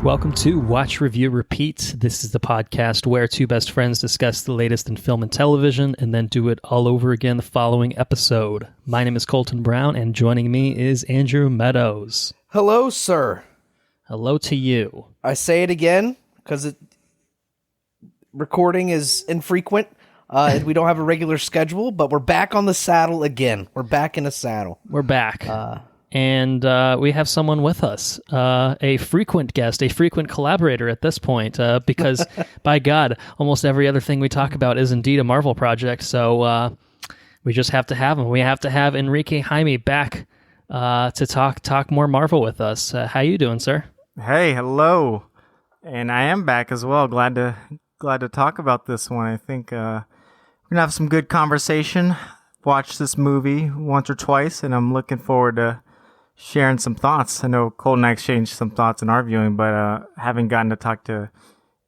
Welcome to Watch, Review, Repeat. This is the podcast where two best friends discuss the latest in film and television and then do it all over again the following episode. My name is Colton Brown, and joining me is Andrew Meadows. Hello, sir. Hello to you. I say it again because recording is infrequent. And we don't have a regular schedule, but we're back on the saddle again. We're back in a saddle. We're back. And we have someone with us, a frequent guest, a frequent collaborator at this point, because, by God, almost every other thing we talk about is indeed a Marvel project, so we just have to have him. We have to have Henrique Jaime back to talk more Marvel with us. How you doing, sir? Hey, hello. And I am back as well. Glad to talk about this one. I think we're going to have some good conversation. Watched this movie once or twice, and I'm looking forward to sharing some thoughts. I know Colton and I exchanged some thoughts in our viewing, but haven't gotten to talk to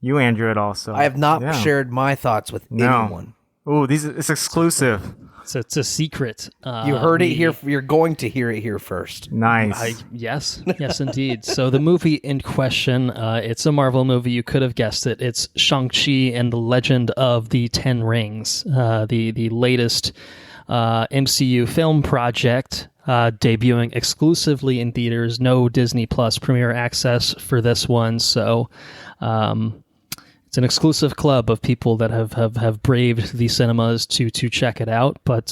you, Andrew, at all. So I have not shared my thoughts with anyone. Oh, it's exclusive. So it's a secret. You heard it here. You're going to hear it here first. Nice. Yes, indeed. So the movie in question, it's a Marvel movie. You could have guessed it. It's Shang-Chi and the Legend of the Ten Rings, the latest MCU film project. Debuting exclusively in theaters, no Disney Plus premiere access for this one, so it's an exclusive club of people that have braved the cinemas to check it out. But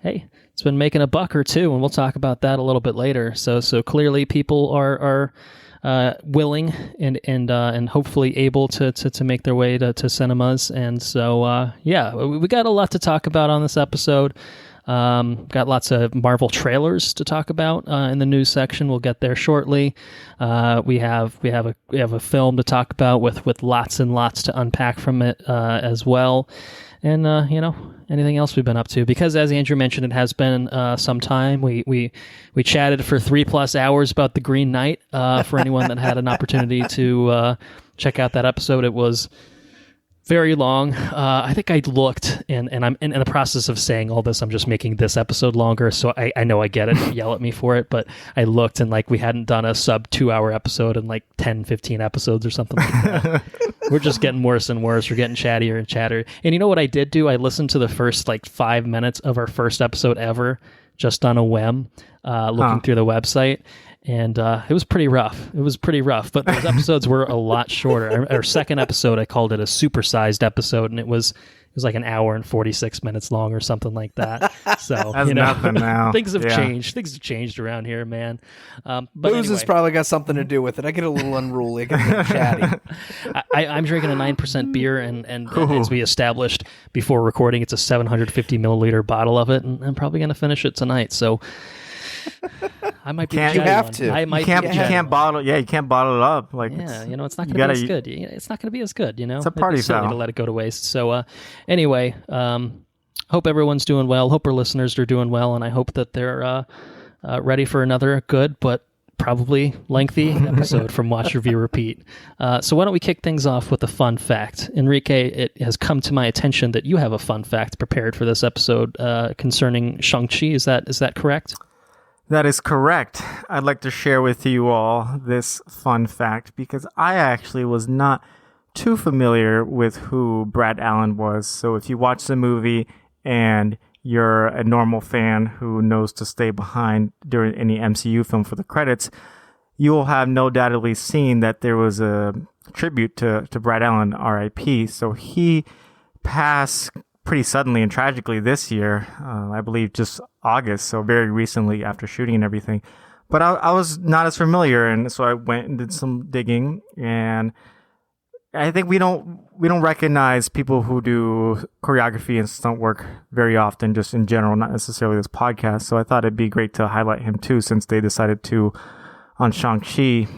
hey, it's been making a buck or two, and we'll talk about that a little bit later. So clearly, people are willing and hopefully able to make their way to cinemas, and so we got a lot to talk about on this episode. Got lots of Marvel trailers to talk about in the news section. We'll get there shortly. We have a film to talk about with lots and lots to unpack from it as well. And anything else we've been up to, because as Andrew mentioned, it has been some time. We chatted for 3+ hours about The Green Knight. For anyone that had an opportunity to check out that episode, it was very long. I think I looked, and I'm in the process of saying all this. I'm just making this episode longer, so I know I get it. Yell at me for it, but I looked, and we hadn't done a sub 2-hour episode in 10, 15 episodes or something like that. We're just getting worse and worse. We're getting chattier and chattier. And you know what I did do? I listened to the first 5 minutes of our first episode ever, just on a whim, looking through the website. And it was pretty rough. But those episodes were a lot shorter. Our second episode, I called it a supersized episode, and it was like an hour and 46 minutes long or something like that. So that's nothing now. Things have changed. Things have changed around here, man. But booze has probably got something to do with it. I get a little unruly. I get a little chatty. I'm drinking a 9% beer, and as we established before recording, it's a 750 milliliter bottle of it, and I'm probably going to finish it tonight. So I might be. You have to. You can't bottle. Yeah, you can't bottle it up. It's not going to be as good. It's not going to be as good. It's a party foul to let it go to waste. So anyway, hope everyone's doing well. Hope our listeners are doing well, and I hope that they're ready for another good but probably lengthy episode from Watch, Review, Repeat. So why don't we kick things off with a fun fact? Henrique, it has come to my attention that you have a fun fact prepared for this episode concerning Shang-Chi. Is that correct? That is correct. I'd like to share with you all this fun fact because I actually was not too familiar with who Brad Allen was. So if you watch the movie and you're a normal fan who knows to stay behind during any MCU film for the credits, you will have no doubtedly seen that there was a tribute to Brad Allen, R.I.P. So he passed pretty suddenly and tragically this year, I believe just August, so very recently after shooting and everything. But I was not as familiar, and so I went and did some digging, and I think we don't recognize people who do choreography and stunt work very often, just in general, not necessarily this podcast. So I thought it'd be great to highlight him too, since they decided to on Shang-Chi.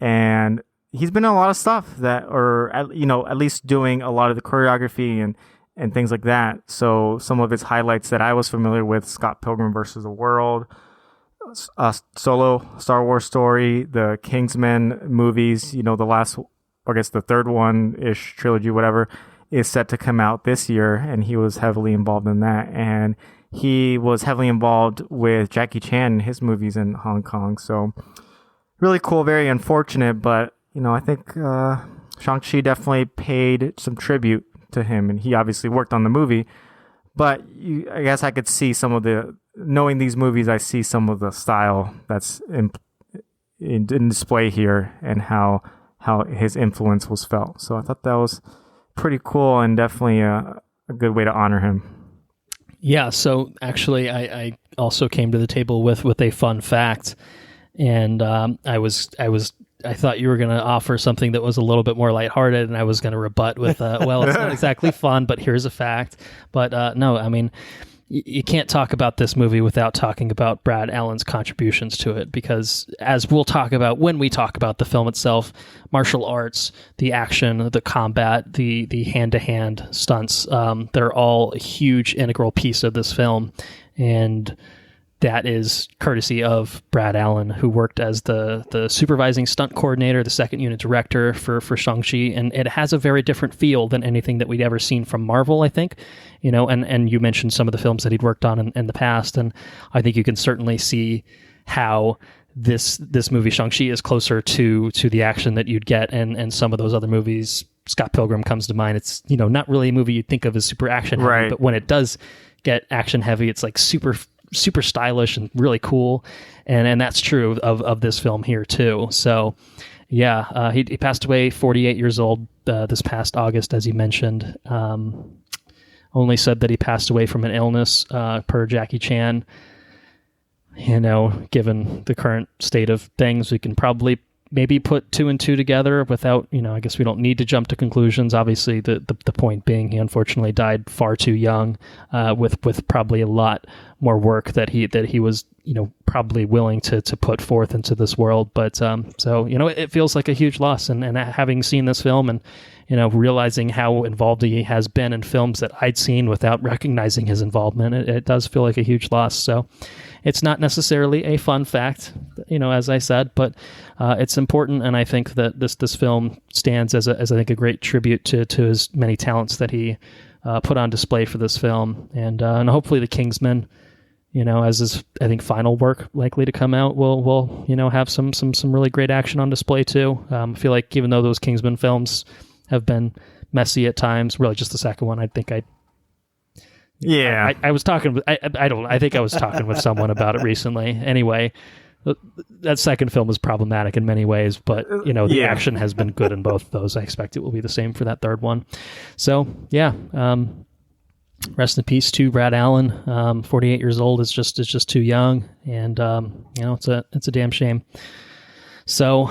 And he's been in a lot of stuff that, or at least doing a lot of the choreography and things like that. So some of his highlights that I was familiar with: Scott Pilgrim versus the World, Solo, Star Wars Story, the Kingsman movies. The last, I guess the third one-ish trilogy, whatever, is set to come out this year, and he was heavily involved in that. And he was heavily involved with Jackie Chan in his movies in Hong Kong. So really cool, very unfortunate, but I think Shang-Chi definitely paid some tribute to him, and he obviously worked on the movie. But I guess I could see knowing these movies, I see some of the style that's in display here and how his influence was felt. So I thought that was pretty cool and definitely a good way to honor him. Yeah, so actually I also came to the table with a fun fact, and I thought you were going to offer something that was a little bit more lighthearted, and I was going to rebut with, well, it's not exactly fun, but here's a fact. But no, I mean, you can't talk about this movie without talking about Brad Allen's contributions to it, because as we'll talk about when we talk about the film itself, martial arts, the action, the combat, the hand-to-hand stunts, they're all a huge integral piece of this film. And that is courtesy of Brad Allen, who worked as the supervising stunt coordinator, the second unit director for Shang-Chi, and it has a very different feel than anything that we'd ever seen from Marvel, I think. And you mentioned some of the films that he'd worked on in the past, and I think you can certainly see how this movie Shang-Chi is closer to the action that you'd get and some of those other movies. Scott Pilgrim comes to mind. It's not really a movie you'd think of as super action heavy, right, but when it does get action heavy, it's like super stylish and really cool, and that's true of this film here too. So yeah, he passed away 48 years old this past August, as you mentioned. Only said that he passed away from an illness, per Jackie Chan. Given the current state of things, we can probably maybe put two and two together without, I guess we don't need to jump to conclusions. Obviously, the point being he unfortunately died far too young, with probably a lot more work that he was, probably willing to put forth into this world. But so, it feels like a huge loss. And having seen this film and, realizing how involved he has been in films that I'd seen without recognizing his involvement, it does feel like a huge loss. So it's not necessarily a fun fact, as I said, but it's important, and I think that this film stands as I think a great tribute to his many talents that he put on display for this film, and hopefully the Kingsman, as his I think final work likely to come out, will have some really great action on display too. I feel like even though those Kingsman films have been messy at times, really just the second one, I think I was talking with, I think I was talking with someone about it recently. Anyway, that second film is problematic in many ways, but the action has been good in both of those. I expect it will be the same for that third one. So yeah, rest in peace to Brad Allen. 48 years old is just too young, and it's a damn shame. So,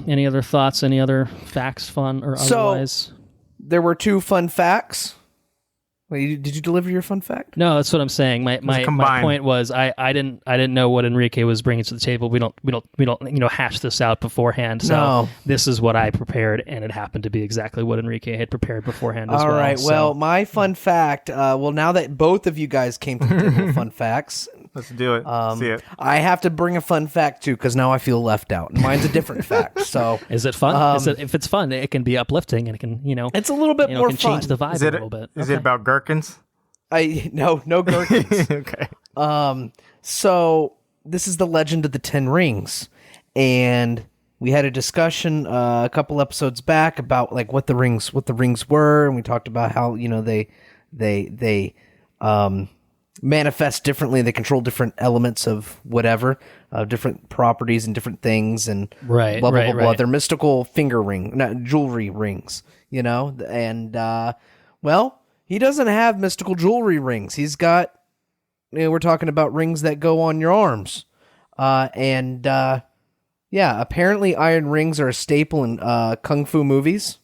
any other thoughts? Any other facts, fun or otherwise? So, there were two fun facts. Wait, did you deliver your fun fact? No, that's what I'm saying. My point was I didn't know what Henrique was bringing to the table. We don't hash this out beforehand. So This is what I prepared, and it happened to be exactly what Henrique had prepared beforehand as well. All right. So. Well, my fun fact. Now that both of you guys came to the table with fun facts, let's do it. See it. I have to bring a fun fact too, because now I feel left out. Mine's a different fact. So is it fun? If it's fun, it can be uplifting, and it can it's a little bit more can fun. Change the vibe a little bit. Is it about gherkins? No gherkins. Okay. So this is the Legend of the Ten Rings, and we had a discussion a couple episodes back about like what the rings were, and we talked about how they manifest differently. They control different elements of whatever, different properties and different things, and blah blah blah blah. Right. They're mystical jewelry rings, and well. He doesn't have mystical jewelry rings. He's got, we're talking about rings that go on your arms. Apparently iron rings are a staple in kung fu movies.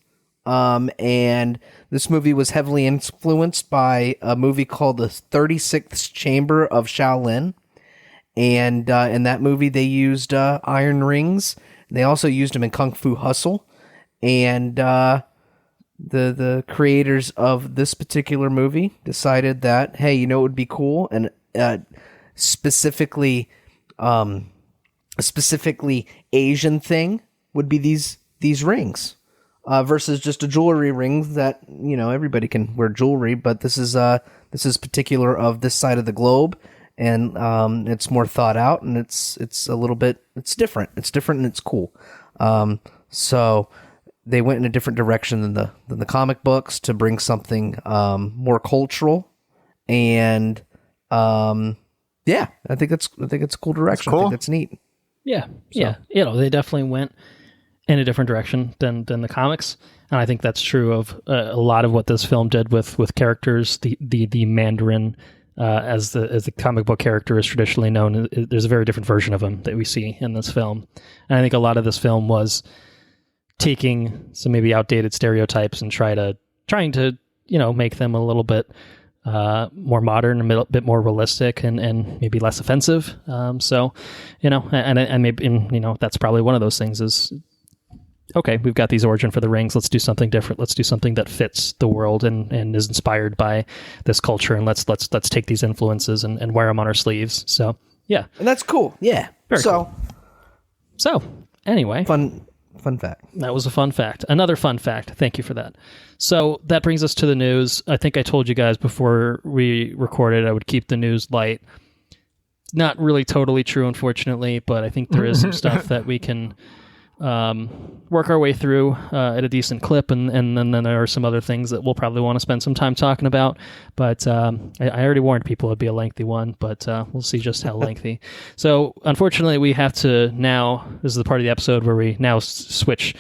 And this movie was heavily influenced by a movie called The 36th Chamber of Shaolin. And in that movie, they used iron rings. They also used them in Kung Fu Hustle. And the creators of this particular movie decided that, hey, it would be cool, and specifically Asian thing would be these rings, versus just a jewelry ring that everybody can wear jewelry, but this is particular of this side of the globe, and it's more thought out, and it's a little bit different. It's different and it's cool. So they went in a different direction than the comic books to bring something more cultural, and yeah, I think it's a cool direction. Cool. I think that's neat. Yeah, yeah. They definitely went in a different direction than the comics, and I think that's true of a lot of what this film did with characters. The Mandarin, as the comic book character is traditionally known, there's a very different version of him that we see in this film, and I think a lot of this film was taking some maybe outdated stereotypes and trying to make them a little bit more modern, a bit more realistic, and maybe less offensive. So, and maybe that's probably one of those things is, okay, we've got these origin for the rings. Let's do something different. Let's do something that fits the world and is inspired by this culture. And let's take these influences and wear them on our sleeves. So yeah, and that's cool. Yeah. Very cool. So anyway, fun fact. That was a fun fact. Another fun fact. Thank you for that. So that brings us to the news. I think I told you guys before we recorded I would keep the news light. Not really totally true, unfortunately, but I think there is some stuff that we can work our way through at a decent clip, and then there are some other things that we'll probably want to spend some time talking about. But I already warned people it'd be a lengthy one, but we'll see just how lengthy. So unfortunately, we have to now. This is the part of the episode where we now switch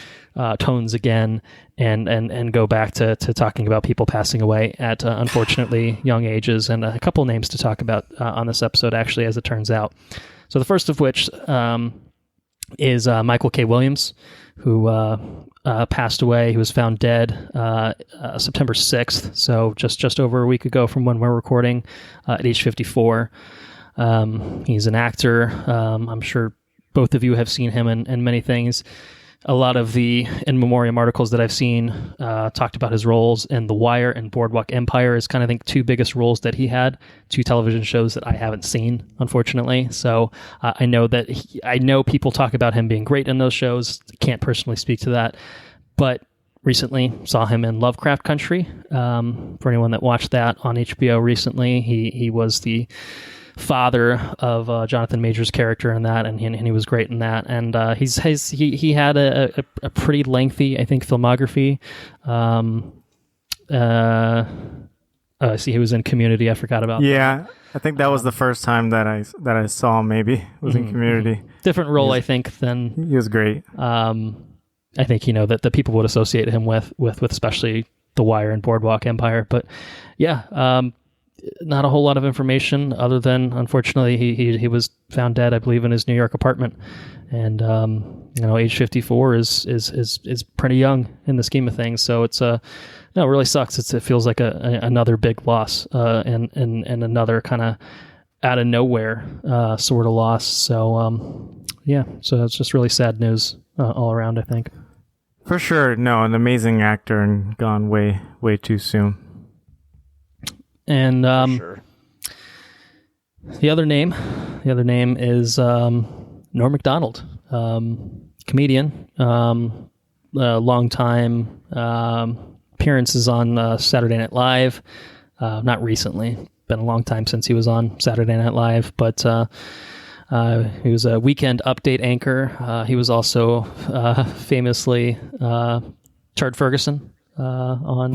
tones again and go back to talking about people passing away at unfortunately young ages, and a couple names to talk about on this episode, actually, as it turns out. So the first of which is Michael K. Williams, who passed away. He was found dead September 6th, so just over a week ago from when we're recording, at age 54. He's an actor. I'm sure both of you have seen him in many things. A lot of the in memoriam articles that I've seen talked about his roles in The Wire and Boardwalk Empire as kind of, I think, two biggest roles that he had, two television shows that I haven't seen, unfortunately. So I know I know people talk about him being great in those shows. Can't personally speak to that, but recently saw him in Lovecraft Country. For anyone that watched that on HBO recently, he was the father of Jonathan Major's character in that, and he was great in that. And he had a pretty lengthy, I think, filmography. I see he was in Community. I forgot about that. Yeah, I think that was the first time that I saw him. Maybe was in Community. Different role, I think, than he was great. I think that the people would associate him with especially The Wire and Boardwalk Empire. But yeah. Not a whole lot of information other than, unfortunately, he was found dead, I believe, in his New York apartment, and age 54 is pretty young in the scheme of things. So it's it really sucks. It feels like another big loss, and another kind of out of nowhere sort of loss. So yeah, so it's just really sad news all around, I think. For sure, no, an amazing actor and gone way too soon. And sure. the other name is Norm Macdonald, comedian, long time appearances on Saturday Night Live. Not recently, been a long time since he was on Saturday Night Live, but he was a Weekend Update anchor. He was also famously Turd Ferguson on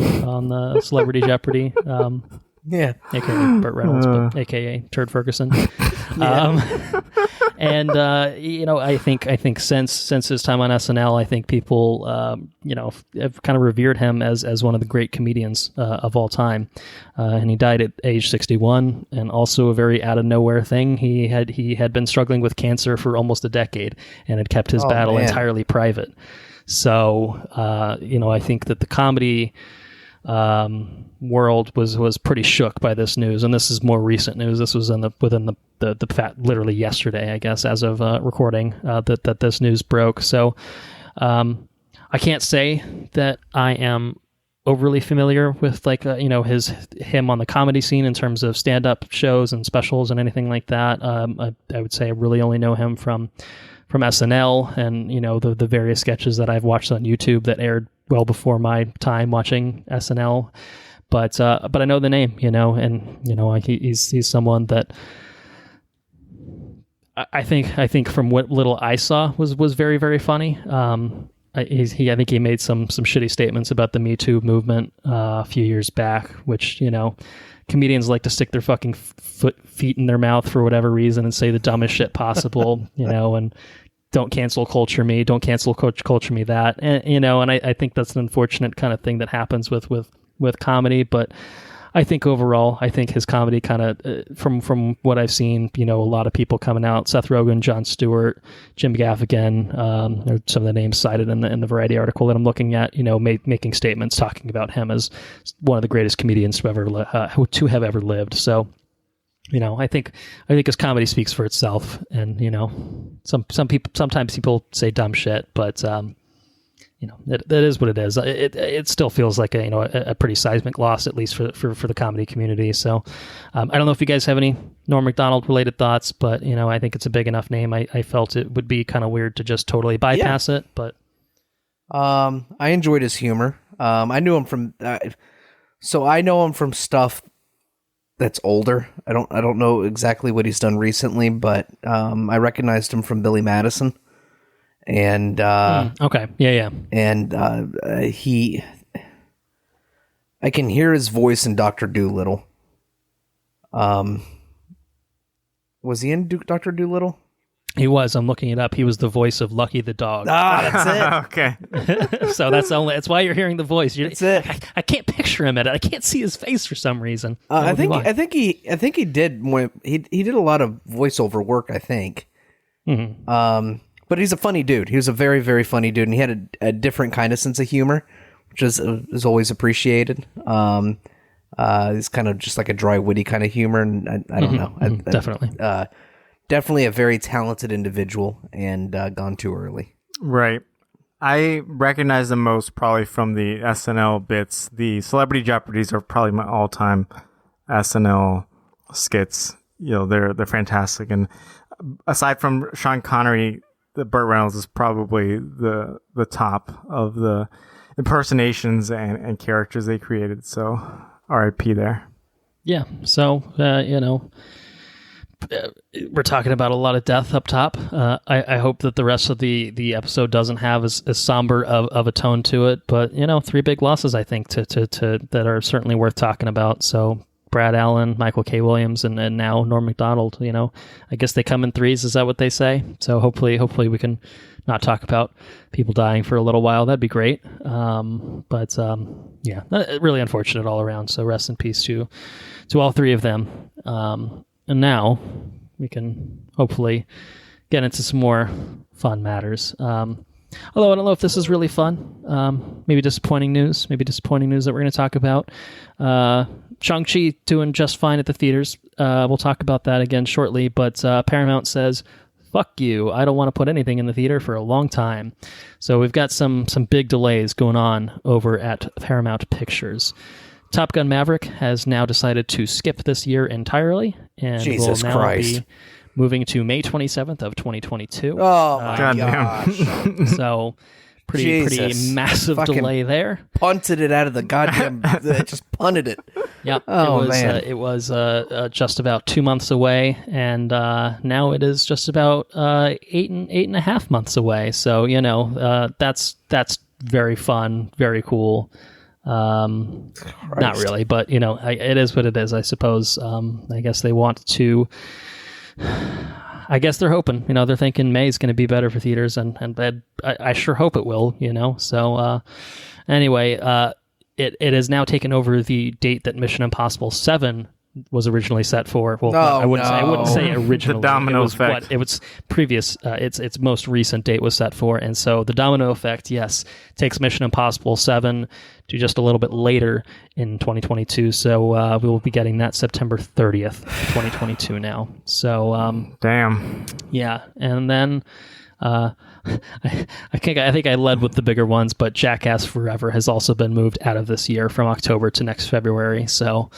the Celebrity Jeopardy. Yeah, aka Burt Reynolds, but aka Turd Ferguson. And I think since his time on SNL, I think people have kind of revered him as one of the great comedians of all time. And he died at age 61, and also a very out of nowhere thing. He had been struggling with cancer for almost a decade and had kept his battle entirely private. So I think that the comedy world was pretty shook by this news, and this is more recent news. This was within the fact, literally yesterday, I guess, as of recording, that this news broke. So I can't say that I am overly familiar with him on the comedy scene in terms of stand-up shows and specials and anything like that. I would say I really only know him from SNL and the various sketches that I've watched on YouTube that aired well before my time watching SNL, but I know the name, and he's someone that I think from what little I saw was very, very funny. I think he made some shitty statements about the Me Too movement a few years back, which, comedians like to stick their fucking feet in their mouth for whatever reason and say the dumbest shit possible, and don't cancel culture me, don't cancel culture me that. And, and I think that's an unfortunate kind of thing that happens with comedy, but I think overall, his comedy kind of, from what I've seen, a lot of people coming out, Seth Rogen, Jon Stewart, Jim Gaffigan, are some of the names cited in the Variety article that I'm looking at, making statements talking about him as one of the greatest comedians to have ever lived. So, I think his comedy speaks for itself, and sometimes people say dumb shit, but that is what it is. It still feels like a pretty seismic loss, at least for the comedy community. So I don't know if you guys have any Norm Macdonald related thoughts, but I think it's a big enough name. I felt it would be kind of weird to just totally bypass it. But I enjoyed his humor. I knew him from I know him from stuff that's older. I don't know exactly what he's done recently, but I recognized him from Billy Madison. And okay, yeah, and I can hear his voice in Dr. Dolittle. Was he in Dr. Dolittle? He was. I'm looking it up. He was the voice of Lucky the dog. That's it. Okay. So that's why you're hearing the voice. That's it. I can't picture him in it. I can't see his face for some reason. I think he did a lot of voiceover work. I think. Mm-hmm. But he's a funny dude. He was a very, very funny dude, and he had a different kind of sense of humor, which is always appreciated. He's kind of just like a dry, witty kind of humor, and I don't know. Definitely. Definitely a very talented individual, and gone too early. Right. I recognize the most probably from the SNL bits. The Celebrity Jeopardies are probably my all-time SNL skits. They're fantastic, and aside from Sean Connery, the Burt Reynolds is probably the top of the impersonations and characters they created. So R.I.P. there. Yeah. So, we're talking about a lot of death up top. I hope that the rest of the episode doesn't have as somber of a tone to it. But, 3 big losses, I think, to that are certainly worth talking about. So Brad Allen, Michael K. Williams, and now Norm Macdonald. I guess they come in threes. Is that what they say? So hopefully we can not talk about people dying for a little while. That'd be great. But really unfortunate all around. So rest in peace to all 3 of them. And now we can hopefully get into some more fun matters. Although I don't know if this is really fun. Maybe disappointing news that we're going to talk about. Shang-Chi doing just fine at the theaters. We'll talk about that again shortly, but Paramount says, fuck you, I don't want to put anything in the theater for a long time. So we've got some big delays going on over at Paramount Pictures. Top Gun Maverick has now decided to skip this year entirely, and Jesus will now Christ. be moving to May 27th of 2022. Oh my goddamn. So pretty massive Fucking delay there. Punted it out of the goddamn. Just punted it. Yep. Oh, man. It was just about 2 months away, and now it is just about 8.5 months away. So that's very fun, very cool. Not really, but it is what it is, I suppose. I guess they want to. I guess they're hoping, they're thinking May is going to be better for theaters, and I sure hope it will, So anyway, it has now taken over the date that Mission Impossible 7 was originally set for. Well, I wouldn't say originally. The domino effect. It was previous. Its most recent date was set for, and so the domino effect, yes, takes Mission Impossible 7 to just a little bit later in 2022. So we will be getting that September 30th, 2022 now. So damn. Yeah, and then. I think I led with the bigger ones, but Jackass Forever has also been moved out of this year from October to next February. So,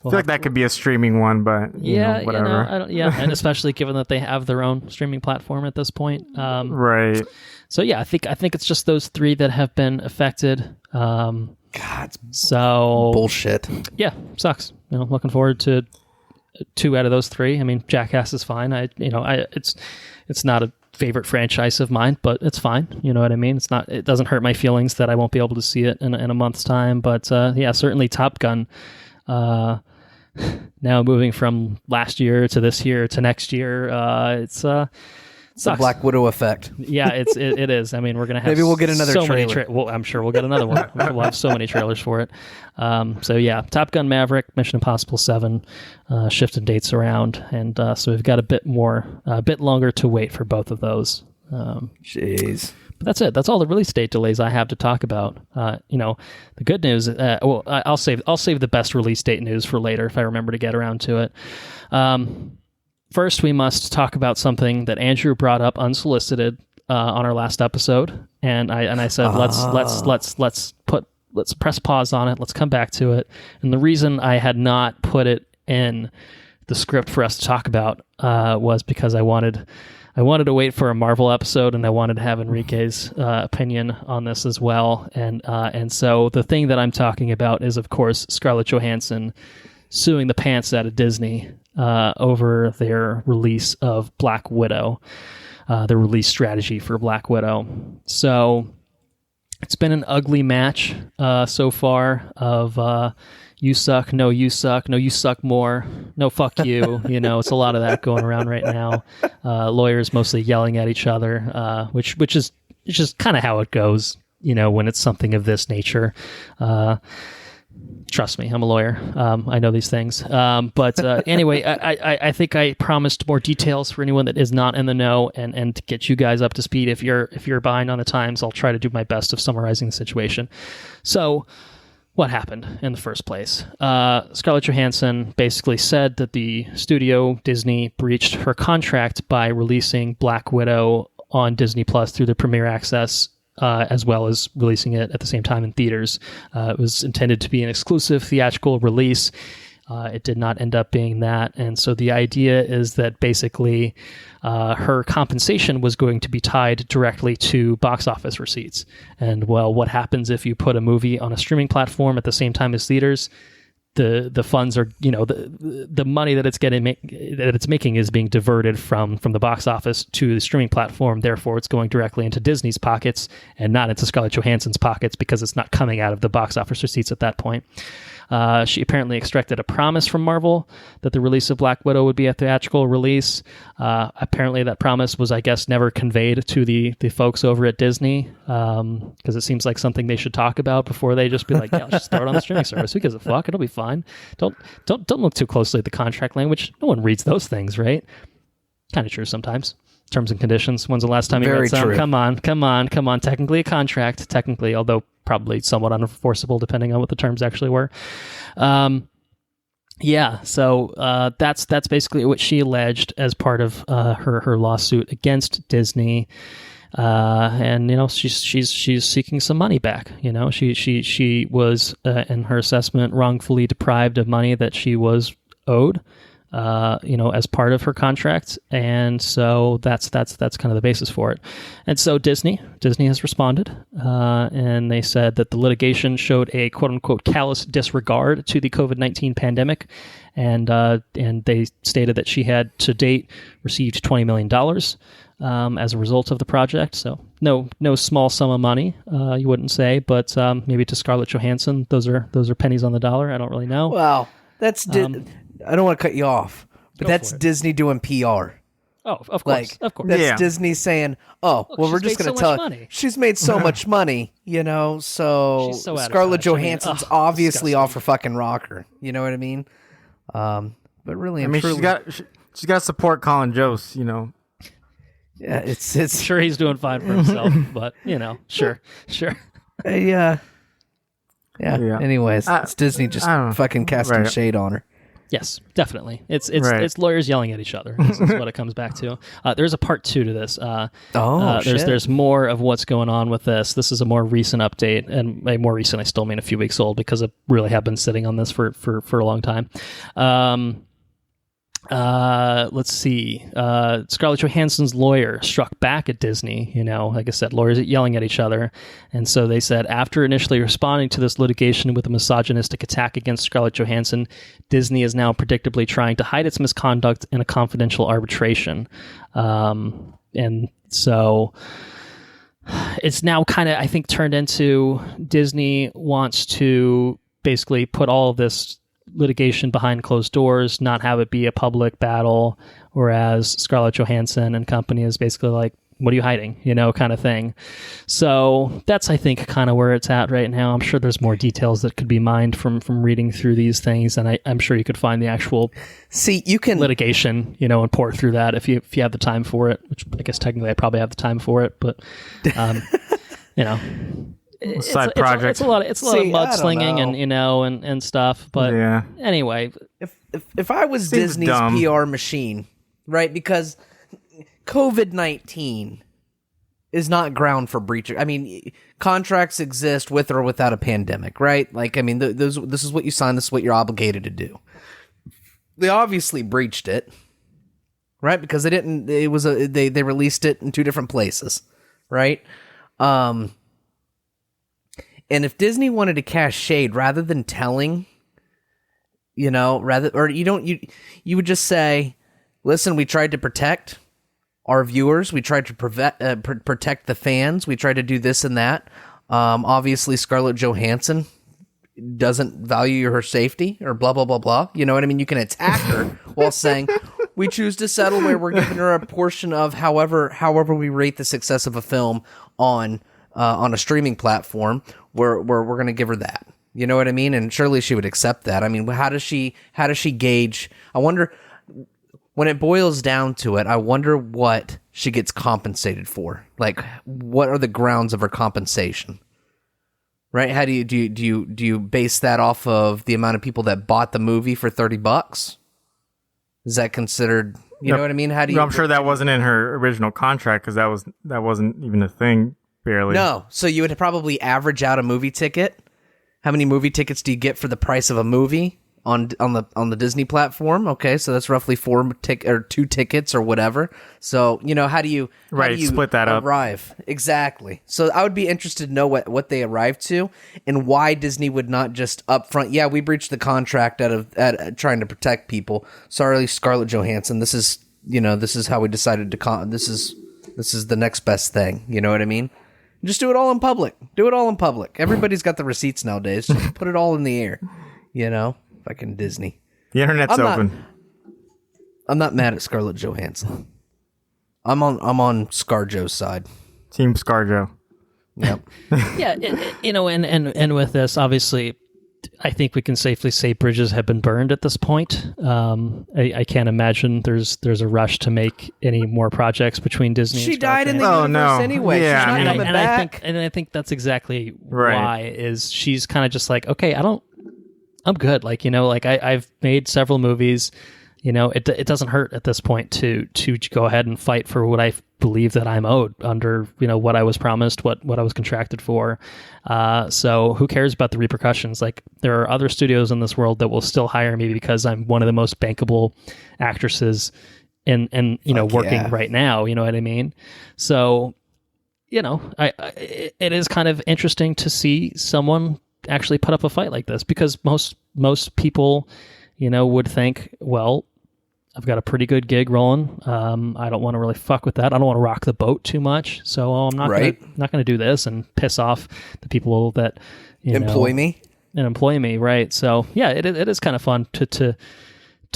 I feel like that could be a streaming one, but whatever. And especially given that they have their own streaming platform at this point. Right. So yeah, I think it's just those 3 that have been affected. God, so bullshit. Yeah, sucks. Looking forward to 2 out of those 3. I mean, Jackass is fine. It's not a favorite franchise of mine, but it's fine. You know what I mean? It doesn't hurt my feelings that I won't be able to see it in a month's time. But yeah, certainly Top Gun. Now moving from last year to this year to next year, it's the Black Widow effect. Yeah, it is. I mean, we're gonna have maybe we'll get another so trailer. many well, I'm sure we'll get another one. We'll have so many trailers for it. So yeah, Top Gun Maverick, Mission Impossible 7, shifted dates around, and so we've got a bit longer to wait for both of those. Jeez. But that's it. That's all the release date delays I have to talk about. The good news. I'll save the best release date news for later if I remember to get around to it. First, we must talk about something that Andrew brought up unsolicited on our last episode, and I said let's press pause on it. Let's come back to it. And the reason I had not put it in the script for us to talk about was because I wanted to wait for a Marvel episode, and I wanted to have Henrique's opinion on this as well. And so the thing that I'm talking about is, of course, Scarlett Johansson suing the pants out of Disney over their release of Black Widow, the release strategy for Black Widow. So it's been an ugly match so far of you suck, no, you suck, no, you suck more, no, fuck you. It's a lot of that going around right now. Lawyers mostly yelling at each other, which is just kind of how it goes, when it's something of this nature. Trust me, I'm a lawyer. I know these things. But anyway, I think I promised more details for anyone that is not in the know, and to get you guys up to speed. If you're behind on the times, I'll try to do my best of summarizing the situation. So, what happened in the first place? Scarlett Johansson basically said that the studio, Disney, breached her contract by releasing Black Widow on Disney Plus through the Premier Access, as well as releasing it at the same time in theaters. It was intended to be an exclusive theatrical release. It did not end up being that. And so the idea is that basically her compensation was going to be tied directly to box office receipts. And well, what happens if you put a movie on a streaming platform at the same time as theaters? The funds are, the money that it's making is being diverted from the box office to the streaming platform. Therefore, it's going directly into Disney's pockets and not into Scarlett Johansson's pockets, because it's not coming out of the box office receipts at that point. She apparently extracted a promise from Marvel that the release of Black Widow would be a theatrical release. Apparently that promise was, I guess, never conveyed to the folks over at Disney, because it seems like something they should talk about before they just be like, yeah, let's just throw it on the streaming service. Who gives a fuck? It'll be fine. Don't look too closely at the contract language. No one reads those things, right? Kind of true sometimes. Terms and conditions. When's the last time you read some? True. Come on. Technically a contract. Technically, although probably somewhat unenforceable depending on what the terms actually were. So that's basically what she alleged as part of her lawsuit against Disney. And she's seeking some money back. She was in her assessment wrongfully deprived of money that she was owed, as part of her contract. And so that's kind of the basis for it. And so Disney has responded, and they said that the litigation showed a quote unquote callous disregard to the COVID-19 pandemic. And they stated that she had to date received $20 million as a result of the project. So no small sum of money, you wouldn't say, but maybe to Scarlett Johansson, those are pennies on the dollar. I don't really know. Wow. That's I don't want to cut you off, but that's Disney doing PR. Oh, of course, of course. That's Disney saying, "Oh, well, we're just going to tell her she's made so much money, so Scarlett Johansson's obviously off her fucking rocker." You know what I mean? But really, she's got to support Colin Jost. Yeah, it's sure he's doing fine for himself, but sure. Yeah. Anyways, it's Disney just fucking casting shade on her. Yes, definitely. It's lawyers yelling at each other. This is what it comes back to. There's a part 2 to this. There's more of what's going on with this. This is a more recent update, and by more recent, I still mean a few weeks old, because I really have been sitting on this for a long time. Let's see. Scarlett Johansson's lawyer struck back at Disney. Like I said, lawyers yelling at each other. And so they said, after initially responding to this litigation with a misogynistic attack against Scarlett Johansson, Disney is now predictably trying to hide its misconduct in a confidential arbitration. And so it's now kind of, I think, turned into Disney wants to basically put all of this litigation behind closed doors, not have it be a public battle, whereas Scarlett Johansson and company is basically like, what are you hiding? Kind of thing. So that's, I think, kind of where it's at right now. I'm sure there's more details that could be mined from reading through these things, and I'm sure you could find the actual litigation, and pour through that if you have the time for it, which I guess technically I probably have the time for it, but side project. It's a lot of mudslinging and stuff. But anyway, if I was Disney's dumb PR machine, right? Because COVID-19 is not ground for breach. I mean, contracts exist with or without a pandemic, right? Like, I mean, this is what you sign. This is what you're obligated to do. They obviously breached it, right? Because they didn't. It was they released it in two different places, right? And if Disney wanted to cast shade rather than telling, you would just say, listen, we tried to protect our viewers. We tried to protect the fans. We tried to do this and that. Obviously, Scarlett Johansson doesn't value her safety or blah, blah, blah, blah. You know what I mean? You can attack her while saying, we choose to settle where we're giving her a portion of however we rate the success of a film on a streaming platform. We're going to give her that. You know what I mean? And surely she would accept that. I mean, how does she gauge? I wonder, when it boils down to it, I wonder what she gets compensated for. Like, what are the grounds of her compensation? Right? How do you base that off of the amount of people that bought the movie for $30? Is that considered? You know what I mean? How do you? I'm sure that wasn't in her original contract because that wasn't even a thing. Barely. No. So you would probably average out a movie ticket. How many movie tickets do you get for the price of a movie on the Disney platform? Okay, so that's roughly 2 tickets or whatever. So how do you split that arrive? Exactly. So I would be interested to know what they arrived to and why Disney would not just upfront. Yeah, we breached the contract at trying to protect people. Sorry, Scarlett Johansson. This is how we decided to. This is the next best thing. You know what I mean? Just do it all in public. Everybody's got the receipts nowadays. Just put it all in the air. Fucking Disney. The internet's open. I'm not mad at Scarlett Johansson. I'm on ScarJo's side. Team ScarJo. Yep. Yeah, and with this, obviously, I think we can safely say bridges have been burned at this point. I can't imagine there's a rush to make any more projects between Disney. She and died in the universe anyway. Yeah, she's not coming back. I think that's exactly why. Is she's kind of just like, okay, I'm good. I've made several movies. It doesn't hurt at this point to go ahead and fight for what I believe that I'm owed under, what I was promised, what I was contracted for. So who cares about the repercussions? Like, there are other studios in this world that will still hire me because I'm one of the most bankable actresses in working right now. You know what I mean? So, it is kind of interesting to see someone actually put up a fight like this, because most people, would think, well, I've got a pretty good gig rolling. I don't want to really fuck with that. I don't want to rock the boat too much. So I'm not going to do this and piss off the people that employ me. Right. So yeah, it is kind of fun to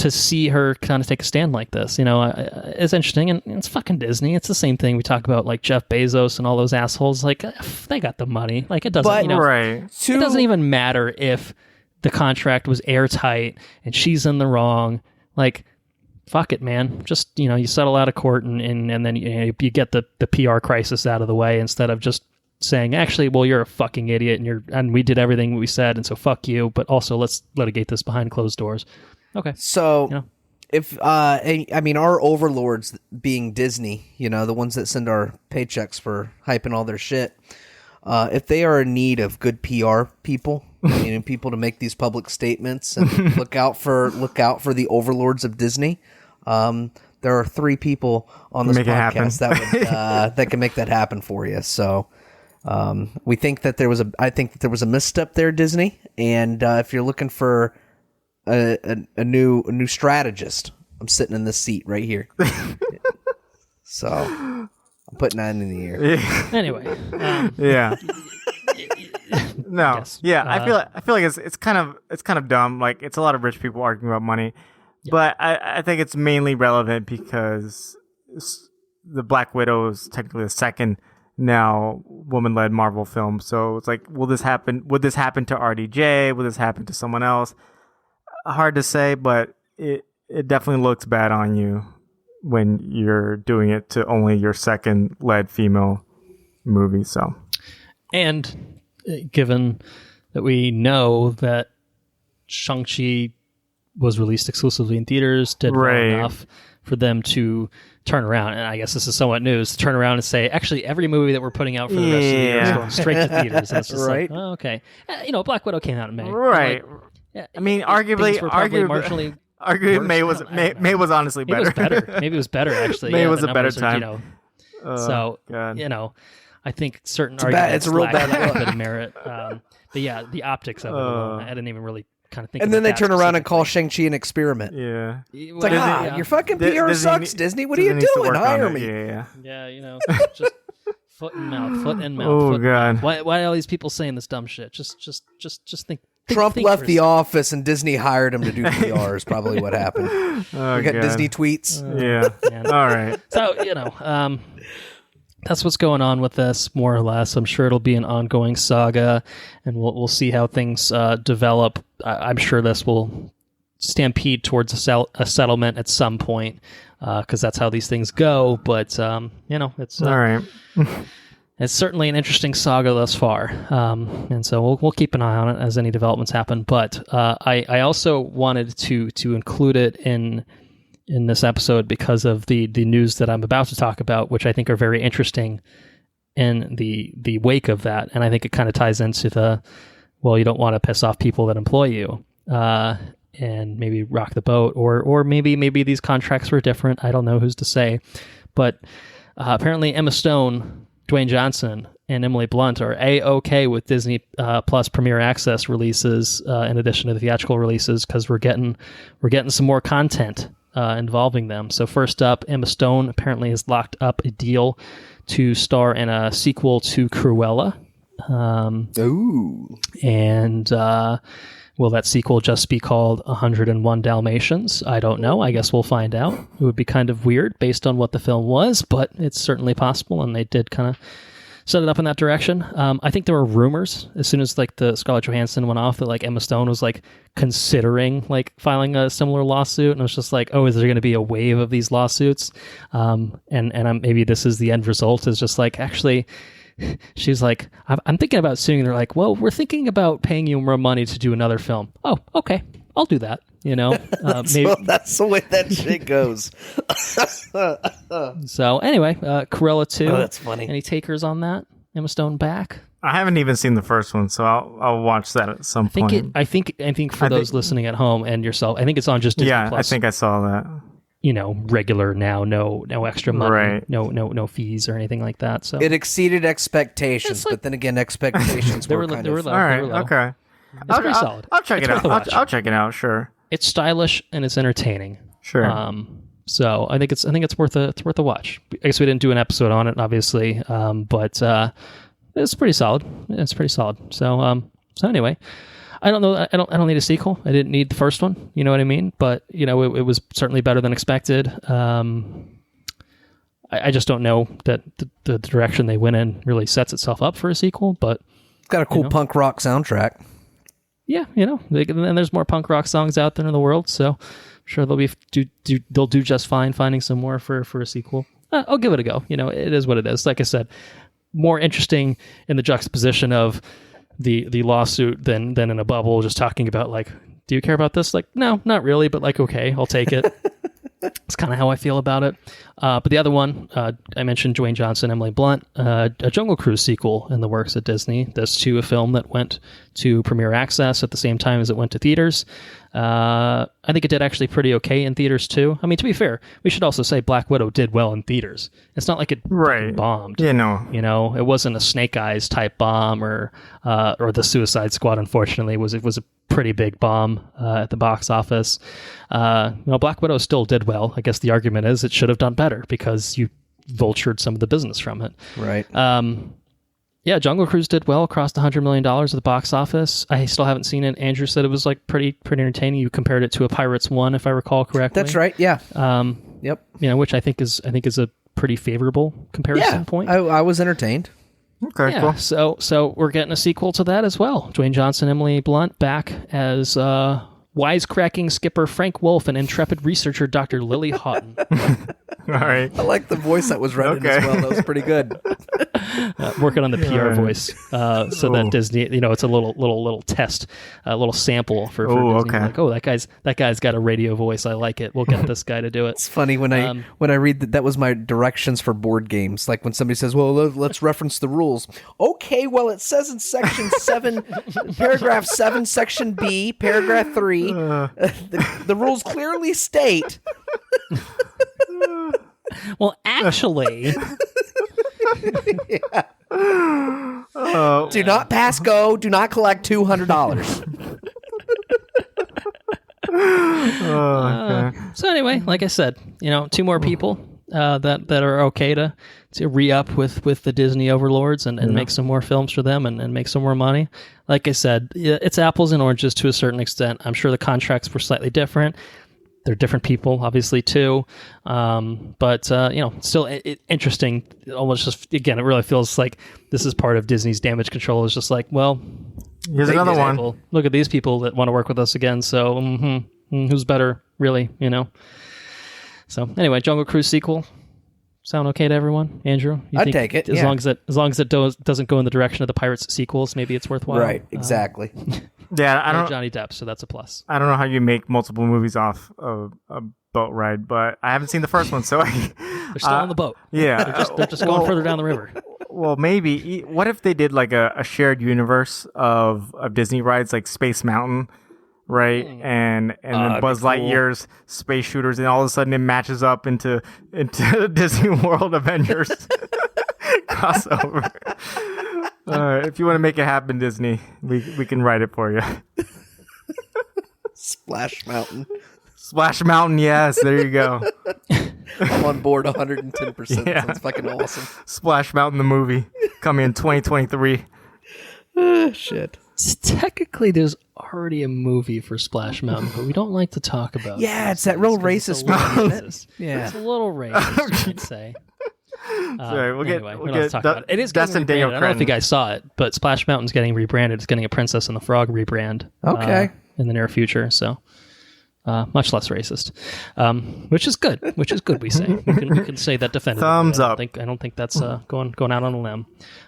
see her kind of take a stand like this. It's interesting, and it's fucking Disney. It's the same thing we talk about, like Jeff Bezos and all those assholes. Like, they got the money. Like, it doesn't. It doesn't even matter if the contract was airtight and she's in the wrong. Like, fuck it, man. Just, you settle out of court and then you get the PR crisis out of the way, instead of just saying, actually, well, you're a fucking idiot and we did everything we said, and so fuck you, but also let's litigate this behind closed doors. Okay. So if our overlords being Disney, the ones that send our paychecks for hyping all their shit, if they are in need of good PR people, people to make these public statements and look out for the overlords of Disney, there are 3 people on this podcast that can make that happen for you. So we think that I think that there was a misstep there, Disney, and if you're looking for a new strategist, I'm sitting in this seat right here. So I'm putting that in the air. Anyway, Yeah. No. Yes. Yeah. I feel like it's kind of dumb. Like, it's a lot of rich people arguing about money, but I think it's mainly relevant because the Black Widow is technically the second now woman-led Marvel film. So it's like, will this happen? Would this happen to RDJ? Will this happen to someone else? Hard to say, but it definitely looks bad on you when you're doing it to only your second led female movie. So, and given that we know that Shang-Chi was released exclusively in theaters, did well enough for them to turn around, and I guess this is somewhat news, to turn around and say, actually, every movie that we're putting out for the rest of the year is going straight to theaters. And it's just like, oh, okay. Black Widow came out in May. Right. Like, I mean, arguably marginally May was honestly better. It was better. Maybe it was better, actually. May was a better time. God. I think certain it's arguments it's a real bad have a bit of merit. But yeah, the optics of it alone, I didn't even really kind of think. And then they turn around and call Shang-Chi an experiment. Yeah, it's like, your fucking PR sucks, Disney. What are you doing? Hire me. Yeah, just foot and mouth. Oh God, why are all these people saying this dumb shit? Just think. Trump left the office and Disney hired him to do PR is probably what happened. We got Disney tweets. Yeah. All right. So, that's what's going on with this, more or less. I'm sure it'll be an ongoing saga, and we'll see how things develop. I'm sure this will stampede towards a settlement at some point, because that's how these things go. But it's all right. It's certainly an interesting saga thus far, and so we'll keep an eye on it as any developments happen. But I also wanted to include it in this episode because of the news that I'm about to talk about, which I think are very interesting in the wake of that, and I think it kind of ties into you don't want to piss off people that employ you, and maybe rock the boat, or maybe these contracts were different. I don't know, who's to say, but apparently Emma Stone, Dwayne Johnson, and Emily Blunt are A-OK with Disney Plus Premier Access releases in addition to the theatrical releases, because we're getting some more content involving them. So first up, Emma Stone apparently has locked up a deal to star in a sequel to Cruella. And will that sequel just be called 101 Dalmatians? I don't know. I guess we'll find out. It would be kind of weird based on what the film was, but it's certainly possible, and they did kind of set it up in that direction. I think there were rumors as soon as the Scarlett Johansson went off that Emma Stone was considering filing a similar lawsuit, and it was just is there going to be a wave of these lawsuits? And maybe this is the end result, is just actually. She's like, I'm thinking about suing. They're like, well, we're thinking about paying you more money to do another film. Oh, okay, I'll do that. Maybe that's the way that shit goes. So anyway, Cruella 2. Oh, that's funny. Any takers on that? Emma Stone back? I haven't even seen the first one, so I'll watch that at some point. I think for those listening at home and yourself, I think it's on just Disney Plus. I think I saw that. Regular now, no extra money, right. no fees or anything like that. So it exceeded expectations, but then again, expectations were kind of low. All right, they were low. Okay. It's pretty solid. I'll check it out. I'll check it out. Sure. It's stylish and it's entertaining. Sure. So I think it's worth a watch. I guess we didn't do an episode on it, obviously, but it's pretty solid. It's pretty solid. So anyway. I don't know. I don't need a sequel. I didn't need the first one. You know what I mean? But it was certainly better than expected. I just don't know that the direction they went in really sets itself up for a sequel. But it's got a cool punk rock soundtrack. Yeah, and there's more punk rock songs out there in the world, so I'm sure they'll do just fine finding some more for a sequel. I'll give it a go. It is what it is. Like I said, more interesting in the juxtaposition of the lawsuit than in a bubble just talking about do you care about this? No, not really, but okay, I'll take it. It's kind of how I feel about it. But the other one, I mentioned Dwayne Johnson, Emily Blunt, a Jungle Cruise sequel in the works at Disney. This too a film that went to Premier Access at the same time as it went to theaters. I think it did actually pretty okay in theaters too. I mean, to be fair, we should also say Black Widow did well in theaters. It's not like it bombed. Yeah, it wasn't a Snake Eyes type bomb or the Suicide Squad. Unfortunately, it was a pretty big bomb at the box office. Black Widow still did well. I guess the argument is it should have done better because vultured some of the business from it. Right. Yeah, Jungle Cruise did well, crossed $100 million at the box office. I still haven't seen it. Andrew said it was like pretty entertaining. You compared it to a Pirates 1, if I recall correctly. That's right. Yeah. Yep. You know, which I think is a pretty favorable comparison point. I was entertained. Okay, Yeah, cool. so we're getting a sequel to that as well. Dwayne Johnson, Emily Blunt back as wisecracking skipper Frank Wolf and intrepid researcher Dr. Lily Houghton. All right. I like the voice that was read in as well. That was pretty good. Working on the PR voice, so that Disney, you know, it's a little test, a little sample for Disney. Okay. Like, oh, that guy's got a radio voice. I like it. We'll get this guy to do it. It's funny when I read that was my directions for board games. Like when somebody says, "Well, let's reference the rules." Okay, well, it says in section 7, paragraph 7, section B, paragraph 3, the rules clearly state. Well, actually, do not pass go. Do not collect $200. So anyway, like I said, you know, 2 more people that are okay to re-up with the Disney overlords and make some more films for them and make some more money. Like I said, it's apples and oranges to a certain extent. I'm sure the contracts were slightly different. They're different people, obviously, too. But you know, still interesting. Almost just, again, it really feels like this is part of Disney's damage control. It's just like, well, Here's another one. Look at these people that want to work with us again. So who's better, really, you know? So anyway, Jungle Cruise sequel. Sound okay to everyone? Andrew? I'd take it, As long as it doesn't go in the direction of the Pirates sequels, maybe it's worthwhile. Right, exactly. Yeah, I don't. Johnny Depp, so that's a plus. I don't know how you make multiple movies off of a boat ride, but I haven't seen the first one, so They're still on the boat. yeah, They're just going further down the river. Well, maybe. What if they did like a shared universe of Disney rides, like Space Mountain, right? And then Buzz Lightyear's Space Shooters, and all of a sudden it matches up into Disney World Avengers crossover. If you want to make it happen, Disney, we can write it for you. Splash Mountain. Splash Mountain, yes, there you go. I'm on board 110%. Yeah. Sounds fucking awesome. Splash Mountain, the movie, coming in 2023. Shit. Technically, there's already a movie for Splash Mountain, but we don't like to talk about. Yeah, it's that real racist one, isn't it? Yeah, it's a little racist, I'd say. Sorry, we'll anyway, get we're not talking about it. It is getting Destin Daniel rebranded. I don't know if you guys saw it, but Splash Mountain's getting rebranded. It's getting a Princess and the Frog rebrand. Okay. In the near future, so much less racist, which is good. Which is good. We say we can say that definitively. Thumbs up. I don't think that's going out on a limb.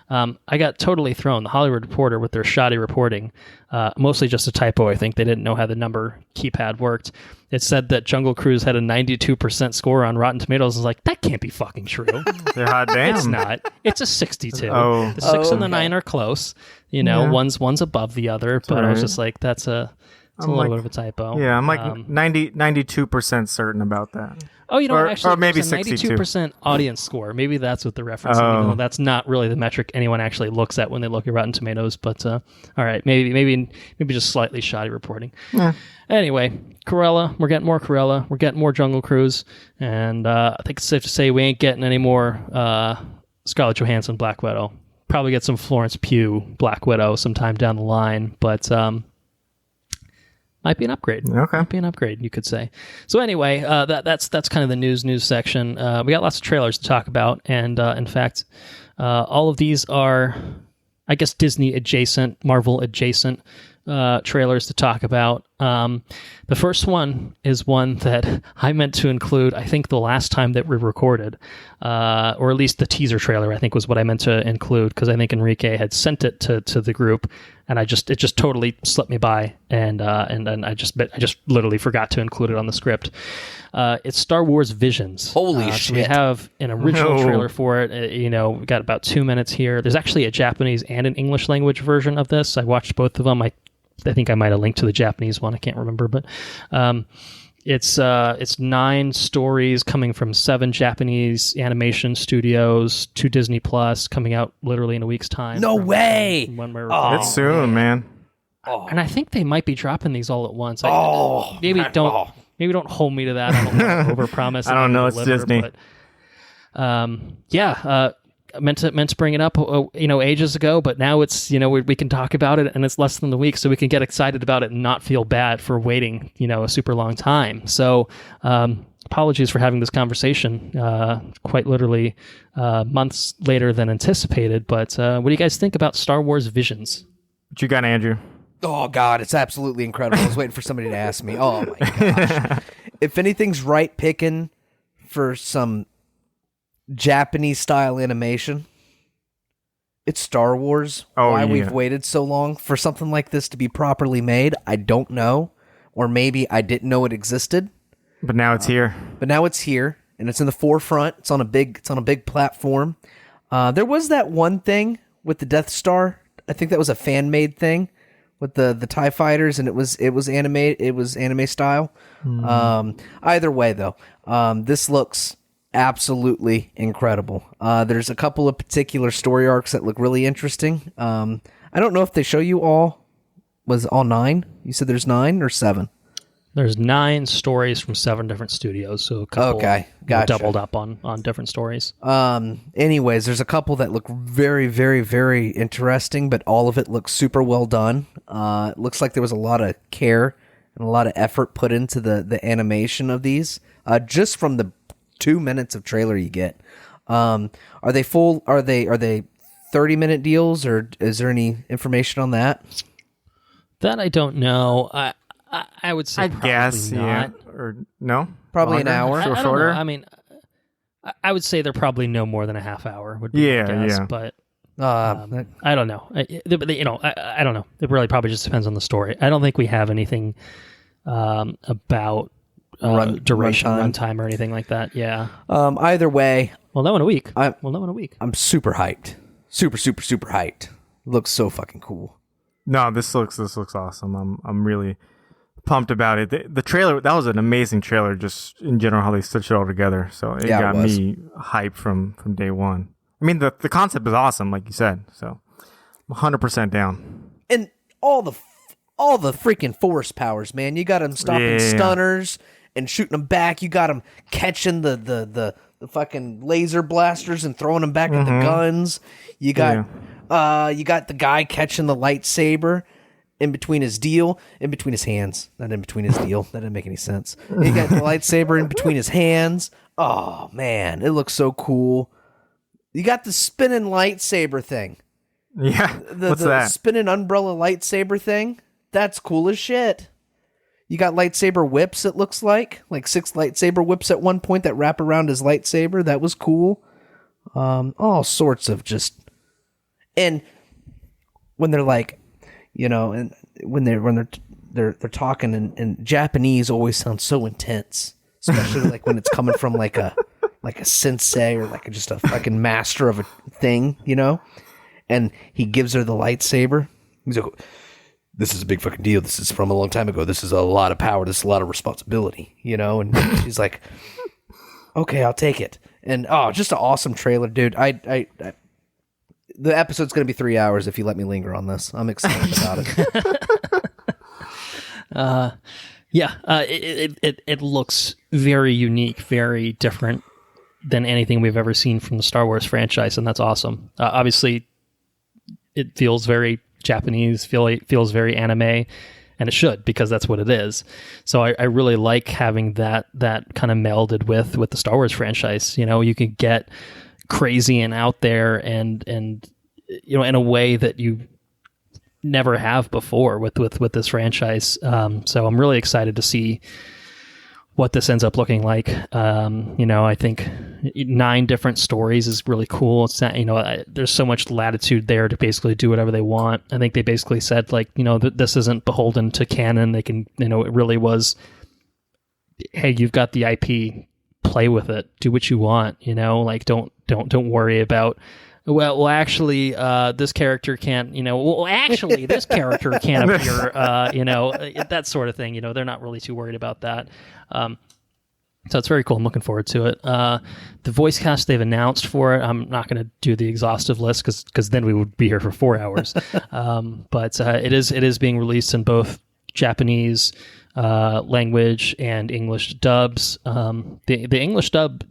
I got totally thrown. The Hollywood Reporter with their shoddy reporting, mostly just a typo. I think they didn't know how the number keypad worked. It said that Jungle Cruise had a 92% score on Rotten Tomatoes. I was like, that can't be fucking true. They're hot damn. It's not. It's a 62. Oh. The 6 and the 9 are close. You know, Yeah. one's above the other. But I was right. just like, that's a little like- bit of a typo. Yeah, I'm like 92% certain about that. Oh, you know, Or- actually, or maybe it's a 62. 92% audience score. Maybe that's what they're referencing. Oh. Even though that's not really the metric anyone actually looks at when they look at Rotten Tomatoes. But all right, maybe just slightly shoddy reporting. Yeah. Anyway, Cruella. We're getting more Cruella. We're getting more Jungle Cruise, and I think it's safe to say we ain't getting any more Scarlett Johansson Black Widow. Probably get some Florence Pugh Black Widow sometime down the line, but might be an upgrade. Okay. Might be an upgrade, you could say. So anyway, that's kind of the news section. We got lots of trailers to talk about, and in fact, all of these are, I guess, Disney adjacent, Marvel adjacent trailers to talk about. The first one is one that I meant to include, I think, the last time that we recorded, or at least the teaser trailer, I think, was what I meant to include, because I think Henrique had sent it to the group, and it just totally slipped me by, and I just literally forgot to include it on the script. It's Star Wars Visions. Holy So shit. we have an original No. trailer for it. We got about 2 minutes here. There's actually a Japanese and an English language version of this. I watched both of them. I think I might have linked to the Japanese one. I can't remember, but it's 9 stories coming from 7 Japanese animation studios to Disney Plus, coming out literally in a week's time. No way! When we're It's soon, man. and I think they might be dropping these all at once. Maybe don't hold me to that. I don't want to overpromise. I don't know, it's Disney. But I meant to bring it up, ages ago, but now it's, we can talk about it and it's less than a week, so we can get excited about it and not feel bad for waiting, a super long time. So, apologies for having this conversation, quite literally, months later than anticipated. But what do you guys think about Star Wars Visions? What you got, Andrew? Oh, God, it's absolutely incredible. I was waiting for somebody to ask me. Oh, my gosh. If anything's right picking for some Japanese-style animation, it's Star Wars. Why we've waited so long for something like this to be properly made, I don't know. Or maybe I didn't know it existed. But now it's here. But now it's here, and it's in the forefront. It's on a big platform. There was that one thing with the Death Star. I think that was a fan-made thing with the TIE fighters, and it was anime style. Either way, though, this looks absolutely incredible. There's a couple of particular story arcs that look really interesting. I don't know if they show you all 9. You said there's 9 or 7. There's 9 stories from 7 different studios, so a couple gotcha. doubled up on different stories. Anyways, there's a couple that look very, very, very interesting, but all of it looks super well done. It looks like there was a lot of care and a lot of effort put into the animation of these, just from the 2 minutes of trailer you get. Are they 30-minute deals, or is there any information on that? That I don't know. I would say probably guess, not. Yeah. Or no? Probably Longer? an hour. I don't shorter? know. I mean, I would say they're probably no more than a half hour would be my guess, but I don't know. I don't know. It really probably just depends on the story. I don't think we have anything about duration, runtime, or anything like that. Yeah. Either way, we'll know in a week. I'm super hyped. Super, super, super hyped. Looks so fucking cool. No, this looks awesome. I'm really pumped about it. The trailer, that was an amazing trailer, just in general how they stitched it all together. So it got me hyped from day one. I mean, the concept is awesome, like you said. So I'm 100% down. And all the freaking force powers, man. You got them stopping stunners and shooting them back. You got them catching the fucking laser blasters and throwing them back at the guns. You got the guy catching the lightsaber in between his hands. Not in between his deal. That didn't make any sense. You got the lightsaber in between his hands. Oh, man. It looks so cool. You got the spinning lightsaber thing. Yeah. What's the that? spinning umbrella lightsaber thing. That's cool as shit. You got lightsaber whips, it looks like 6 lightsaber whips at one point that wrap around his lightsaber. That was cool. All sorts of just... And when they're like, and when they're talking, and Japanese always sounds so intense, especially like when it's coming from like a sensei or like just a fucking master of a thing, and he gives her the lightsaber. He's like, this is a big fucking deal. This is from a long time ago. This is a lot of power. This is a lot of responsibility, and she's like, okay, I'll take it. And just an awesome trailer, dude. The episode's going to be 3 hours if you let me linger on this. I'm excited about it. It looks very unique, very different than anything we've ever seen from the Star Wars franchise, and that's awesome. Obviously, it feels very Japanese, feels very anime, and it should, because that's what it is. So I really like having that kind of melded with the Star Wars franchise. You can get crazy and out there and in a way that you never have before with this franchise. So I'm really excited to see what this ends up looking like. I think 9 different stories is really cool. It's not, there's so much latitude there to basically do whatever they want. I think they basically said this isn't beholden to canon. They can, it really was, hey, you've got the IP, play with it, do what you want, don't worry about, actually, this character can't, this character can't appear, that sort of thing. They're not really too worried about that. So it's very cool. I'm looking forward to it. The voice cast they've announced for it, I'm not going to do the exhaustive list because then we would be here for 4 hours. But it is being released in both Japanese language and English dubs. The English dub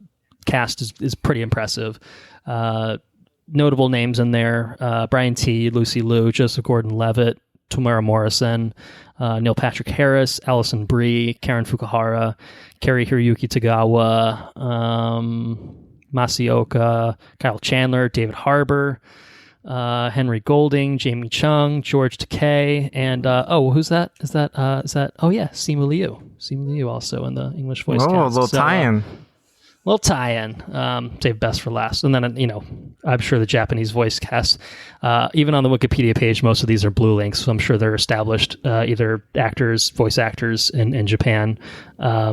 cast is pretty impressive. Notable names in there: Brian T, Lucy Liu, Joseph Gordon-Levitt, Tamara Morrison, Neil Patrick Harris, Alison Brie, Karen Fukuhara, Cary Hiroyuki Tagawa, Masaoka, Kyle Chandler, David Harbour, Henry Golding, Jamie Chung, George Takei, and who's that? Is that Simu Liu. Simu Liu also in the English voice cast. Oh, a little tie-in. Little tie-in. Save best for last. And then, I'm sure the Japanese voice cast, even on the Wikipedia page, most of these are blue links, so I'm sure they're established either voice actors in Japan. I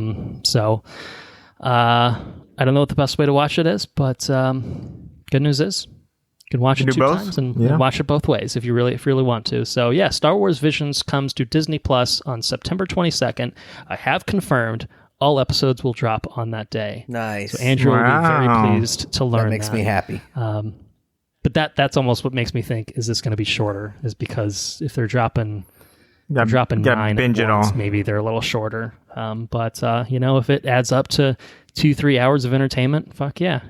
don't know what the best way to watch it is, but good news is you can watch it two times and watch it both ways if you really want to. So yeah, Star Wars Visions comes to Disney Plus on September 22nd. I have confirmed all episodes will drop on that day. Nice. So Andrew will be very pleased to learn that. Makes me happy. But that's almost what makes me think, is this going to be shorter? Is because if they're dropping 9 binge at it once, all. maybe they're a little shorter. But if it adds up to 2-3 hours of entertainment, fuck yeah,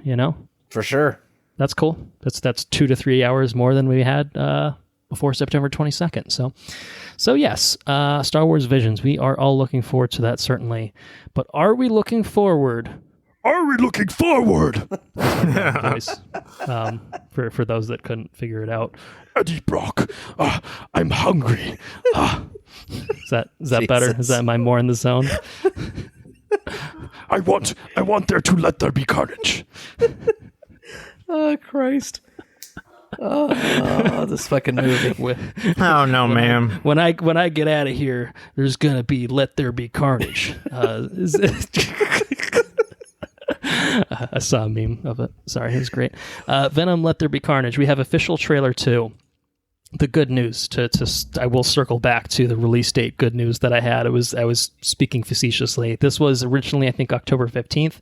For sure. That's cool. That's 2 to 3 hours more than we had before September 22nd. So yes, Star Wars Visions. We are all looking forward to that, certainly. But are we looking forward? Are we looking forward? Voice, for those that couldn't figure it out. Eddie Brock, I'm hungry. Is that better? Is that, am I more in the zone? I want there to let there be carnage. Oh, Christ. Oh, this fucking movie. Oh no, man! When I get out of here, there's gonna be "Let There Be Carnage." I saw a meme of it. Sorry, it was great. Venom: Let There Be Carnage. We have official trailer 2. The good news I will circle back to the release date good news that I had. I was speaking facetiously. This was originally, I think, October 15th.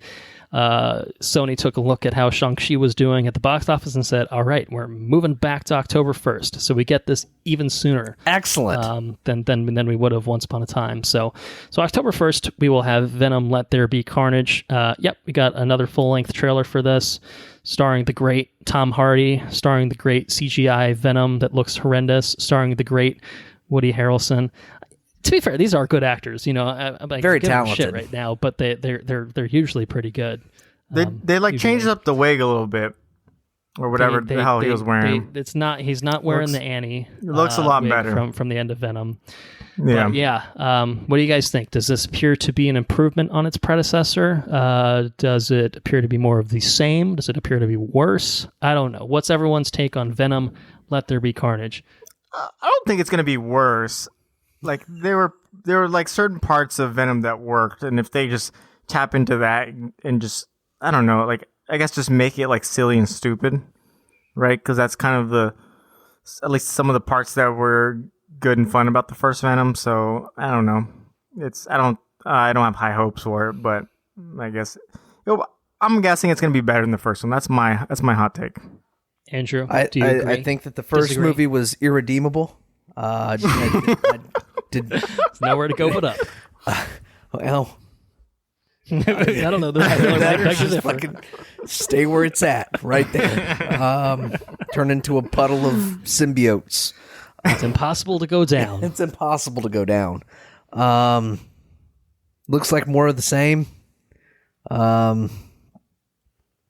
Sony took a look at how Shang-Chi was doing at the box office and said, all right, we're moving back to October 1st. So we get this even sooner. Excellent. Than we would have once upon a time. So October 1st, we will have Venom: Let There Be Carnage. We got another full-length trailer for this, starring the great Tom Hardy, starring the great CGI Venom that looks horrendous, starring the great Woody Harrelson. To be fair, these are good actors. I'm like, very giving them talented shit right now, but they're usually pretty good. They changed up the wig a little bit, or whatever the hell he was wearing. He's not wearing the Annie. It looks a lot wig better from the end of Venom. Yeah, but yeah. What do you guys think? Does this appear to be an improvement on its predecessor? Does it appear to be more of the same? Does it appear to be worse? I don't know. What's everyone's take on Venom: Let There Be Carnage? I don't think it's going to be worse. Like there were like certain parts of Venom that worked, and if they just tap into that and just, I don't know, like I guess just make it like silly and stupid, right? Because that's kind of at least some of the parts that were good and fun about the first Venom. So I don't know. I don't have high hopes for it, but I guess I'm guessing it's going to be better than the first one. That's my hot take. Andrew, do you agree? I think that the first movie was irredeemable. It's nowhere to go but up. Well, I don't know. Just fucking stay where it's at, right there. Turn into a puddle of symbiotes. It's impossible to go down. It's impossible to go down. Looks like more of the same. Yeah,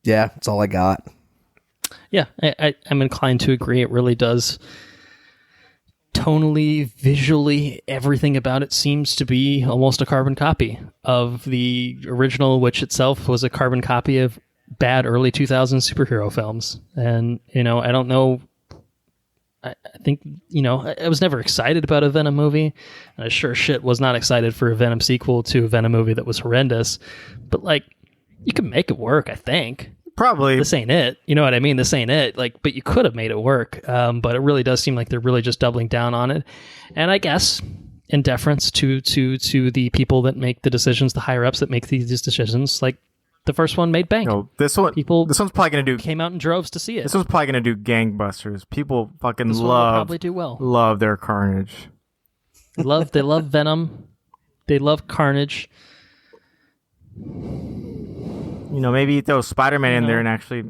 that's all I got. Yeah, I'm inclined to agree. It really does. Tonally, visually, everything about it seems to be almost a carbon copy of the original, which itself was a carbon copy of bad early 2000s superhero films. And, I don't know. I think, I was never excited about a Venom movie. And I sure shit was not excited for a Venom sequel to a Venom movie that was horrendous. But, you can make it work, I think. Probably. This ain't it. You know what I mean? This ain't it. But you could have made it work. But it really does seem like they're really just doubling down on it. And I guess in deference to the people that make the decisions, the higher ups that make these decisions, the first one made bank. No, this one's probably going to do. Came out in droves to see it. This one's probably going to do gangbusters. People fucking this one will probably do well. Love their Carnage. They love Venom. They love Carnage. maybe throw Spider-Man in there and actually,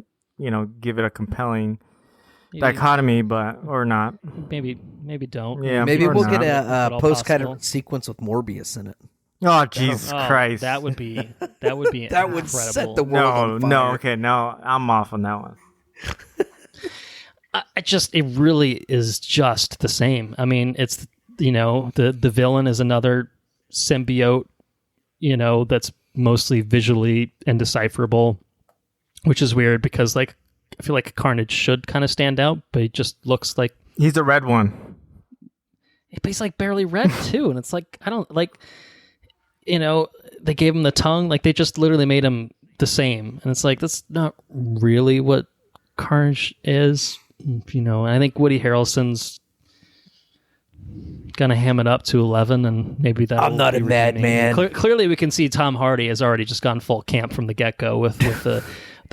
give it a compelling dichotomy, or not. Maybe don't. Yeah, maybe we'll get a post-credit sequence with Morbius in it. Oh, Jesus Christ! That would be that incredible. would set the world on fire. No, okay, no, I'm off on that one. It really is just the same. I mean, it's the villain is another symbiote, that's mostly visually indecipherable, which is weird because I feel like Carnage should kind of stand out, but he just looks like he's the red one. But he's barely red too, and it's I don't they gave him the tongue, they just literally made him the same, and it's that's not really what Carnage is, and I think Woody Harrelson's gonna ham it up to 11, and maybe that. I'm not a madman. Clearly, we can see Tom Hardy has already just gone full camp from the get-go with the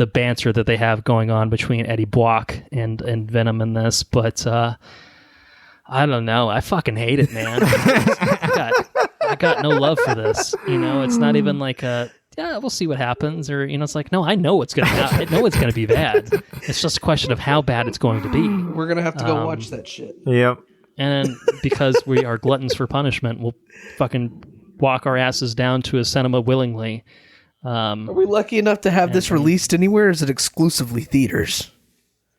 banter that they have going on between Eddie Brock and Venom in this, but I don't know. I fucking hate it, man. I got no love for this. It's not even we'll see what happens, or it's no, I know it's gonna happen. I know it's gonna be bad. It's just a question of how bad it's going to be. We're gonna have to go watch that shit. Yep. And because we are gluttons for punishment, we'll fucking walk our asses down to a cinema willingly. Are we lucky enough to have this released anywhere? Or is it exclusively theaters?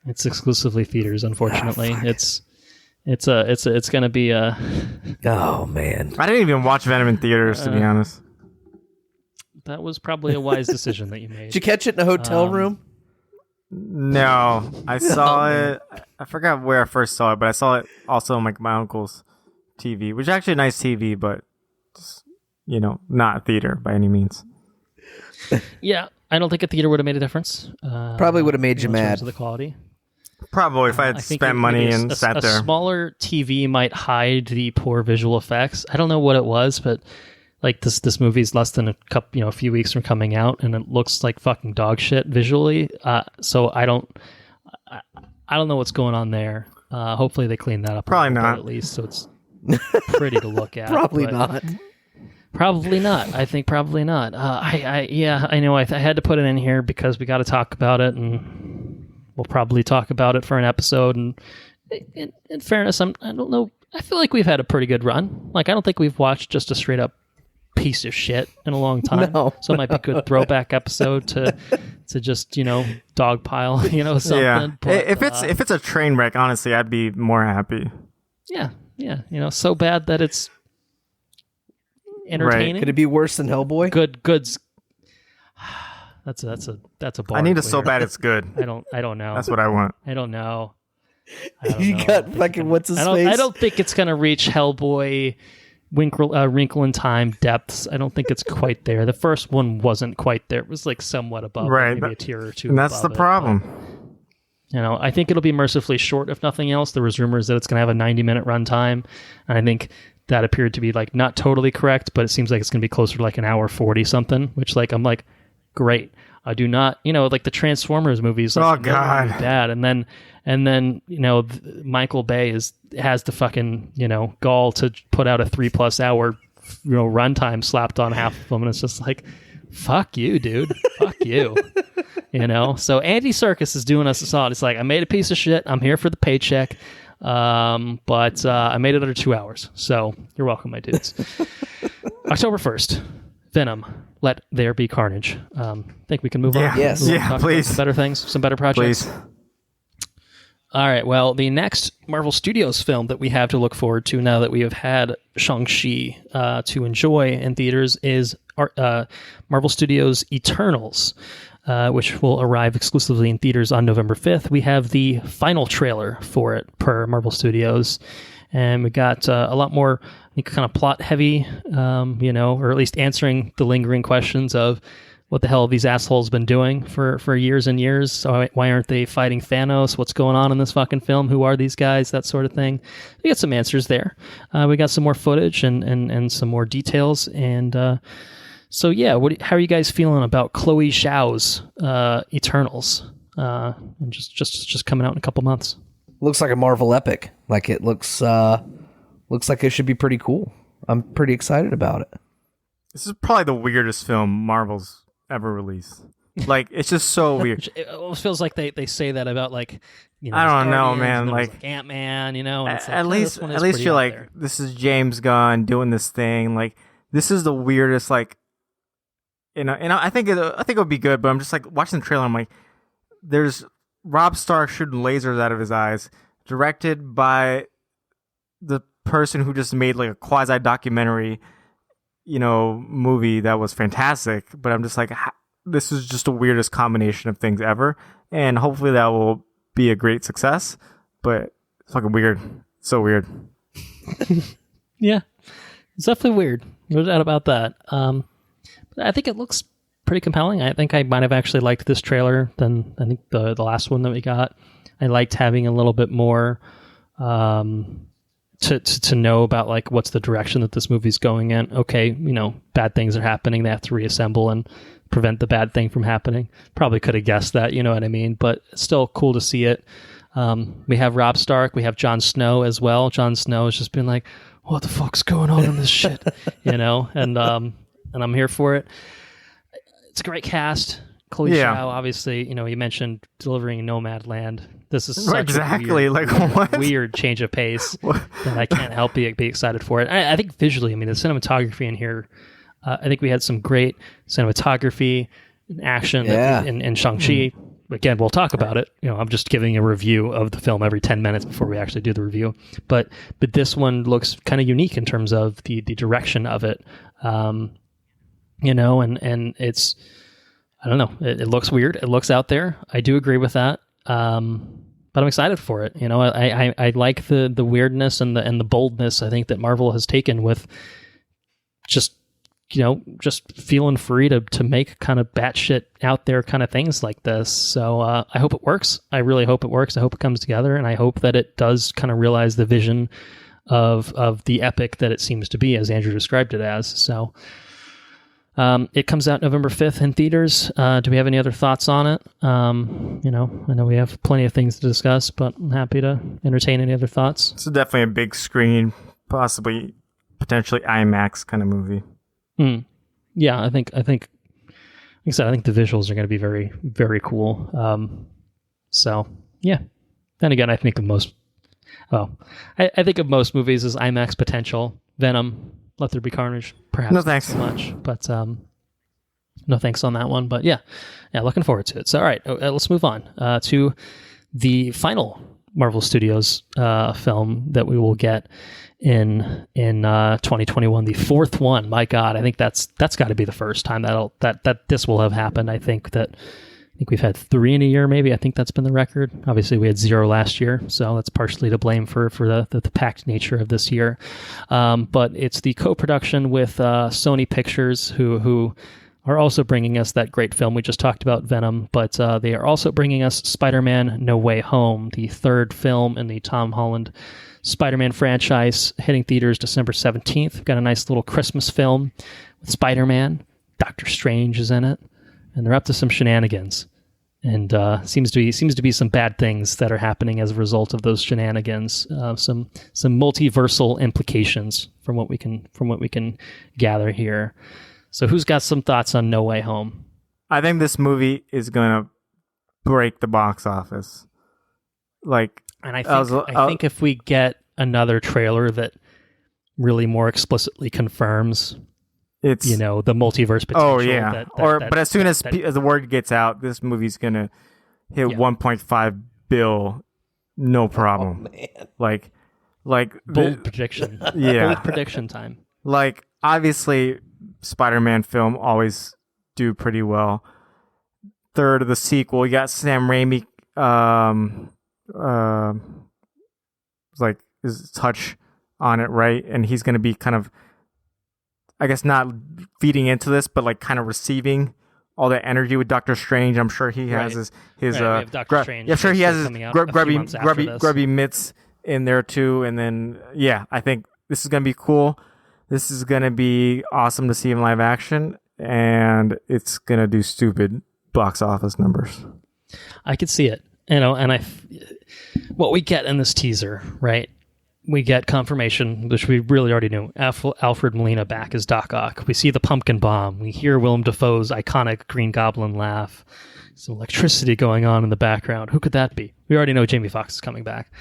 It's exclusively theaters, unfortunately. It's going to be a... Oh, man. I didn't even watch Venom in theaters, to be honest. That was probably a wise decision that you made. Did you catch it in a hotel room? No. I saw it... I forgot where I first saw it, but I saw it also on my uncle's TV, which is actually a nice TV, but just, not a theater by any means. Yeah, I don't think a theater would have made a difference. Probably would have made you mad. In terms of the quality. Probably if I had spent money and sat there. A smaller TV might hide the poor visual effects. I don't know what it was, but this movie's less than a few weeks from coming out, and it looks like fucking dog shit visually. So I don't know what's going on there. Hopefully they clean that up. Probably not. At least, so it's pretty to look at. Probably not. Probably not. I think probably not. I know. I had to put it in here because we got to talk about it, and we'll probably talk about it for an episode. And in fairness, I don't know. I feel like we've had a pretty good run. I don't think we've watched just a straight up piece of shit in a long time. No. So it might be a good throwback episode to just dogpile something. Yeah. But, if it's a train wreck, honestly, I'd be more happy. Yeah. So bad that it's entertaining. Right. Could it be worse than Hellboy? Goods. That's a bar. I need it so bad it's good. I don't know. That's what I want. I don't know. You got fucking what's his face? I don't think it's gonna reach Hellboy, Wrinkle in Time depths. I don't think it's quite there. The first one wasn't quite there. It was somewhat above, right? Maybe a tier or two. And that's the problem. But, I think it'll be mercifully short, if nothing else. There was rumors that it's gonna have a 90-minute runtime, and I think that appeared to be not totally correct, but it seems like it's gonna be closer to an hour 40 something. Which I'm great. I do not, the Transformers movies. Oh God, bad. And then Michael Bay has the fucking gall to put out a 3+ hour runtime slapped on half of them, and it's just fuck you, dude, fuck you. So Andy Serkis is doing us a solid. It's I made a piece of shit. I'm here for the paycheck, but I made it under 2 hours. So you're welcome, my dudes. October 1st. Venom, Let There Be Carnage. Think we can move on? Yes. Yeah, please. Some better things, some better projects. Please. All right, well, the next Marvel Studios film that we have to look forward to now that we have had Shang-Chi to enjoy in theaters is Marvel Studios' Eternals, which will arrive exclusively in theaters on November 5th. We have the final trailer for it per Marvel Studios, and we got a lot more kind of plot heavy, or at least answering the lingering questions of what the hell have these assholes been doing for years and years? So why aren't they fighting Thanos? What's going on in this fucking film? Who are these guys? That sort of thing. We got some answers there. We got some more footage and some more details. And so, yeah, how are you guys feeling about Chloe Zhao's Eternals? And just coming out in a couple months. Looks like a Marvel epic. It looks like it should be pretty cool. I'm pretty excited about it. This is probably the weirdest film Marvel's ever released. Like, it's just so weird. It almost feels like they say that about like, I don't know, Guardians, man. and Like Ant-Man, and it's like, at least you're like, there. this is James Gunn doing this thing. Like, this is the weirdest. Like, I think it would be good, but I'm just like watching the trailer. I'm like, there's Rob Stark shooting lasers out of his eyes, directed by the person who just made like a quasi documentary, movie that was fantastic. But I'm just like, this is just the weirdest combination of things ever, and hopefully that will be a great success. But it's fucking weird. So weird. Yeah, it's definitely weird. No doubt about that. But I think it looks pretty compelling. I think I might have actually liked this trailer than I think the last one that we got. I liked having a little bit more to know about like what's the direction that this movie's going in. Okay, bad things are happening. They have to reassemble and prevent the bad thing from happening. Probably could have guessed that, you know what I mean? But it's still cool to see it. We have Rob Stark. We have Jon Snow as well. Jon Snow has just been like, what the fuck's going on in this shit? And I'm here for it. It's a great cast. Chloe Zhao, obviously, you mentioned delivering Nomadland. This is such exactly a weird, like what? Weird change of pace that I can't help be excited for it. I think visually, the cinematography in here, I think we had some great cinematography and action in Shang-Chi. Again, we'll talk about it. I'm just giving a review of the film every 10 minutes before we actually do the review. But this one looks kind of unique in terms of the direction of it. And it's, I don't know, it looks weird. It looks out there. I do agree with that. But I'm excited for it. I like the weirdness and the boldness I think that Marvel has taken with just feeling free to make kind of batshit out there kind of things like this. So I hope it works. I really hope it works. I hope it comes together, and I hope that it does kind of realize the vision of the epic that it seems to be, as Andrew described it as. So it comes out November 5th in theaters. Do we have any other thoughts on it? I know we have plenty of things to discuss, but I'm happy to entertain any other thoughts. It's definitely a big screen, potentially IMAX kind of movie. Yeah, I think like I said, I think the visuals are going to be very, very cool. So yeah. Then again, I think of most movies as IMAX potential. Venom, Let There Be Carnage, perhaps no thanks not so much, but no thanks on that one. But yeah, looking forward to it. So all right, let's move on to the final Marvel Studios film that we will get in 2021, the fourth one. My God, I think that's got to be the first time that this will have happened. I think we've had 3 in a year, maybe. I think that's been the record. Obviously, we had 0 last year, so that's partially to blame for the packed nature of this year. But it's the co-production with Sony Pictures, who are also bringing us that great film we just talked about, Venom, but they are also bringing us Spider-Man No Way Home, the third film in the Tom Holland Spider-Man franchise, hitting theaters December 17th. We've got a nice little Christmas film with Spider-Man. Doctor Strange is in it, and they're up to some shenanigans. And seems to be some bad things that are happening as a result of those shenanigans. Some multiversal implications from what we can gather here. So who's got some thoughts on No Way Home? I think this movie is going to break the box office. And I think if we get another trailer that really more explicitly confirms it's the multiverse potential. Oh yeah. But as soon as the word gets out, this movie's going to hit 1.5 bill no problem. Oh, man. Bold prediction. Yeah. Bold prediction time. Obviously Spider-Man film always do pretty well. Third of the sequel, you got Sam Raimi his touch on it, right? And he's going to be kind of, I guess, not feeding into this, but kind of receiving all that energy with Doctor Strange. I'm sure he has his Strange. I'm sure he has his grubby mitts in there too. And then I think this is going to be cool. This is going to be awesome to see in live action, and it's going to do stupid box office numbers. I could see it, and what we get in this teaser, right? we get confirmation, which we really already knew. Alfred Molina back as Doc Ock. We see the pumpkin bomb. We hear Willem Dafoe's iconic Green Goblin laugh. Some electricity going on in the background. Who could that be? We already know Jamie Foxx is coming back.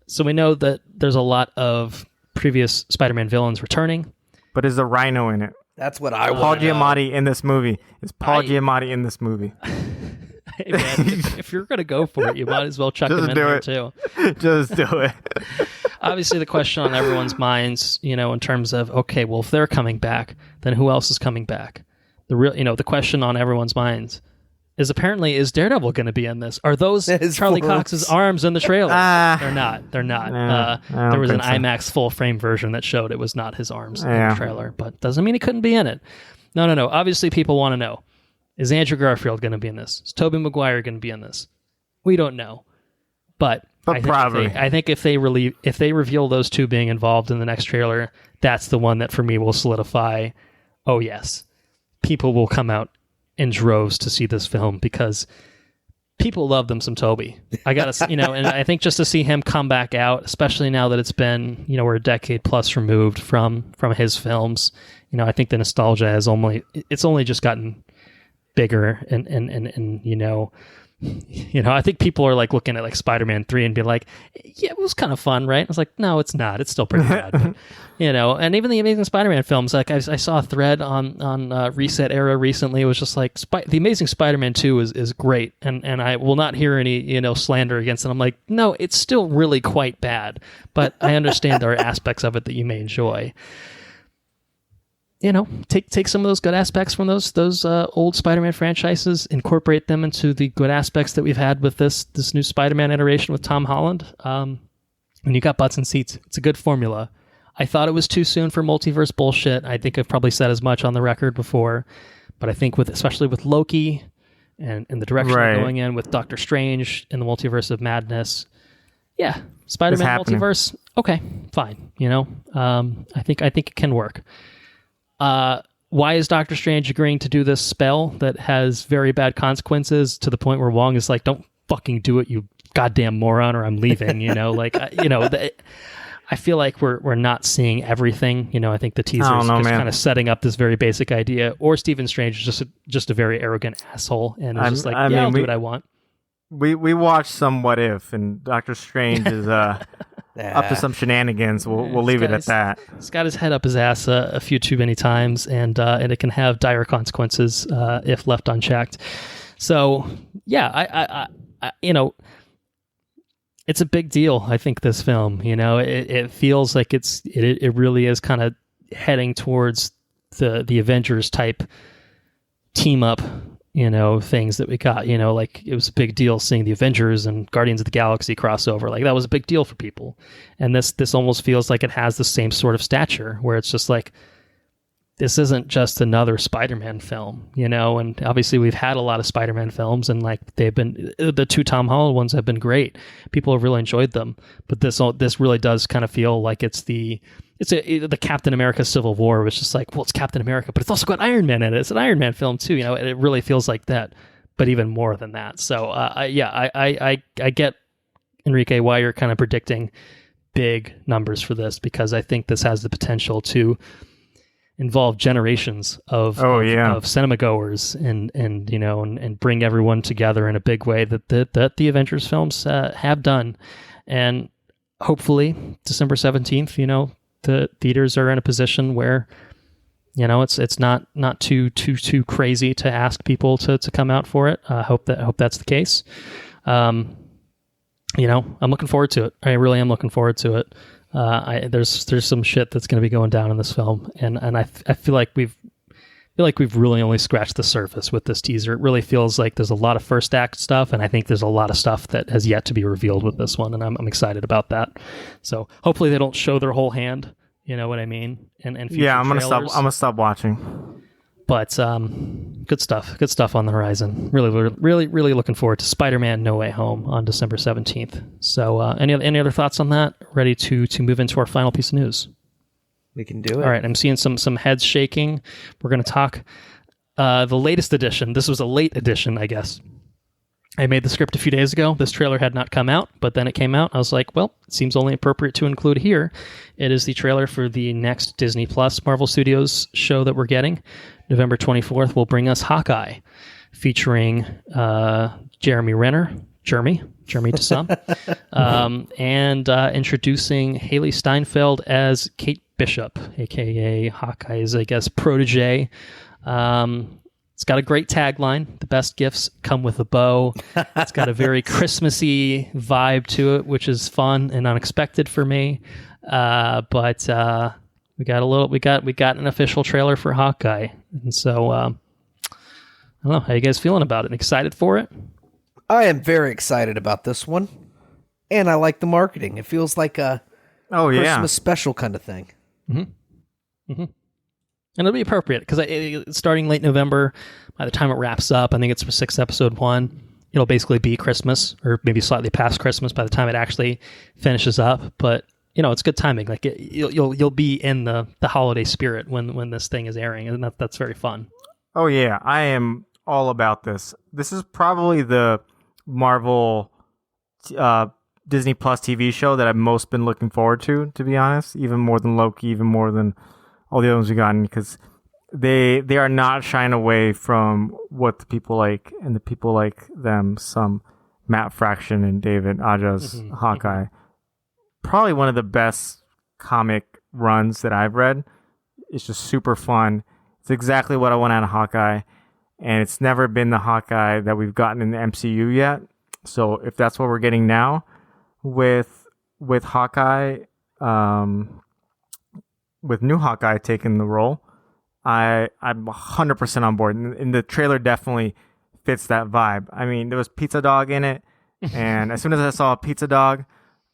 So we know that there's a lot of previous Spider-Man villains returning. But is the Rhino in it? That's what I want. Paul Giamatti in this movie. Is Paul Giamatti in this movie? Hey man, if you're going to go for it, you might as well chuck him in there too. Just do it. Obviously, the question on everyone's minds, in terms of, okay, well, if they're coming back, then who else is coming back? The question on everyone's minds is apparently, is Daredevil going to be in this? Are those Charlie Cox's arms in the trailer? They're not. They're not. There was an IMAX full frame version that showed it was not his arms in the trailer, but doesn't mean he couldn't be in it. No. Obviously, people want to know. Is Andrew Garfield going to be in this? Is Tobey Maguire going to be in this? We don't know, but probably. I think if they reveal those two being involved in the next trailer, that's the one that for me will solidify. Oh yes, people will come out in droves to see this film because people love them some Tobey. I gotta, and I think just to see him come back out, especially now that it's been, we're a decade plus removed from his films. I think the nostalgia has only just gotten bigger and I think people are like looking at like Spider-Man 3 and be like, yeah, it was kind of fun, right? I was like, no, it's not. It's still pretty bad. But, and even the Amazing Spider-Man films, like I saw a thread on Reset Era recently. It was just like, the Amazing Spider-Man 2 is great. And I will not hear any, slander against it. I'm like, no, it's still really quite bad. But I understand there are aspects of it that you may enjoy. Take some of those good aspects from those old Spider-Man franchises, incorporate them into the good aspects that we've had with this new Spider-Man iteration with Tom Holland. And you got butts and seats. It's a good formula. I thought it was too soon for multiverse bullshit. I think I've probably said as much on the record before, but I think especially with Loki and the direction they're going in with Doctor Strange in the Multiverse of Madness, yeah, Spider-Man multiverse. Okay, fine. I think it can work. Why is Doctor Strange agreeing to do this spell that has very bad consequences to the point where Wong is like, don't fucking do it, you goddamn moron, or I'm leaving, I feel like we're not seeing everything. I think the teaser is just kind of setting up this very basic idea, or Stephen Strange is just a very arrogant asshole and is just like, I'll do what I want. We watched some What If, and Doctor Strange is up to some shenanigans. We'll leave it at that. He's got his head up his ass a few too many times, and it can have dire consequences if left unchecked. So yeah, I it's a big deal. I think this film, it feels like it really is kind of heading towards the Avengers type team up. Things that we got, like it was a big deal seeing the Avengers and Guardians of the Galaxy crossover. Like that was a big deal for people. And this almost feels like it has the same sort of stature where it's just like, this isn't just another Spider-Man film, and obviously we've had a lot of Spider-Man films and like the two Tom Holland ones have been great. People have really enjoyed them, but this really does kind of feel like it's the Captain America Civil War was just like, well, it's Captain America, but it's also got Iron Man in it. It's an Iron Man film too, and it really feels like that, but even more than that. So I get, Henrique, why you're kind of predicting big numbers for this, because I think this has the potential to involve generations of cinema goers and bring everyone together in a big way that the Avengers films have done. And hopefully December 17th, the theaters are in a position where, it's not too crazy to ask people to come out for it. I hope that's the case. I'm looking forward to it. I really am looking forward to it. There's some shit that's going to be going down in this film, and I feel like we've really only scratched the surface with this teaser. It really feels like there's a lot of first act stuff, and I think there's a lot of stuff that has yet to be revealed with this one, and I'm excited about that. So hopefully they don't show their whole hand. You know what I mean? And I'm gonna stop watching. But good stuff on the horizon. Really looking forward to Spider-Man No Way Home on December 17th. So any other thoughts on that? Ready to move into our final piece of news? We can do it. All right, I'm seeing some heads shaking. We're going to talk the latest edition. This was a late edition, I guess, I made the script a few days ago. This trailer had not come out, but then it came out. I was like, well, it seems only appropriate to include here. It is the trailer for the next Disney Plus Marvel Studios show that we're getting. November 24th will bring us Hawkeye, featuring Jeremy Renner, Jeremy to some, and introducing Haley Steinfeld as Kate Bishop, a.k.a. Hawkeye's, I guess, protege. It's got a great tagline. The best gifts come with a bow. It's got a very Christmassy vibe to it, which is fun and unexpected for me. But we got an official trailer for Hawkeye, and so I don't know, how you guys feeling about it? Excited for it? I am very excited about this one, and I like the marketing. It feels like a Christmas special kind of thing. Mm-hmm. Mm-hmm. And it'll be appropriate because it's starting late November. By the time it wraps up, I think it's for 6 episode 1. It'll basically be Christmas, or maybe slightly past Christmas by the time it actually finishes up. But it's good timing. Like you'll be in the holiday spirit when this thing is airing, and that's very fun. Oh yeah, I am all about this. This is probably the Marvel Disney Plus TV show that I've most been looking forward to be honest. Even more than Loki, even more than all the other ones we've gotten, because they are not shying away from what the people like, and the people like them some. Matt Fraction and David Aja's Hawkeye. Probably one of the best comic runs that I've read. It's just super fun. It's exactly what I want out of Hawkeye, and it's never been the Hawkeye that we've gotten in the MCU yet. So if that's what we're getting now with Hawkeye, with new Hawkeye taking the role, I'm 100% on board. And the trailer definitely fits that vibe. I mean, there was Pizza Dog in it, and as soon as I saw a Pizza Dog,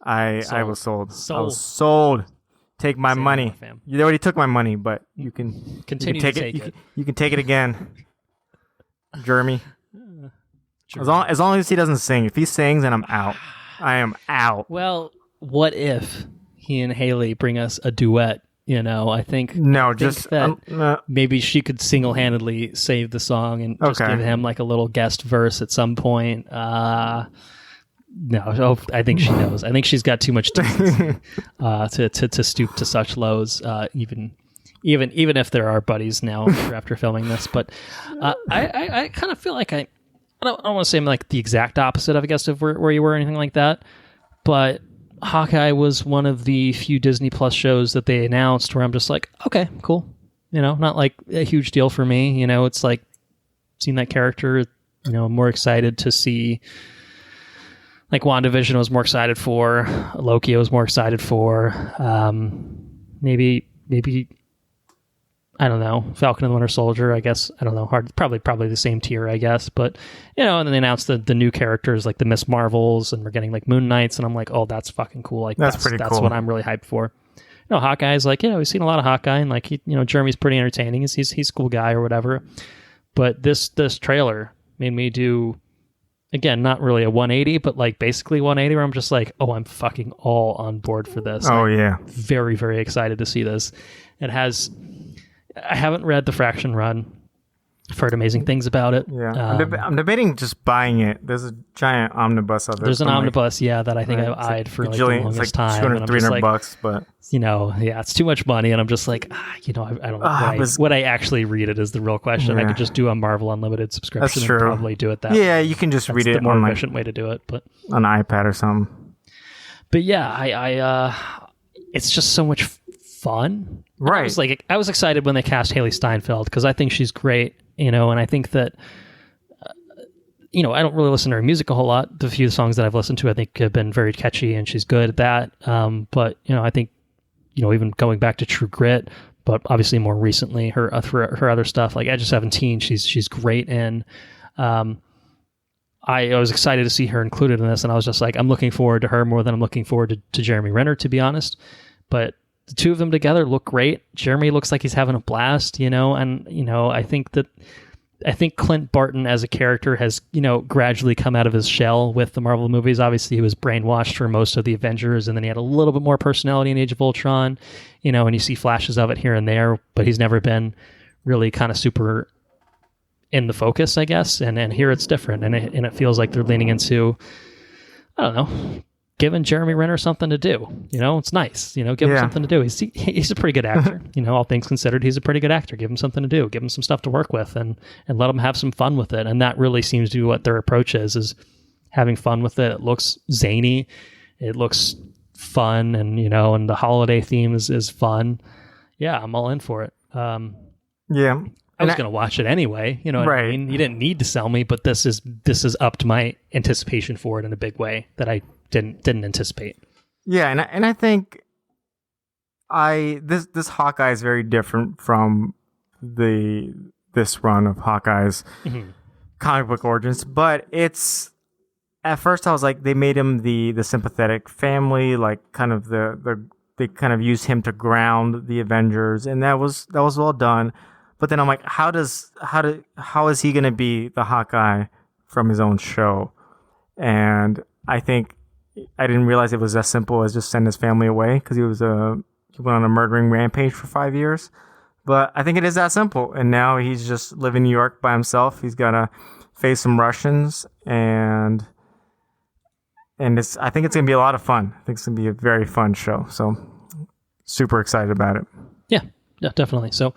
I was sold. I was sold. Take my money. You already took my money, but you can continue to take it. You can take it again, Jeremy. As long as he doesn't sing. If he sings, then I'm out. I am out. Well, what if he and Haley bring us a duet? I think maybe she could single-handedly save the song and just give him like a little guest verse at some point. No, I think she knows. I think she's got too much decency to stoop to such lows, even if there are buddies now after filming this. But I kind of feel like I don't want to say I'm like the exact opposite of, I guess, of where you were or anything like that, but Hawkeye was one of the few Disney Plus shows that they announced where I'm just like, okay, cool. Not like a huge deal for me. It's like seeing that character, I'm more excited to see. Like WandaVision I was more excited for. Loki I was more excited for. Maybe I don't know. Falcon and the Winter Soldier, I guess. I don't know. Probably the same tier, I guess. But, and then they announced the new characters like the Miss Marvels, and we're getting like Moon Knights, and I'm like, oh, that's fucking cool. Like that's pretty cool. That's what I'm really hyped for. Hawkeye's like, we've seen a lot of Hawkeye, and like, Jeremy's pretty entertaining. He's a cool guy or whatever. But this trailer made me do, again, not really a 180, but like basically 180, where I'm just like, oh, I'm fucking all on board for this. Oh, yeah. Very, very excited to see this. I haven't read the Fraction run. I've heard amazing things about it. Yeah, I'm debating just buying it. There's a giant omnibus of it. There's an omnibus, that I think I've eyed for like the longest time. $200, $300, but it's too much money, and I'm just like, I don't know. Would I actually read it is the real question. I could just do a Marvel Unlimited subscription and probably do it that way. Yeah, you can just read it. The more efficient way to do it, but on an iPad or something. But yeah, it's just so much fun. Right. I was excited when they cast Haley Steinfeld because I think she's great, and I think that, I don't really listen to her music a whole lot. The few songs that I've listened to, I think have been very catchy, and she's good at that. But, I think, even going back to True Grit, but obviously more recently, her other stuff, like Edge of 17, she's great in. I was excited to see her included in this, and I was just like, I'm looking forward to her more than I'm looking forward to Jeremy Renner, to be honest. But the two of them together look great. Jeremy looks like he's having a blast, and I think Clint Barton as a character has, gradually come out of his shell with the Marvel movies. Obviously, he was brainwashed for most of the Avengers, and then he had a little bit more personality in Age of Ultron, and you see flashes of it here and there, but he's never been really kind of super in the focus, I guess. And here it's different, and it feels like they're leaning into, I don't know, giving Jeremy Renner something to do. It's nice. Give him something to do. He's a pretty good actor. All things considered, he's a pretty good actor. Give him something to do. Give him some stuff to work with, and let him have some fun with it. And that really seems to be what their approach is having fun with it. It looks zany. It looks fun, and and the holiday theme is fun. Yeah, I'm all in for it. Yeah. I was going to watch it anyway. You know what I mean? You didn't need to sell me, but this is upped my anticipation for it in a big way that I didn't anticipate. Yeah, and I think this Hawkeye is very different from this run of Hawkeye's comic book origins, but it's, at first I was like, they made him the sympathetic family, like kind of they kind of used him to ground the Avengers, and that was well done. But then I'm like, how is he going to be the Hawkeye from his own show? And I think I didn't realize it was as simple as just send his family away, because he went on a murdering rampage for 5 years. But I think it is that simple. And now he's just living in New York by himself. He's got to face some Russians, and I think it's going to be a lot of fun. I think it's going to be a very fun show. So super excited about it. Yeah, definitely. So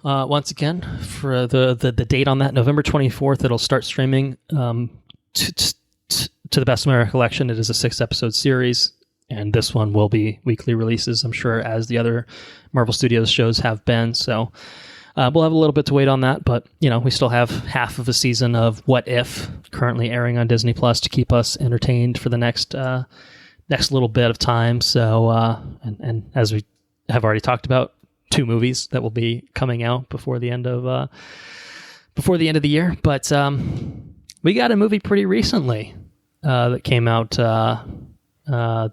once again, for the date on that, November 24th, it'll start streaming. To the best of my recollection, it is a 6-episode series, and this one will be weekly releases, I'm sure, as the other Marvel Studios shows have been. So we'll have a little bit to wait on that, but we still have half of a season of What If currently airing on Disney Plus to keep us entertained for the next little bit of time. So and as we have already talked about, 2 movies that will be coming out before the end of the year. But we got a movie pretty recently that came out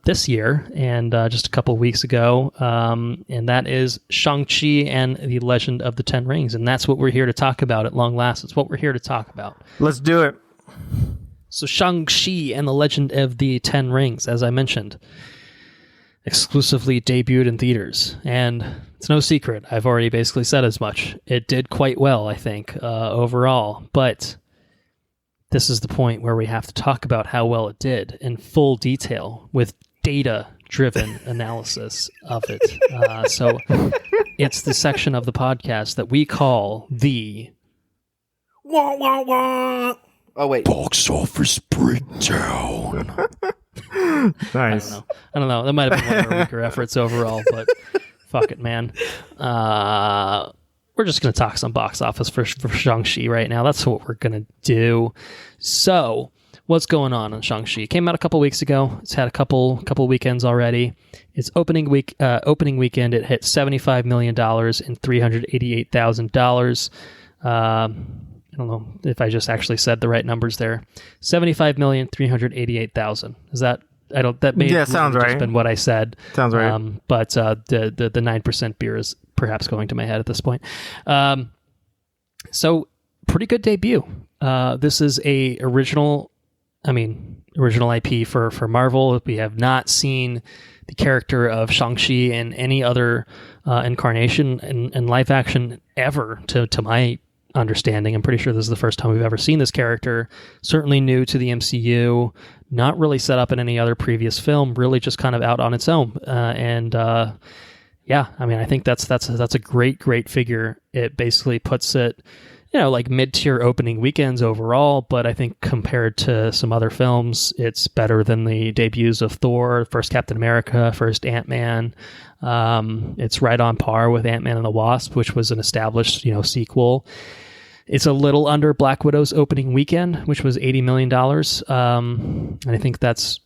this year, and just a couple weeks ago, and that is Shang-Chi and the Legend of the Ten Rings, and that's what we're here to talk about at long last. It's what we're here to talk about. Let's do it. So Shang-Chi and the Legend of the Ten Rings, as I mentioned, exclusively debuted in theaters, and it's no secret, I've already basically said as much. It did quite well, I think, overall, but this is the point where we have to talk about how well it did in full detail with data-driven analysis of it. So it's the section of the podcast that we call the Wah, wah, wah. Oh, wait. Box office breakdown. Nice. I don't know. That might have been one of our weaker efforts overall, but fuck it, man. We're just going to talk some box office for Shang-Chi right now. That's what we're going to do. So, what's going on Shang-Chi? It came out a couple weeks ago. It's had a couple weekends already. Its opening weekend, it hit $75 million and $388,000. I don't know if I just actually said the right numbers there. $75,388,000. Is that? That may have sounds just right. been what I said. Sounds right. But the 9% beer is perhaps going to my head at this point. So pretty good debut. This is a original IP for Marvel. We have not seen the character of Shang-Chi in any other incarnation in live action ever, to my understanding. I'm pretty sure this is the first time we've ever seen this character. Certainly new to the MCU, not really set up in any other previous film, really just kind of out on its own. Yeah, I mean, I think that's a great figure. It basically puts it, like mid-tier opening weekends overall, but I think compared to some other films, it's better than the debuts of Thor, first Captain America, first Ant-Man. It's right on par with Ant-Man and the Wasp, which was an established, sequel. It's a little under Black Widow's opening weekend, which was $80 million. And I think that's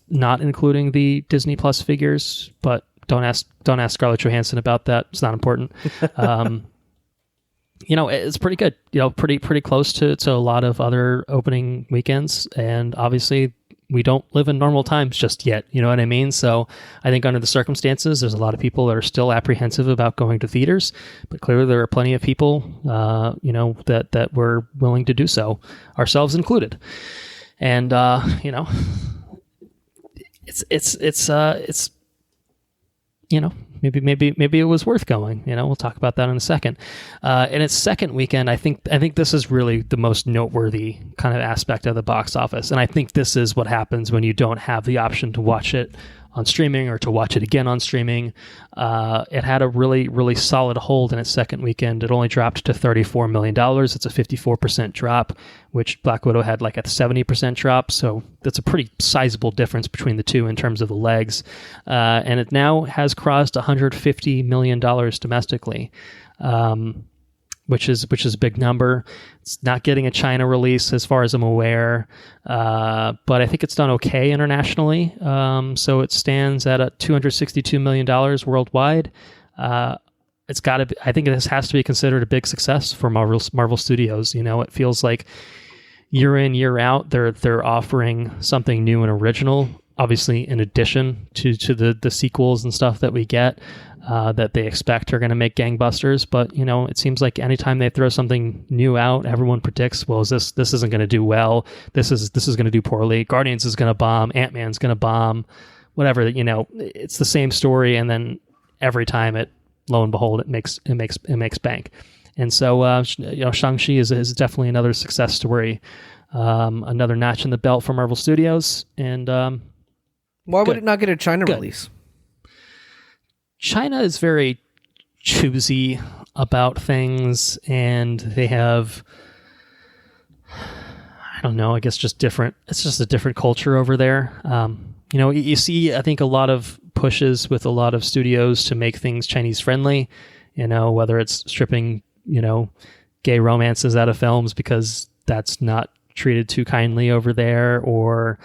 not including the Disney Plus figures, but don't ask Scarlett Johansson about that. It's not important. It's pretty good. Pretty close to a lot of other opening weekends, and obviously we don't live in normal times just yet. You know what I mean? So I think under the circumstances, there's a lot of people that are still apprehensive about going to theaters, but clearly there are plenty of people, that were willing to do so, ourselves included. And it's maybe it was worth going. We'll talk about that in a second. In its second weekend, I think this is really the most noteworthy kind of aspect of the box office, and I think this is what happens when you don't have the option to watch it on streaming or to watch it again on streaming. It had a really, really solid hold in its second weekend. It only dropped to $34 million. It's a 54% drop, which Black Widow had like a 70% drop. So that's a pretty sizable difference between the two in terms of the legs. And it now has crossed $150 million domestically. Which is a big number. It's not getting a China release as far as I'm aware, but I think it's done okay internationally. So it stands at $262 million worldwide. It's got to be, I think this has to be considered a big success for Marvel Studios. It feels like year in, year out, they're offering something new and original. Obviously, in addition to the sequels and stuff that we get. That they expect are going to make gangbusters, but it seems like anytime they throw something new out, everyone predicts, well, this isn't going to do well. This is going to do poorly. Guardians is going to bomb. Ant-Man's going to bomb. Whatever. It's the same story, and then every time lo and behold, it makes bank. And so Shang-Chi is definitely another success story, another notch in the belt for Marvel Studios. And why would it not get a China release? China is very choosy about things, and they have, I don't know, I guess just different. It's just a different culture over there. You see, I think a lot of pushes with a lot of studios to make things Chinese friendly, whether it's stripping, gay romances out of films because that's not treated too kindly over there, or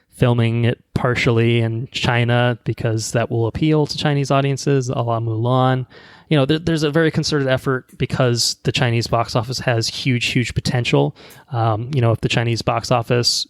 filming it partially in China because that will appeal to Chinese audiences, a la Mulan. There's a very concerted effort because the Chinese box office has huge potential. If the Chinese box office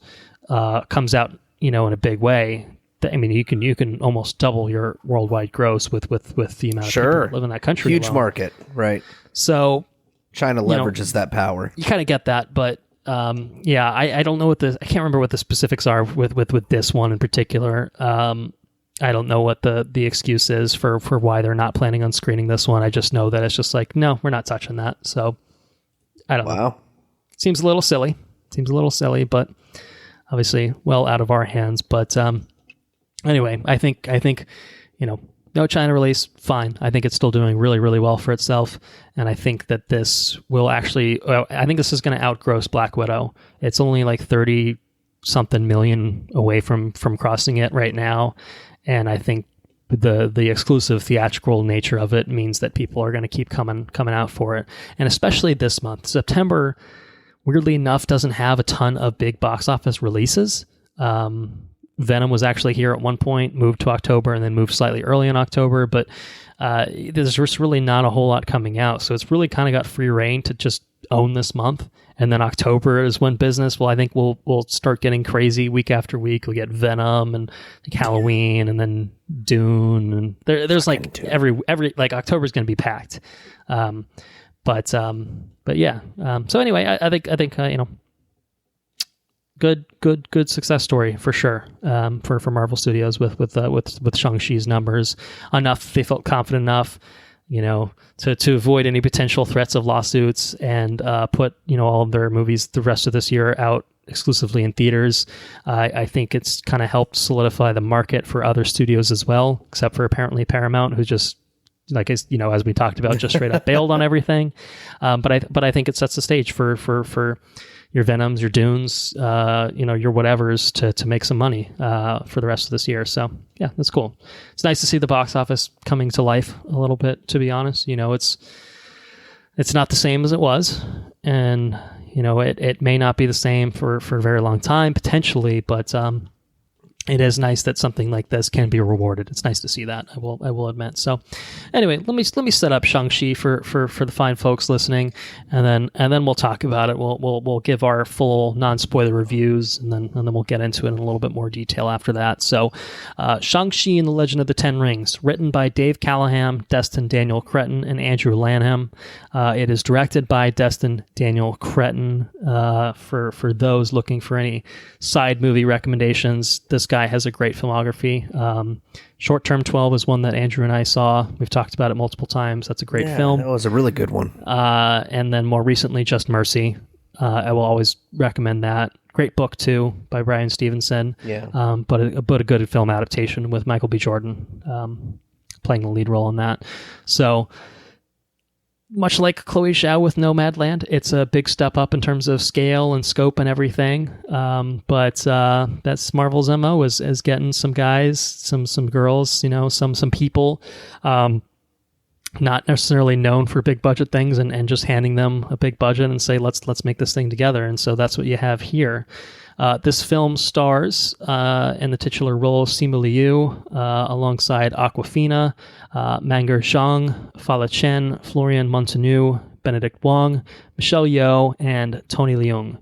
comes out, in a big way, you can almost double your worldwide gross with the amount of people that live in that country. Huge alone. Market, right? So China leverages that power. You kind of get that, but I don't know I can't remember what the specifics are with this one in particular. I don't know what the excuse is for why they're not planning on screening this one. I just know that it's just like, no, we're not touching that. So I don't know. Seems a little silly, but obviously well out of our hands. But anyway, I think no China release, fine. I think it's still doing really, really well for itself. And I think that this will actually, I think this is going to outgross Black Widow. It's only like 30-something million away from crossing it right now. And I think the exclusive theatrical nature of it means that people are going to keep coming out for it. And especially this month. September, weirdly enough, doesn't have a ton of big box office releases. Venom was actually here at one point, moved to October, and then moved slightly early in October. But there's just really not a whole lot coming out. So it's really kind of got free reign to just own this month. And then October is when business, I think we'll start getting crazy week after week. We'll get Venom and like Halloween and then Dune. And there's like every like October's going to be packed. But yeah. So anyway, I think good success story for sure for Marvel Studios with Shang-Chi's numbers. Enough, they felt confident enough, to avoid any potential threats of lawsuits and put all of their movies the rest of this year out exclusively in theaters. I think it's kind of helped solidify the market for other studios as well, except for apparently Paramount, who's just like, as we talked about, just straight up bailed on everything. But I think it sets the stage for your Venoms, your Dunes, your whatevers to make some money for the rest of this year. So yeah, that's cool. It's nice to see the box office coming to life a little bit, to be honest. It's not the same as it was, and it may not be the same for a very long time potentially, but it is nice that something like this can be rewarded. It's nice to see that. I will admit. So, anyway, let me set up Shang-Chi for the fine folks listening, and then we'll talk about it. We'll give our full non-spoiler reviews, and then we'll get into it in a little bit more detail after that. So, Shang-Chi and the Legend of the Ten Rings, written by Dave Callahan, Destin Daniel Cretton, and Andrew Lanham. It is directed by Destin Daniel Cretton. For those looking for any side movie recommendations, this guy guy has a great filmography. Short Term 12 is one that Andrew and I saw. We've talked about it multiple times. That's a great film. That was a really good one. And then more recently, Just Mercy. I will always recommend that. Great book too by Bryan Stevenson. Yeah. But a good film adaptation with Michael B. Jordan playing the lead role in that. So much like Chloe Zhao with Nomadland, it's a big step up in terms of scale and scope and everything. But that's Marvel's MO is getting some guys, some girls, some people, not necessarily known for big budget things, and just handing them a big budget and say, let's make this thing together. And so that's what you have here. This film stars in the titular role Simu Liu alongside Awkwafina, Manger Zhang, Fala Chen, Florian Montanu, Benedict Wong, Michelle Yeoh, and Tony Leung.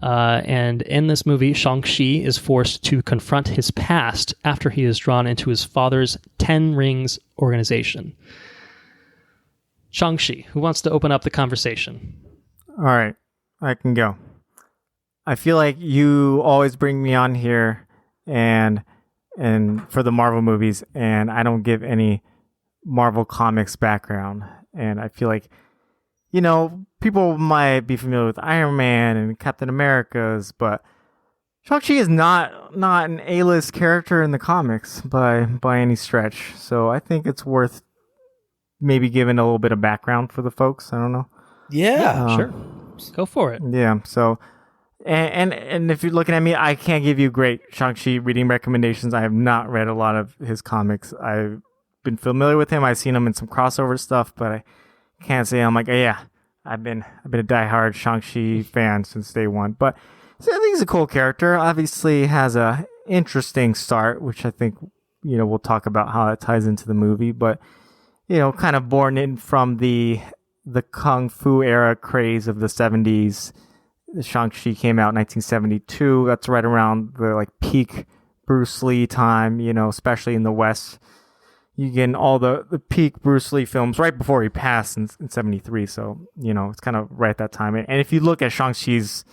And in this movie, Shang-Chi is forced to confront his past after he is drawn into his father's 10 Rings organization. Shang-Chi, who wants to open up the conversation? All right, I can go. I feel like you always bring me on here and for the Marvel movies, and I don't give any Marvel Comics background. And I feel like, people might be familiar with Iron Man and Captain America's, but Shang-Chi is not an A-list character in the comics by any stretch. So I think it's worth maybe giving a little bit of background for the folks. I don't know. Yeah, Sure. Go for it. Yeah, so... And if you're looking at me, I can't give you great Shang-Chi reading recommendations. I have not read a lot of his comics. I've been familiar with him. I've seen him in some crossover stuff, but I can't say I'm like, yeah, I've been a diehard Shang-Chi fan since day one. But so I think he's a cool character. Obviously has a interesting start, which I think, we'll talk about how that ties into the movie. But, kind of born in from the Kung Fu era craze of the 70s. Shang-Chi came out in 1972. That's right around the peak Bruce Lee time, especially in the West. You get all the peak Bruce Lee films right before he passed in 73. So, it's kind of right at that time. And if you look at Shang-Chi's,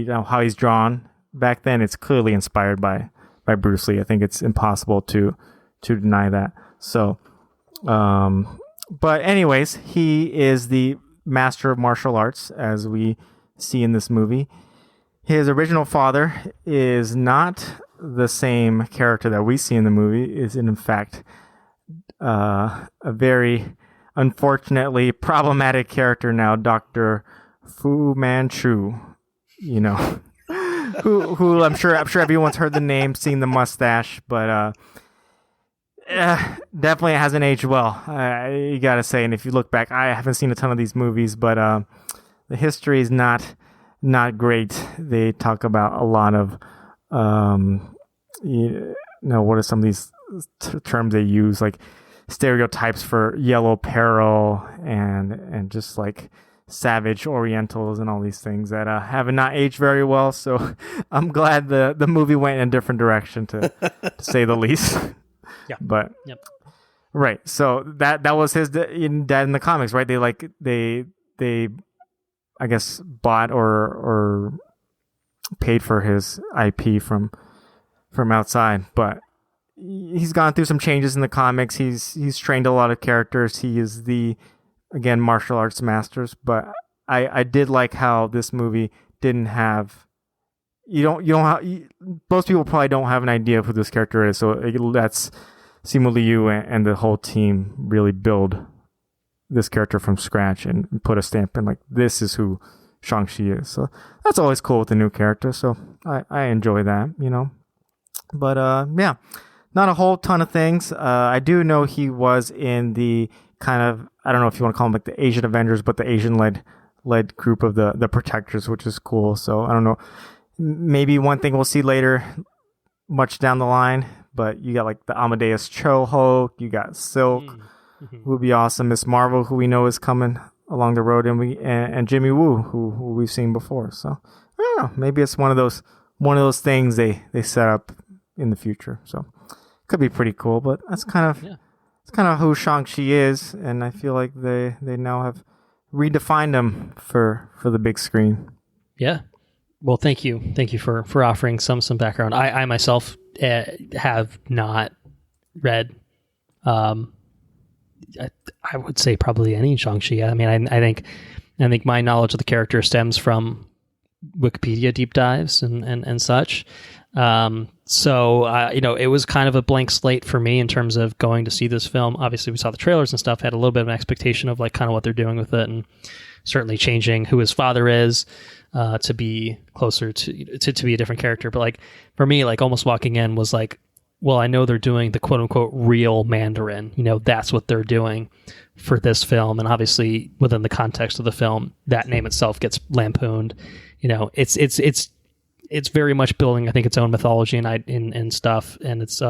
how he's drawn back then, it's clearly inspired by Bruce Lee. I think it's impossible to deny that. So, but anyways, he is the master of martial arts, as we see in this movie. His original father is not the same character that we see in the movie. Is in fact a very unfortunately problematic character now, Dr. Fu Manchu. Who I'm sure everyone's heard the name, seen the mustache, but definitely hasn't aged well. You gotta say. And if you look back, I haven't seen a ton of these movies, but the history is not great. They talk about a lot of, what are some of these terms they use, like stereotypes for yellow peril and just like savage Orientals and all these things that have not aged very well. So I'm glad the movie went in a different direction to say the least. Yeah. But yep. Right. So that was his dad in the comics, right? They I guess bought or paid for his IP from outside, but he's gone through some changes in the comics. He's trained a lot of characters. He is the martial arts masters. But I did like how this movie didn't have most people probably don't have an idea of who this character is. So it lets Simu Liu and the whole team really build this character from scratch and put a stamp in, like, this is who Shang-Chi is. So that's always cool with the new character. So I enjoy that, But yeah, not a whole ton of things. I do know he was in the kind of, I don't know if you want to call them like the Asian Avengers, but the Asian led group of the Protectors, which is cool. So I don't know. Maybe one thing we'll see later, much down the line, but you got like the Amadeus Cho Hulk, you got Silk. Who would be awesome. Miss Marvel, who we know is coming along the road, and Jimmy Woo, who we've seen before. So I don't know. Maybe it's one of those things they set up in the future. So could be pretty cool. But that's kind of who Shang-Chi is, and I feel like they now have redefined him for the big screen. Yeah. Well, thank you for offering some background. I myself have not read. I would say probably any Shang-Chi. I mean, I think my knowledge of the character stems from Wikipedia deep dives and such. So it was kind of a blank slate for me in terms of going to see this film. Obviously, we saw the trailers and stuff, had a little bit of an expectation of like kind of what they're doing with it, and certainly changing who his father is to be closer to be a different character. But like for me, like almost walking in was like, well, I know they're doing the quote unquote real Mandarin. That's what they're doing for this film, and obviously within the context of the film, that name itself gets lampooned. It's very much building, I think, its own mythology and stuff, and it's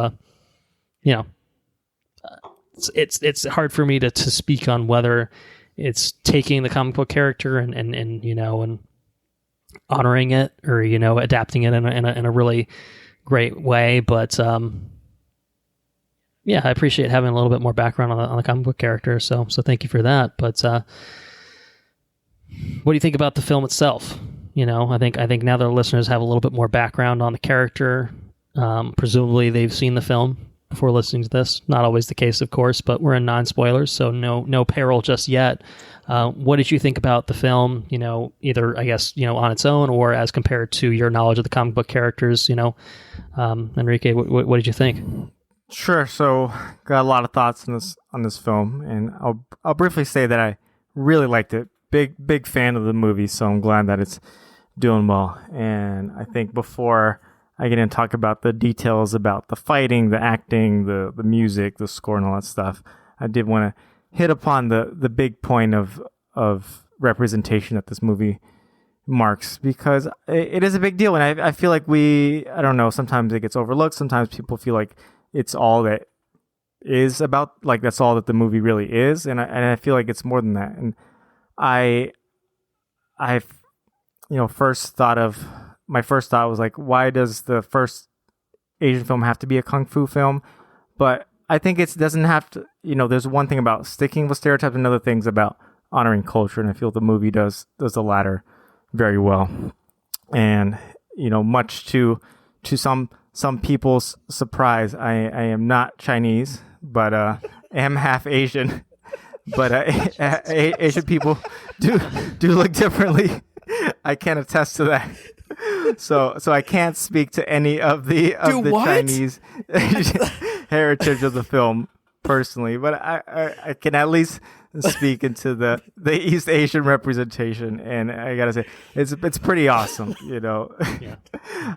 it's hard for me to speak on whether it's taking the comic book character and honoring it, or adapting it in a really great way. But yeah, I appreciate having a little bit more background on the comic book character. So thank you for that. But what do you think about the film itself? I think now that our listeners have a little bit more background on the character, presumably they've seen the film before listening to this. Not always the case, of course, but we're in non-spoilers, so no peril just yet. What did you think about the film? Either I guess on its own or as compared to your knowledge of the comic book characters. Henrique, what did you think? Sure. So got a lot of thoughts on this film, and I'll briefly say that I really liked it. Big fan of the movie, so I'm glad that it's doing well. And I think before I get in and talk about the details about the fighting, the acting, the music, the score, and all that stuff, I did want to hit upon the big point of representation that this movie marks, because it is a big deal. And I feel like I don't know, sometimes it gets overlooked. Sometimes people feel like it's all that is about, like that's all that the movie really is. And I feel like it's more than that. And my first thought was like, why does the first Asian film have to be a kung fu film? But I think it doesn't have to. There's one thing about sticking with stereotypes, and other things about honoring culture, and I feel the movie does the latter very well. And much to some people's surprise, I am not Chinese, but am half Asian. But Asian people do look differently. I can attest to that. So I can't speak to any of the Chinese heritage of the film personally, but I can at least speak into the East Asian representation, and I gotta say it's pretty awesome. Yeah.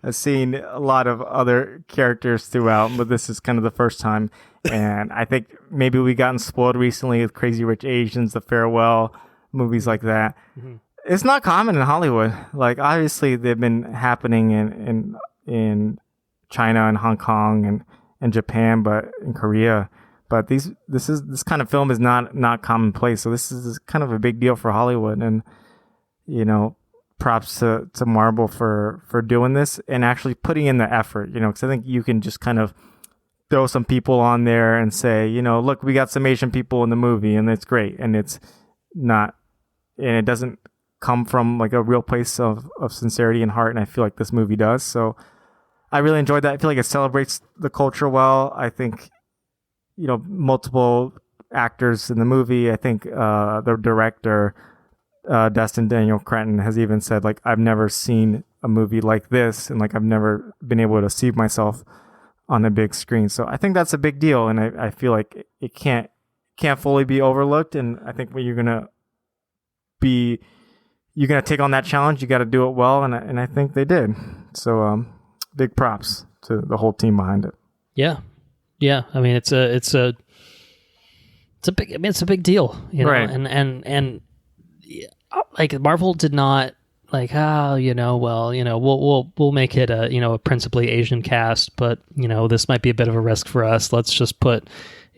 I've seen a lot of other characters throughout, but this is kind of the first time. And I think maybe we gotten spoiled recently with Crazy Rich Asians, The Farewell, movies like that. Mm-hmm. It's not common in Hollywood. Like obviously they've been happening in China and Hong Kong and Japan, but in Korea. But this kind of film is not commonplace. So this is kind of a big deal for Hollywood, and props to Marvel for doing this and actually putting in the effort. Because I think you can just kind of throw some people on there and say, look, we got some Asian people in the movie, and it's great, and it's not, and it doesn't come from like a real place of sincerity and heart, and I feel like this movie does. So I really enjoyed that. I feel like it celebrates the culture well. I think multiple actors in the movie. I think the director Destin Daniel Cretton has even said, like, I've never seen a movie like this, and like I've never been able to see myself on a big screen. So I think that's a big deal, and I feel like it can't fully be overlooked. And I think when you're gonna take on that challenge, you got to do it well, and I think they did. So big props to the whole team behind it. Yeah. I mean, it's a big deal, right? And like Marvel did not like, we'll make it a principally Asian cast, but this might be a bit of a risk for us. Let's just put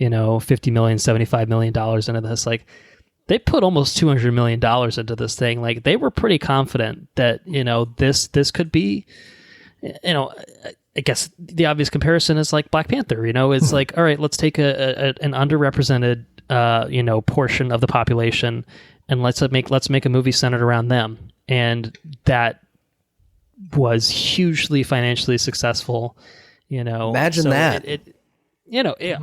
$50 million, $75 million into this. Like, they put almost $200 million into this thing. Like, they were pretty confident that this could be, I guess the obvious comparison is like Black Panther. It's like, all right, let's take an underrepresented portion of the population, and let's make a movie centered around them. And that was hugely financially successful. Imagine so that.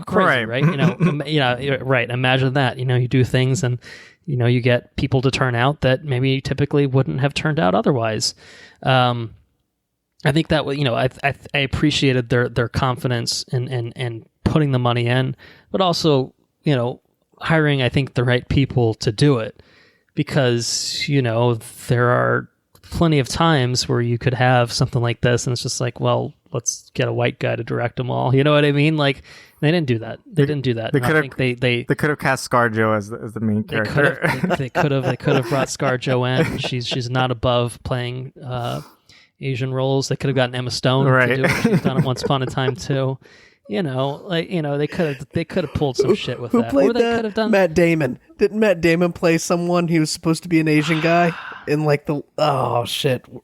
Crazy, right? Right. Imagine that. You do things and you get people to turn out that maybe typically wouldn't have turned out otherwise. I think that I appreciated their confidence and putting the money in, but also hiring, I think, the right people to do it, because there are plenty of times where you could have something like this and it's just like, well, let's get a white guy to direct them all. You know what I mean? Like, they didn't do that. They could have cast ScarJo as the main character. They could have brought ScarJo in. She's not above playing Asian roles. They could have gotten Emma Stone to do it. She's done it once upon a time too. They could have pulled some shit with Who that. played Or they that? could have done Matt Damon. Didn't Matt Damon play someone? He was supposed to be an Asian guy in like the Wall of China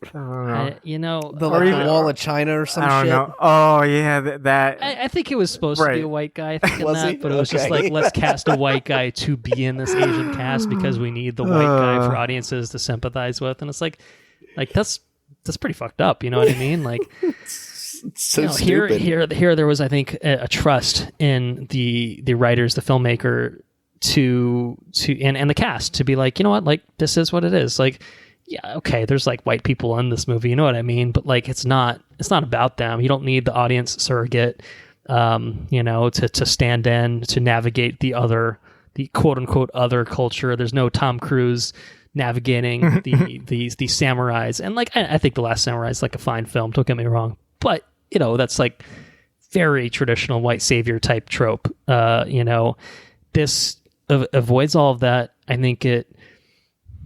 or some shit. I don't know. Oh yeah, that. I think it was supposed to be a white guy. I think in Was that, he? but it was just like, let's cast a white guy to be in this Asian cast because we need the white guy for audiences to sympathize with, and it's like that's pretty fucked up. You know what I mean? Like. It's so stupid. Here, there was, I think, a trust in the writers, the filmmaker, and the cast to be like, you know what, like, this is what it is. Like, yeah, okay, there's like white people in this movie, you know what I mean? But like, it's not about them. You don't need the audience surrogate, to stand in to navigate the quote unquote other culture. There's no Tom Cruise navigating the samurais, and like, I think The Last Samurai is like a fine film. Don't get me wrong, but that's like very traditional white savior type trope. This avoids all of that. I think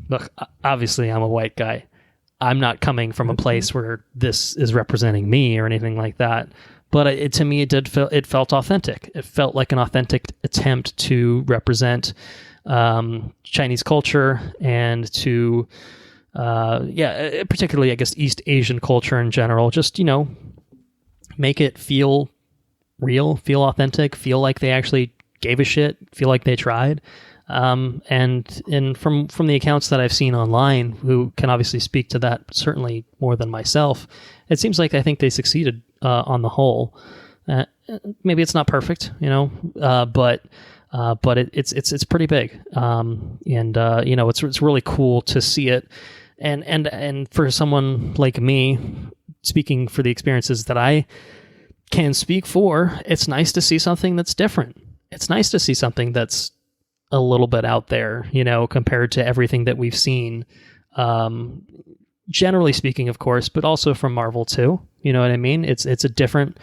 look, obviously I'm a white guy. I'm not coming from a place where this is representing me or anything like that. But to me, it felt authentic. It felt like an authentic attempt to represent Chinese culture and to, particularly, I guess, East Asian culture in general. Just, make it feel real, feel authentic, feel like they actually gave a shit, feel like they tried. And from the accounts that I've seen online, who can obviously speak to that certainly more than myself, it seems like I think they succeeded on the whole. Maybe it's not perfect, but it's pretty big. It's really cool to see it. And for someone like me, speaking for the experiences that I can speak for, it's nice to see something that's different. It's nice to see something that's a little bit out there, compared to everything that we've seen, generally speaking, of course, but also from Marvel too. You know what I mean? It's a different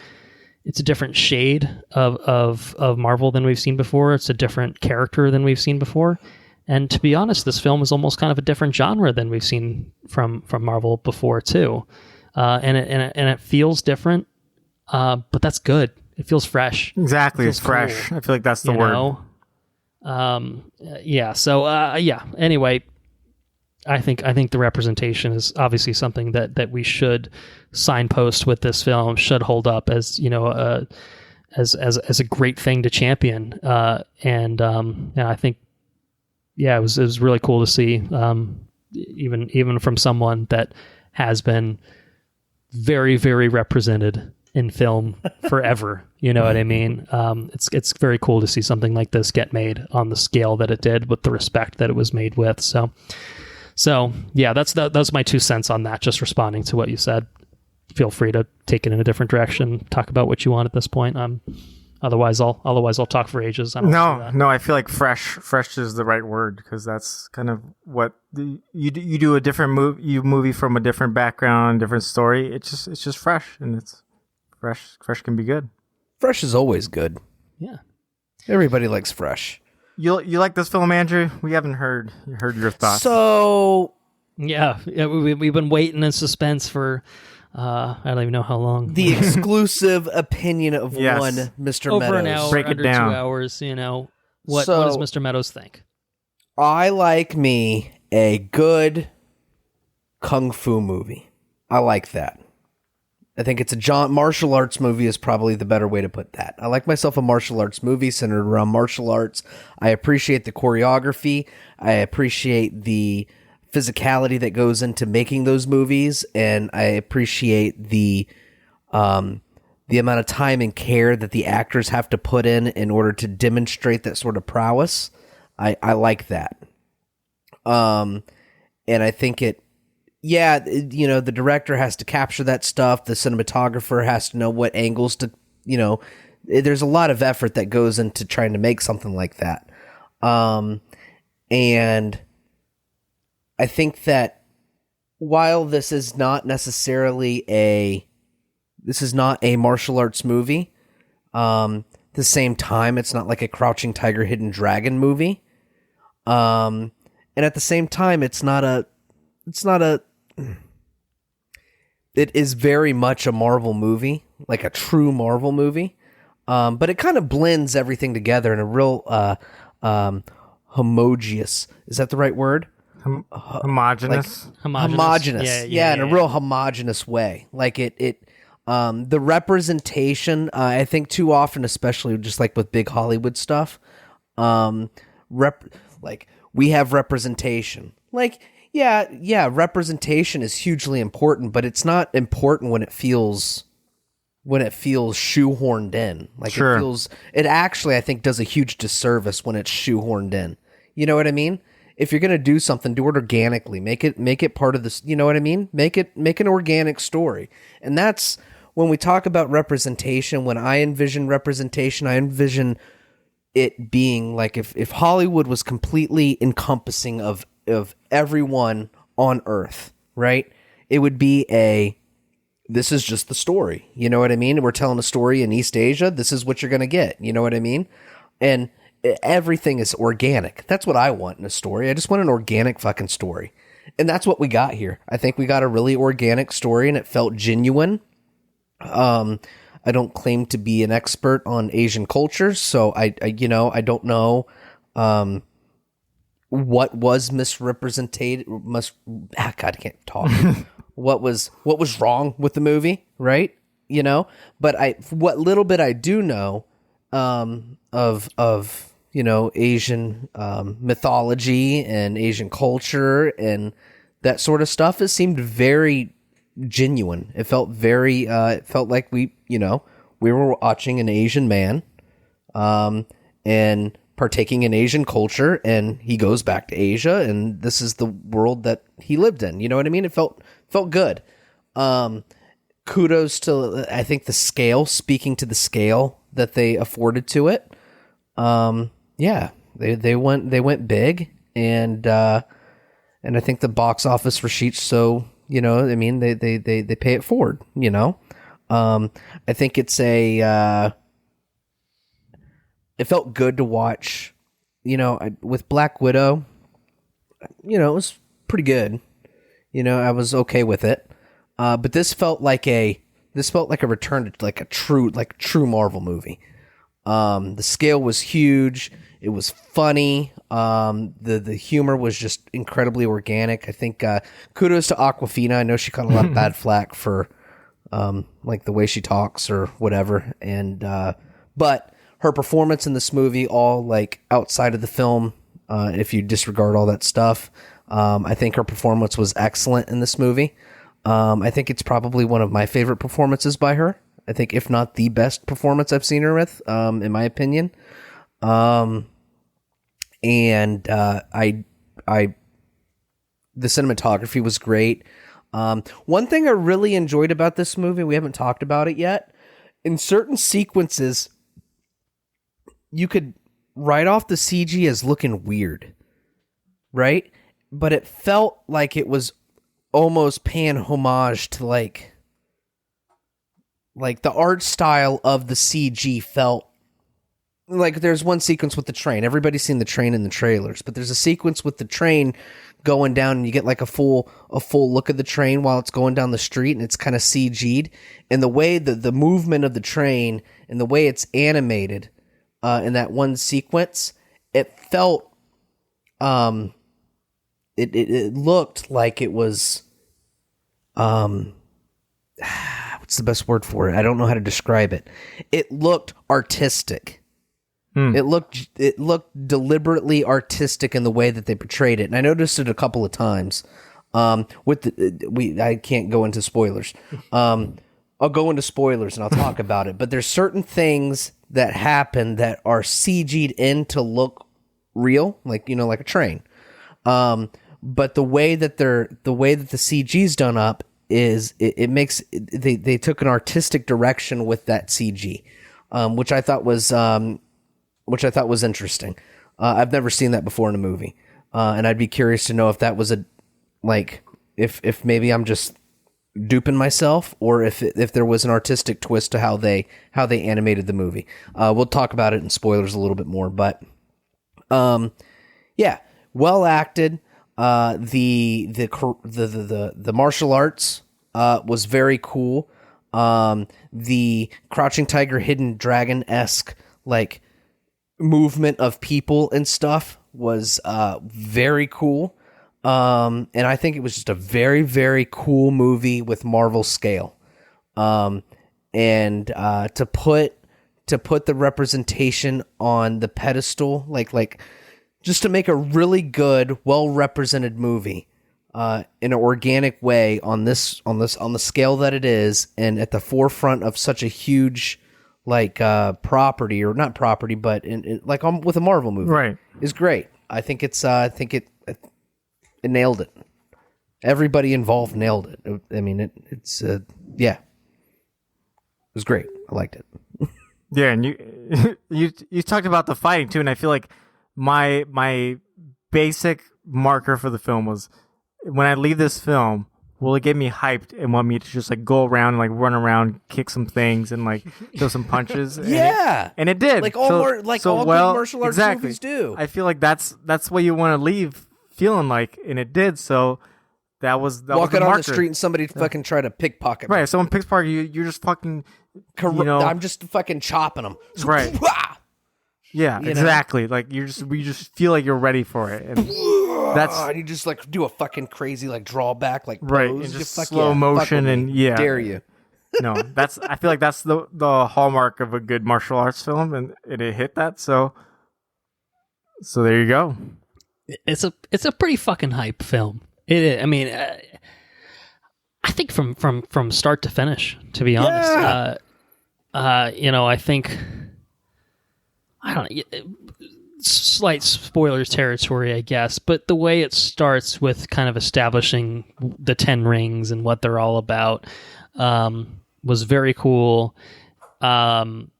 shade of Marvel than we've seen before. It's a different character than we've seen before. And to be honest, this film is almost kind of a different genre than we've seen from Marvel before too. And it feels different, but that's good. It feels fresh. Exactly, it's cool. fresh. I feel like that's the word. Anyway, I think the representation is obviously something that we should signpost with this film, should hold up as as a great thing to champion. And I think, it was really cool to see, even from someone that has been very, very represented in film forever. You know what I mean? It's very cool to see something like this get made on the scale that it did, with the respect that it was made with. So yeah, that's my 2 cents on that. Just responding to what you said. Feel free to take it in a different direction. Talk about what you want at this point. Otherwise I'll talk for ages. No, I feel like fresh is the right word, because that's kind of what you do a different movie from a different background, different story. It's just fresh, and it's fresh. Fresh can be good. Fresh is always good. Yeah. Everybody likes fresh. You like this film, Andrew? We haven't heard your thoughts. So yeah, we've been waiting in suspense for I don't even know how long. The exclusive opinion of Yes. one Mr. Over Meadows. an hour, Break it under down. 2 hours. What does Mr. Meadows think? I like me a good kung fu movie. I like that. I think it's a martial arts movie is probably the better way to put that. I like myself a martial arts movie centered around martial arts. I appreciate the choreography. I appreciate the physicality that goes into making those movies, and I appreciate the amount of time and care that the actors have to put in order to demonstrate that sort of prowess. I like that. And I think the director has to capture that stuff. The cinematographer has to know what angles to, there's a lot of effort that goes into trying to make something like that. And I think that while this is not necessarily a martial arts movie, at the same time, it's not like a Crouching Tiger, Hidden Dragon movie. And at the same time, it is very much a Marvel movie, like a true Marvel movie. But it kind of blends everything together in a real, homogeneous, is that the right word? Homogeneous. Homogeneous. Yeah, in a real homogeneous way. Like the representation, I think too often, especially just like with big Hollywood stuff, like we have representation. Like, yeah, representation is hugely important, but it's not important when it feels shoehorned in. Like sure. It actually, I think, does a huge disservice when it's shoehorned in. You know what I mean? If you're going to do something, do it organically. Make it part of this, you know what I mean? Make an organic story. And that's when we talk about representation, when I envision representation, I envision it being like if Hollywood was completely encompassing of everyone on Earth, right? It would be this is just the story. You know what I mean? We're telling a story in East Asia. This is what you're going to get. You know what I mean? And everything is organic. That's what I want in a story. I just want an organic fucking story. And that's what we got here. I think we got a really organic story and it felt genuine. I don't claim to be an expert on Asian culture, so I don't know what was misrepresented. God, I can't talk. what was wrong with the movie, right? But what little bit I do know of Asian mythology and Asian culture and that sort of stuff, it seemed very genuine. It felt very it felt like we were watching an Asian man and partaking in Asian culture, and he goes back to Asia, and this is the world that he lived in. You know what I mean? It felt good. Kudos to, I think, the scale, speaking to the scale that they afforded to it. Yeah, they went big, and I think the box office receipts, so they pay it forward. I think it's it felt good to watch. With Black Widow, it was pretty good. I was okay with it. But this felt like a return to like a true Marvel movie. The scale was huge. It was funny. The humor was just incredibly organic. I think kudos to Awkwafina. I know she caught a lot of bad flack for like the way she talks or whatever. And but her performance in this movie, all like outside of the film, if you disregard all that stuff, I think her performance was excellent in this movie. I think it's probably one of my favorite performances by her. I think, if not the best performance I've seen her with, in my opinion. And the cinematography was great. One thing I really enjoyed about this movie, we haven't talked about it yet. In certain sequences, you could write off the CG as looking weird, right? But it felt like it was almost paying homage to like the art style of the CG felt like. There's one sequence with the train. Everybody's seen the train in the trailers, but there's a sequence with the train going down, and you get like a full look of the train while it's going down the street, and it's kind of CG'd. And the way the movement of the train and the way it's animated in that one sequence, it felt it looked like it was what's the best word for it? I don't know how to describe it. It looked artistic. It looked deliberately artistic in the way that they portrayed it, and I noticed it a couple of times. I can't go into spoilers. I'll go into spoilers and I'll talk about it. But there's certain things that happen that are CG'd in to look real, like a train. But the way that the CG's done up is it makes they took an artistic direction with that CG, which I thought was interesting. I've never seen that before in a movie, and I'd be curious to know if that was if maybe I'm just duping myself, or if there was an artistic twist to how they animated the movie. We'll talk about it in spoilers a little bit more, but yeah, well acted. The martial arts was very cool. The Crouching Tiger, Hidden Dragon-esque movement of people and stuff was very cool. And I think it was just a very, very cool movie with Marvel scale. And to put the representation on the pedestal, just to make a really good, well-represented movie in an organic way on the scale that it is, and at the forefront of such a huge property, or not property, but with a Marvel movie, right, is great. I think it nailed it. Everybody involved nailed it. I mean, it was great. I liked it. Yeah, and you talked about the fighting too, and I feel like my basic marker for the film was, when I leave this film, will it get me hyped and want me to just go around and run around, kick some things, and throw some punches? Yeah, and it did. All good martial arts movies do. I feel like that's what you want to leave feeling like, and it did. So that was walking on the street and somebody fucking try to pickpocket me. Right, if someone pickpocket you, you're just fucking. I'm just fucking chopping them. Right. Yeah, exactly. You just feel like you're ready for it, and you just do a fucking crazy drawback, right, pose. And just slow motion, and yeah, dare you. No, I feel like that's the hallmark of a good martial arts film, and it hit that. So there you go. It's a pretty fucking hype film. It is. I mean, I think from start to finish, to be honest. Yeah. I think, I don't know, slight spoilers territory, I guess, but the way it starts with kind of establishing the 10 rings and what they're all about was very cool. And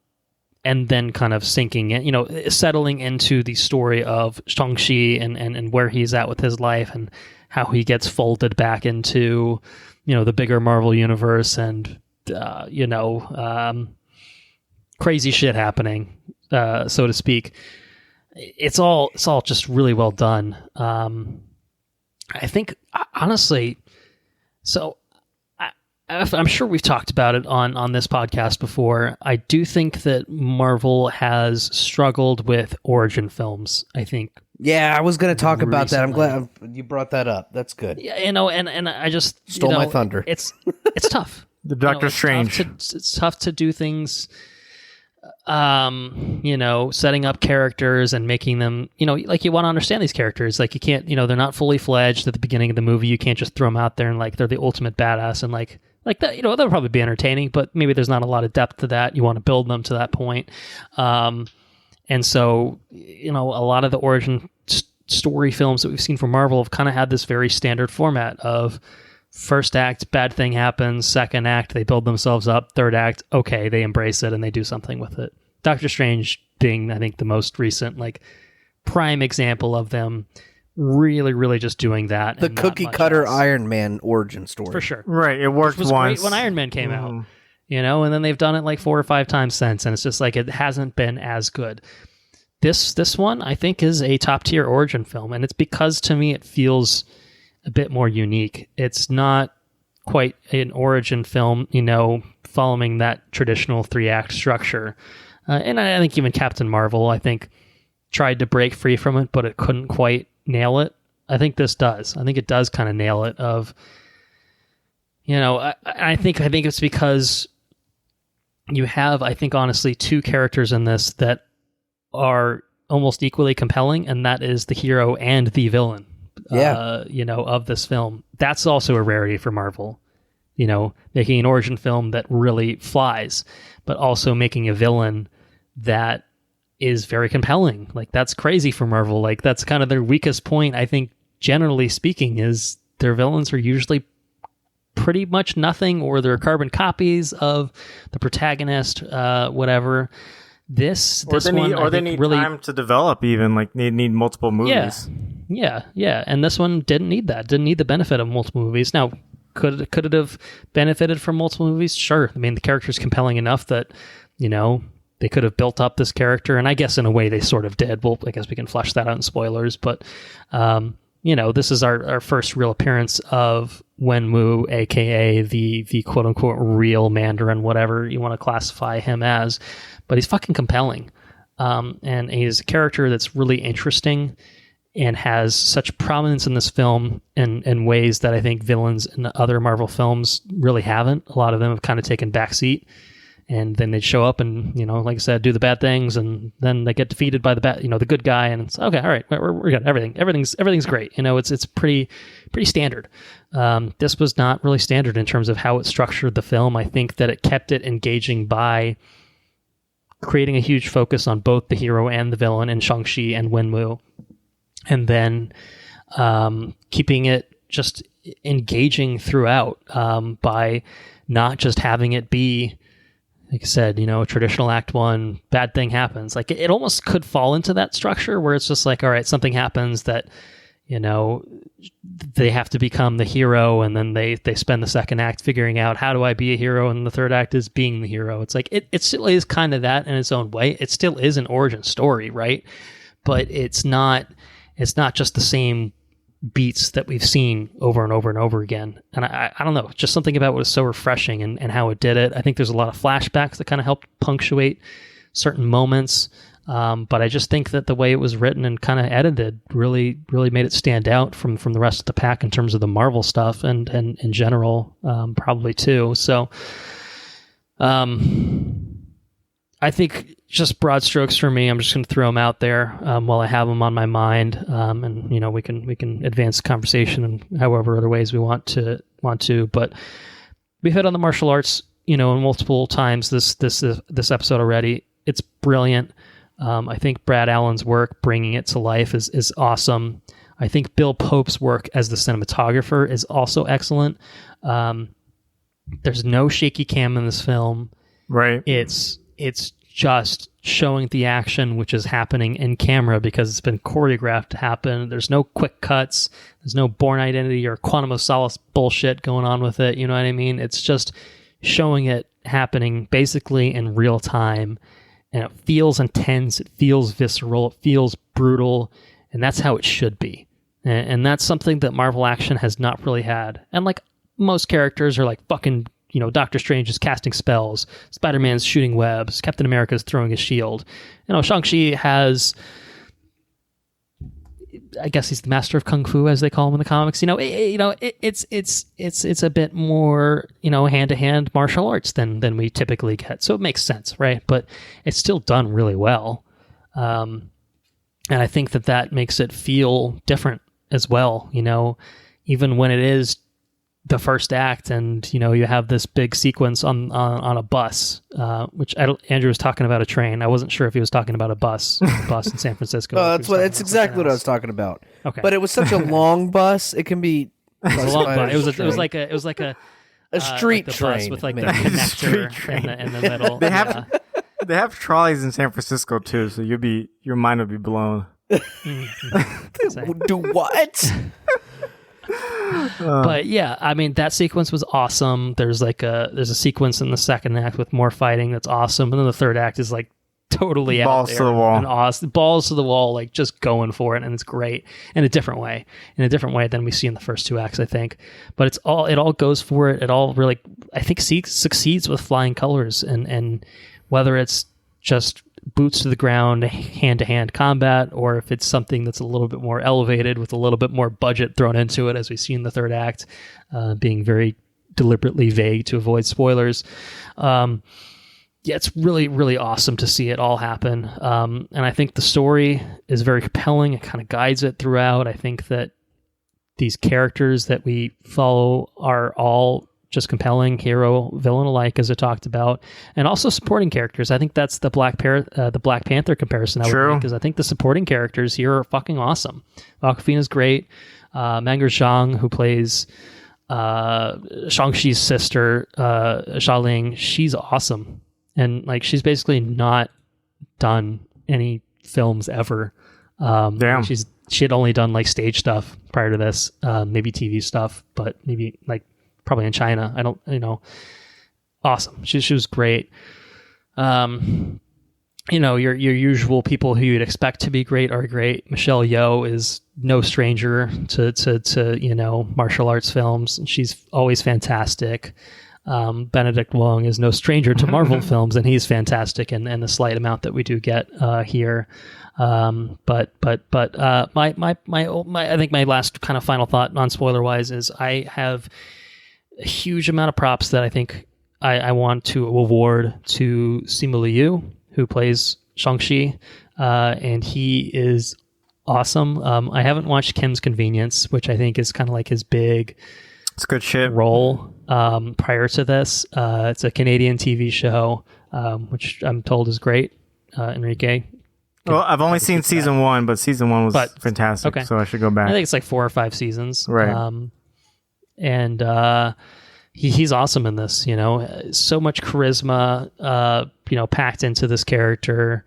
then kind of sinking in, settling into the story of Shang-Chi and where he's at with his life, and how he gets folded back into, the bigger Marvel universe, and, crazy shit happening, so to speak. It's all just really well done. I think, honestly, so I'm sure we've talked about it on this podcast before. I do think that Marvel has struggled with origin films, I think. Yeah, I was going to talk about that. I'm glad you brought that up. That's good. Yeah, and I just stole my thunder. It's tough. The Doctor Strange. It's tough to do things, setting up characters and making them, you want to understand these characters. You can't, they're not fully fledged at the beginning of the movie. You can't just throw them out there and they're the ultimate badass and like that, they'll probably be entertaining, but maybe there's not a lot of depth to that. You want to build them to that point. And so, a lot of the origin story films that we've seen from Marvel have kind of had this very standard format of first act, bad thing happens. Second act, they build themselves up. Third act, okay, they embrace it and they do something with it. Doctor Strange being, I think, the most recent, prime example of them really, really just doing that. The cookie cutter Iron Man origin story. For sure. Right, it worked once. Great when Iron Man came out. And then they've done it 4 or 5 times since, and it's just it hasn't been as good. This one, I think, is a top-tier origin film, and it's because, to me, it feels a bit more unique. It's not quite an origin film, following that traditional 3-act structure. And I think even Captain Marvel, I think, tried to break free from it, but it couldn't quite nail it. I think this does. I think it does kind of nail it of, I think it's because you have, I think, honestly, 2 characters in this that are almost equally compelling, and that is the hero and the villain. Yeah. Of this film. That's also a rarity for Marvel. Making an origin film that really flies, but also making a villain that is very compelling. Like, that's crazy for Marvel. Like, that's kind of their weakest point, I think, generally speaking, is their villains are usually pretty much nothing, or they're carbon copies of the protagonist, whatever. This they need really time to develop. Even like they need multiple movies. Yeah. And this one didn't need that. Didn't need the benefit of multiple movies. Now, could it have benefited from multiple movies? Sure. I mean, the character's compelling enough that they could have built up this character, and I guess in a way they sort of did. Well, I guess we can flesh that out in spoilers, but this is our first real appearance of Wenwu, aka the quote unquote real Mandarin, whatever you want to classify him as. But he's fucking compelling. And he's a character that's really interesting and has such prominence in this film in ways that I think villains in other Marvel films really haven't. A lot of them have kind of taken backseat, and then they show up and, like I said, do the bad things, and then they get defeated by the good guy, and it's okay, all right, we're good, everything's great. It's pretty standard. This was not really standard in terms of how it structured the film. I think that it kept it engaging by creating a huge focus on both the hero and the villain in Shang-Chi and Wenwu, and then keeping it just engaging throughout by not just having it be, like I said, a traditional act one, bad thing happens. Like, it almost could fall into that structure where it's just like, all right, something happens that, they have to become the hero, and then they spend the second act figuring out, how do I be a hero? And the third act is being the hero. It's like, it still is kind of that in its own way. It still is an origin story, right? But it's not just the same beats that we've seen over and over and over again. And I don't know, just something about what was so refreshing and how it did it. I think there's a lot of flashbacks that kind of helped punctuate certain moments. But I just think that the way it was written and kind of edited really made it stand out from the rest of the pack in terms of the Marvel stuff and in general, probably too. So I think just broad strokes for me, I'm just going to throw them out there while I have them on my mind, and we can advance the conversation in however other ways we want to. But we've hit on the martial arts, multiple times this episode already. It's brilliant. I think Brad Allen's work bringing it to life is awesome. I think Bill Pope's work as the cinematographer is also excellent. There's no shaky cam in this film. Right. It's just showing the action which is happening in camera because it's been choreographed to happen. There's no quick cuts. There's no Bourne Identity or Quantum of Solace bullshit going on with it. You know what I mean? It's just showing it happening basically in real time. And it feels intense. It feels visceral. It feels brutal. And that's how it should be. And that's something that Marvel action has not really had. And like most characters are like fucking, Doctor Strange is casting spells. Spider-Man's shooting webs. Captain America's throwing his shield. Shang-Chi has, I guess he's the master of Kung Fu, as they call him in the comics. It's a bit more, hand-to-hand martial arts than we typically get. So it makes sense, right? But it's still done really well. And I think that makes it feel different as well, even when it is the first act and, you have this big sequence on a bus, which Andrew was talking about a train. I wasn't sure if he was talking about a bus in San Francisco. It's exactly what I was talking about. Okay. But it was such a long bus. It can be. It was a long bus. It was like a street like train bus with like the maybe. connector in the middle. They have trolleys in San Francisco too, so your mind will be blown. Do what? But yeah, I mean, that sequence was awesome. There's a sequence in the second act with more fighting that's awesome, and then the third act is like totally balls out there to the wall, and awesome, balls to the wall, like just going for it, and it's great in a different way than we see in the first two acts, I think. But it all goes for it. It all really, I think, succeeds with flying colors, and whether it's just boots to the ground, hand-to-hand combat, or if it's something that's a little bit more elevated with a little bit more budget thrown into it, as we see in the third act, being very deliberately vague to avoid spoilers. yeah, it's really, really awesome to see it all happen. And I think the story is very compelling. It kind of guides it throughout. I think that these characters that we follow are all just compelling, hero, villain alike, as I talked about, and also supporting characters. I think that's the Black Panther comparison I would make, because I think the supporting characters here are fucking awesome. Awkwafina's great. Meng'er Zhang, who plays Shang-Chi's sister, Xialing, she's awesome. And like, she's basically not done any films ever. Damn. She had only done like stage stuff prior to this, maybe TV stuff, but maybe like probably in China. I don't, awesome. She was great. Your usual people who you'd expect to be great are great. Michelle Yeoh is no stranger to martial arts films, and she's always fantastic. Benedict Wong is no stranger to Marvel films, and he's fantastic in the slight amount that we do get here. But I think my last kind of final thought, non-spoiler wise, is I have a huge amount of props that I think I want to award to Simu Liu, who plays Shang-Chi, and he is awesome. I haven't watched Kim's Convenience, which I think is kind of like his big it's good shit role prior to this. It's a Canadian TV show, which I'm told is great. Henrique. Well, I've only seen season 1, but season 1 was fantastic, so I should go back. I think it's like 4 or 5 seasons. Right. And he's awesome in this, so much charisma, packed into this character.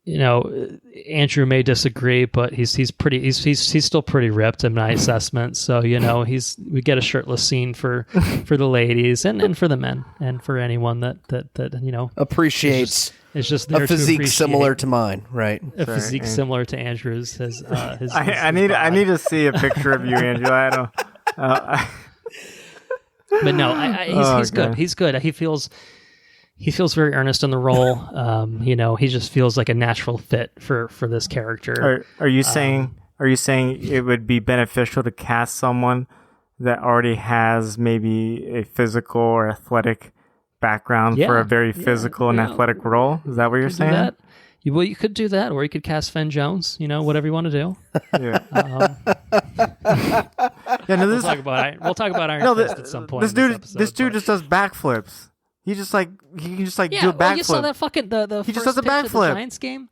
Andrew may disagree, but he's still pretty ripped in my assessment. So, we get a shirtless scene for the ladies and for the men and for anyone that appreciates. It's just a physique similar to mine, right? Physique similar to Andrew's. His I need to see a picture of you, Andrew. I don't. But no, he's good. He's good. He feels very earnest in the role. He just feels like a natural fit for this character. Are you saying it would be beneficial to cast someone that already has maybe a physical or athletic background for a very physical and athletic role? Is that what you're saying? That. Well, you could do that, or you could cast Fen Jones. Whatever you want to do. Yeah. We'll talk about Iron Fist at some point. This dude just does backflips. He can just do a backflip. Well, you saw that fucking the he first just does a pitch of the backflip. Giants game.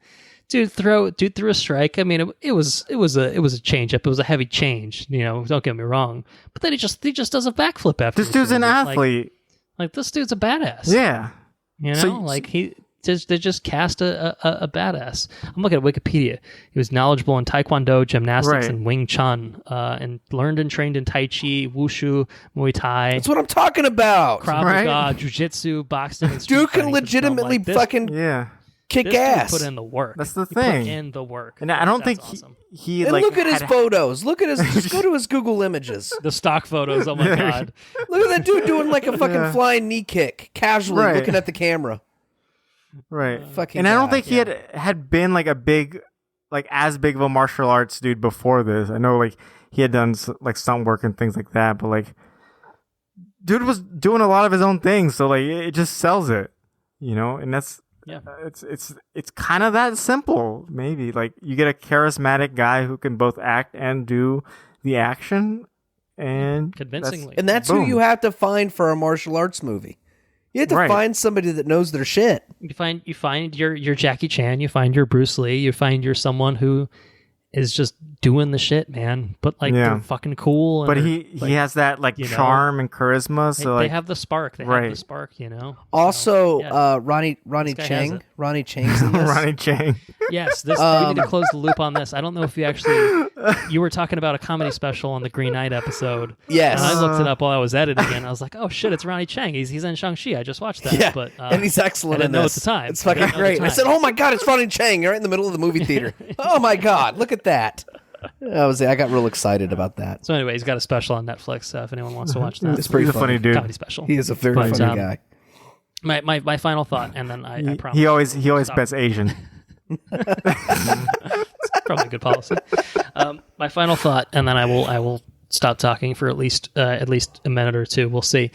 Dude threw a strike. I mean, it was a change up. It was a heavy change. Don't get me wrong. But then he just does a backflip after. This dude's an athlete. Like this dude's a badass. Yeah. They just cast a badass. I'm looking at Wikipedia. He was knowledgeable in Taekwondo, gymnastics, and Wing Chun, and learned and trained in Tai Chi, Wushu, Muay Thai. That's what I'm talking about. Krav Maga, Jiu-Jitsu, boxing, and street dude can fighting. legitimately fucking kick this ass. Dude put in the work. That's the he thing. Put in the work. And I don't think awesome. he and like. Look at his photos. Look at his. Just go to his Google images. The stock photos. Oh my god. Look at that dude doing like a fucking flying knee kick, casually looking at the camera. Right. Fucking and I don't think he had been like a big, like as big of a martial arts dude before this. I know like he had done like stunt work and things like that, but like dude was doing a lot of his own things, so like it just sells it, and that's it's kind of that simple. Maybe like you get a charismatic guy who can both act and do the action, and convincingly, and that's who you have to find for a martial arts movie. You have to find somebody that knows their shit. You find your Jackie Chan, you find your Bruce Lee, you find your someone who is just doing the shit, man. But like they're fucking cool. But he has that like charm and charisma. So they have the spark. They have the spark. Also, Ronnie Chang. Ronnie Chang's in this. Ronnie Chang. Yes, we need to close the loop on this. I don't know if you were talking about a comedy special on the Green Knight episode. Yes. And I looked it up while I was editing, and I was like, oh shit, it's Ronnie Chang. He's in Shang-Chi. I just watched that. Yeah, but, and he's excellent in this. I didn't know at the time. It's fucking great. I said, oh my god, it's Ronnie Chang. You're right in the middle of the movie theater. Oh my god, look at that. I got real excited about that. So anyway, he's got a special on Netflix if anyone wants to watch that. It's pretty funny dude. Comedy special. He is a very funny guy. My final thought, and then I promise. He always bets Asian. It's probably a good policy. My final thought, and then I will stop talking for at least a minute or two. We'll see.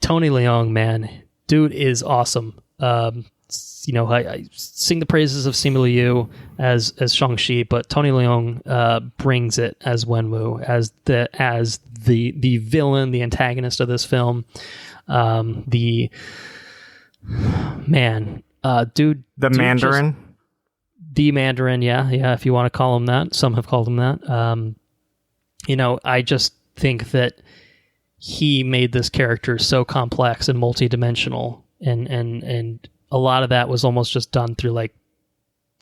Tony Leung, man, dude is awesome. I sing the praises of Simu Liu as Shang-Chi, but Tony Leung brings it as Wenwu, as the villain, the antagonist of this film. The Mandarin. The Mandarin, yeah, if you want to call him that. Some have called him that. I just think that he made this character so complex and multidimensional, and a lot of that was almost just done through like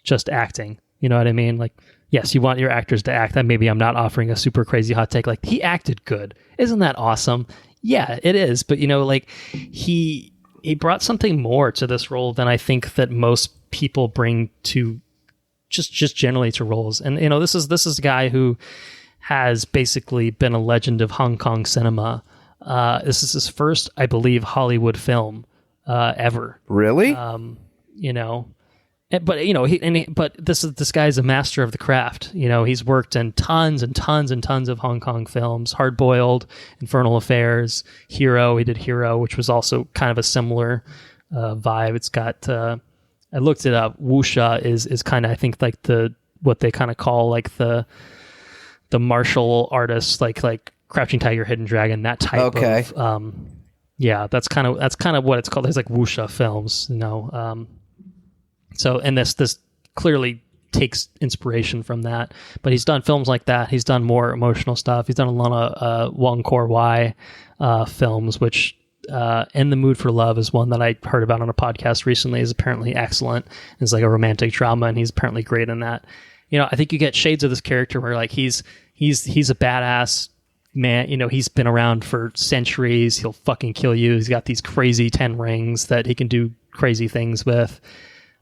just acting. You know what I mean? Like, yes, you want your actors to act. That maybe I'm not offering a super crazy hot take. Like, he acted good. Isn't that awesome? Yeah, it is. But like he brought something more to this role than I think that most people bring to just generally to roles. And this is a guy who has basically been a legend of Hong Kong cinema. This is his first, I believe, Hollywood film ever. Really? But this guy's a master of the craft. He's worked in tons and tons and tons of Hong Kong films. Hard Boiled, Infernal Affairs, Hero. He did Hero, which was also kind of a similar vibe. It's got. I looked it up. Wuxia is kind of, I think, like what they kind of call like the martial artists, like Crouching Tiger, Hidden Dragon, that type of. Yeah, that's kind of what it's called. There's like wuxia films, So, and this clearly takes inspiration from that. But he's done films like that. He's done more emotional stuff. He's done a lot of Wong Kar-wai films, which In the Mood for Love is one that I heard about on a podcast recently. Is apparently excellent. It's like a romantic drama, and he's apparently great in that. I think you get shades of this character where like he's a badass man. He's been around for centuries. He'll fucking kill you. He's got these crazy 10 rings that he can do crazy things with.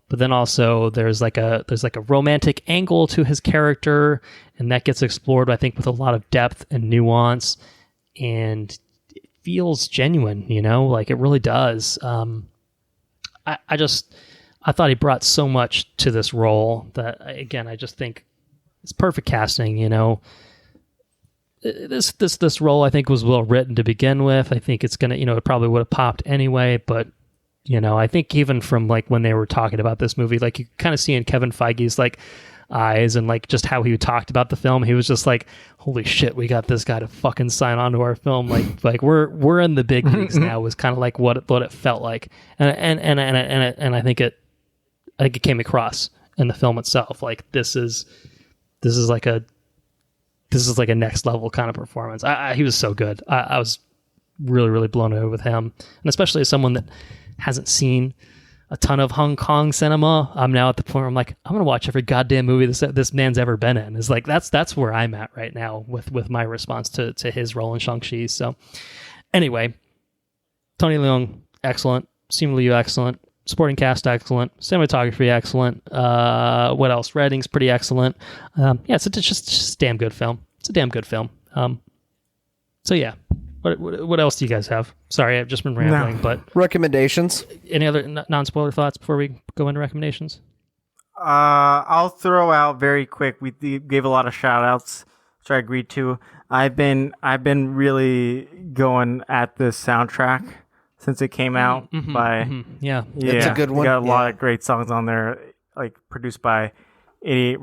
But then also there's like a romantic angle to his character, and that gets explored, I think, with a lot of depth and nuance, and it feels genuine, like it really does. I thought he brought so much to this role that, again, I just think it's perfect casting. This role, I think, was well written to begin with. I think it's gonna, it probably would have popped anyway, but I think even from like when they were talking about this movie, like you kind of see in Kevin Feige's like eyes and like just how he talked about the film, he was just like, holy shit, we got this guy to fucking sign on to our film. Like we're in the big leagues now, was kind of like what it felt like. And I think it came across in the film itself. Like this is like a next level kind of performance. He was so good. I was really, really blown away with him. And especially as someone that hasn't seen a ton of Hong Kong cinema, I'm now at the point where I'm like, I'm going to watch every goddamn movie this man's ever been in. It's like, that's where I'm at right now with my response to his role in Shang-Chi. So anyway, Tony Leung, excellent. Simu Liu, excellent. Supporting cast, excellent. Cinematography, excellent. What else? Writing's pretty excellent. It's just a damn good film. It's a damn good film. So yeah. What else do you guys have? Sorry, I've just been rambling, but recommendations. Any other non-spoiler thoughts before we go into recommendations? I'll throw out very quick. We gave a lot of shout outs, which I agreed to. I've been really going at the soundtrack since it came out. Yeah, it's a good one. Got a lot of great songs on there, like produced by Idiot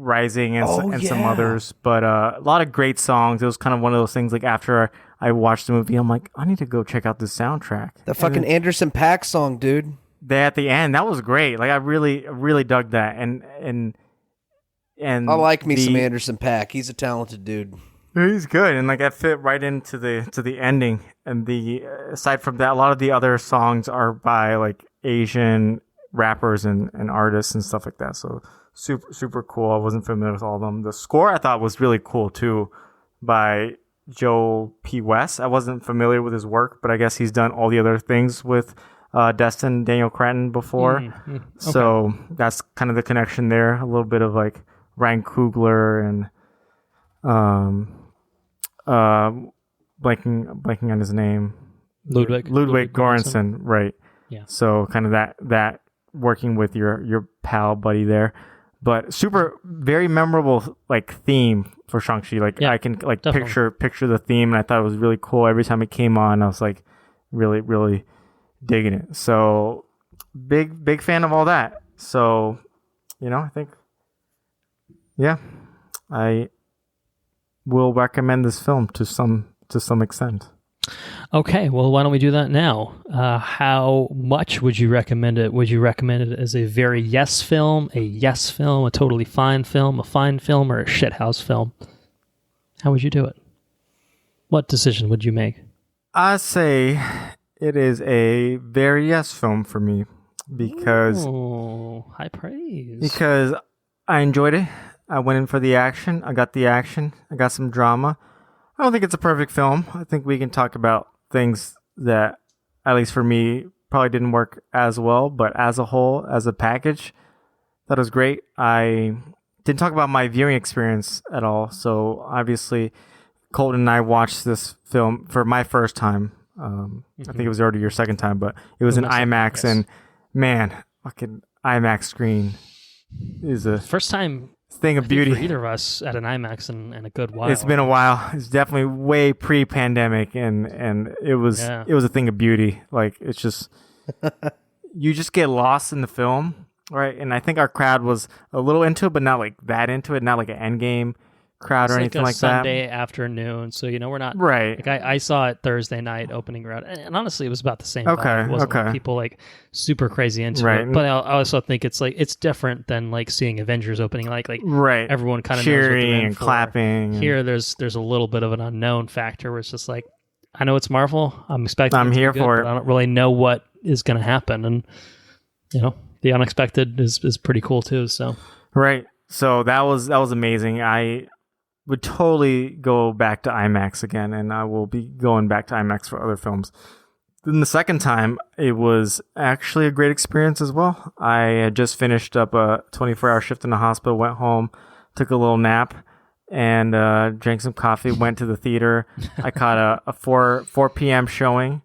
Rising and some others, but a lot of great songs. It was kind of one of those things, like after I watched the movie, I'm like, I need to go check out the soundtrack. The fucking Anderson .Paak song, dude. At the end, that was great. Like I really dug that, and I like me some Anderson .Paak. He's a talented dude. He's good, and like I fit right into the ending. And aside from that, a lot of the other songs are by like Asian rappers and artists and stuff like that. So super cool. I wasn't familiar with all of them. The score I thought was really cool too, by Joe P. West. I wasn't familiar with his work, but I guess he's done all the other things with Destin Daniel Cretton before. Okay. So that's kind of the connection there. A little bit of like Ryan Coogler and blanking on his name. Ludwig Göransson, right? Yeah. So kind of that working with your pal buddy there. But very memorable like theme for Shang-Chi. Like I can like picture the theme, and I thought it was really cool. Every time it came on, I was like really, really digging it. So big fan of all that. So, I think, I will recommend this film to some extent. Okay, well, why don't we do that now? How much would you recommend it? Would you recommend it as a very yes film, a totally fine film, a fine film, or a shithouse film? How would you do it? What decision would you make? I say it is a very yes film for me because high praise. Because I enjoyed it. I went in for the action. I got the action. I got some drama. I don't think it's a perfect film. I think we can talk about things that, at least for me, probably didn't work as well. But as a whole, as a package, that was great. I didn't talk about my viewing experience at all. So obviously, Colton and I watched this film for my first time. I think it was already your second time, but it was in IMAX. Yes. And man, fucking IMAX screen is a first time thing of beauty for either of us at an IMAX in a good while. It's been a while. It's definitely way pre-pandemic, and it was a thing of beauty. Like, it's just you just get lost in the film, right? And I think our crowd was a little into it, but not like that into it. Not like an Endgame crowd or anything like that. Sunday afternoon, so we're not right. Like I saw it Thursday night opening round, and honestly, it was about the same. Vibe. It wasn't like people like super crazy into it. But I also think it's like it's different than like seeing Avengers opening, like right. Everyone kind of cheering and clapping. Here, there's a little bit of an unknown factor where it's just like, I know it's Marvel. I'm expecting. I'm here for it. But I don't really know what is going to happen, and the unexpected is pretty cool too. So right. So that was amazing. I would totally go back to IMAX again, and I will be going back to IMAX for other films. Then the second time, it was actually a great experience as well. I had just finished up a 24-hour shift in the hospital, went home, took a little nap, and drank some coffee, went to the theater. I caught a 4 p.m. showing,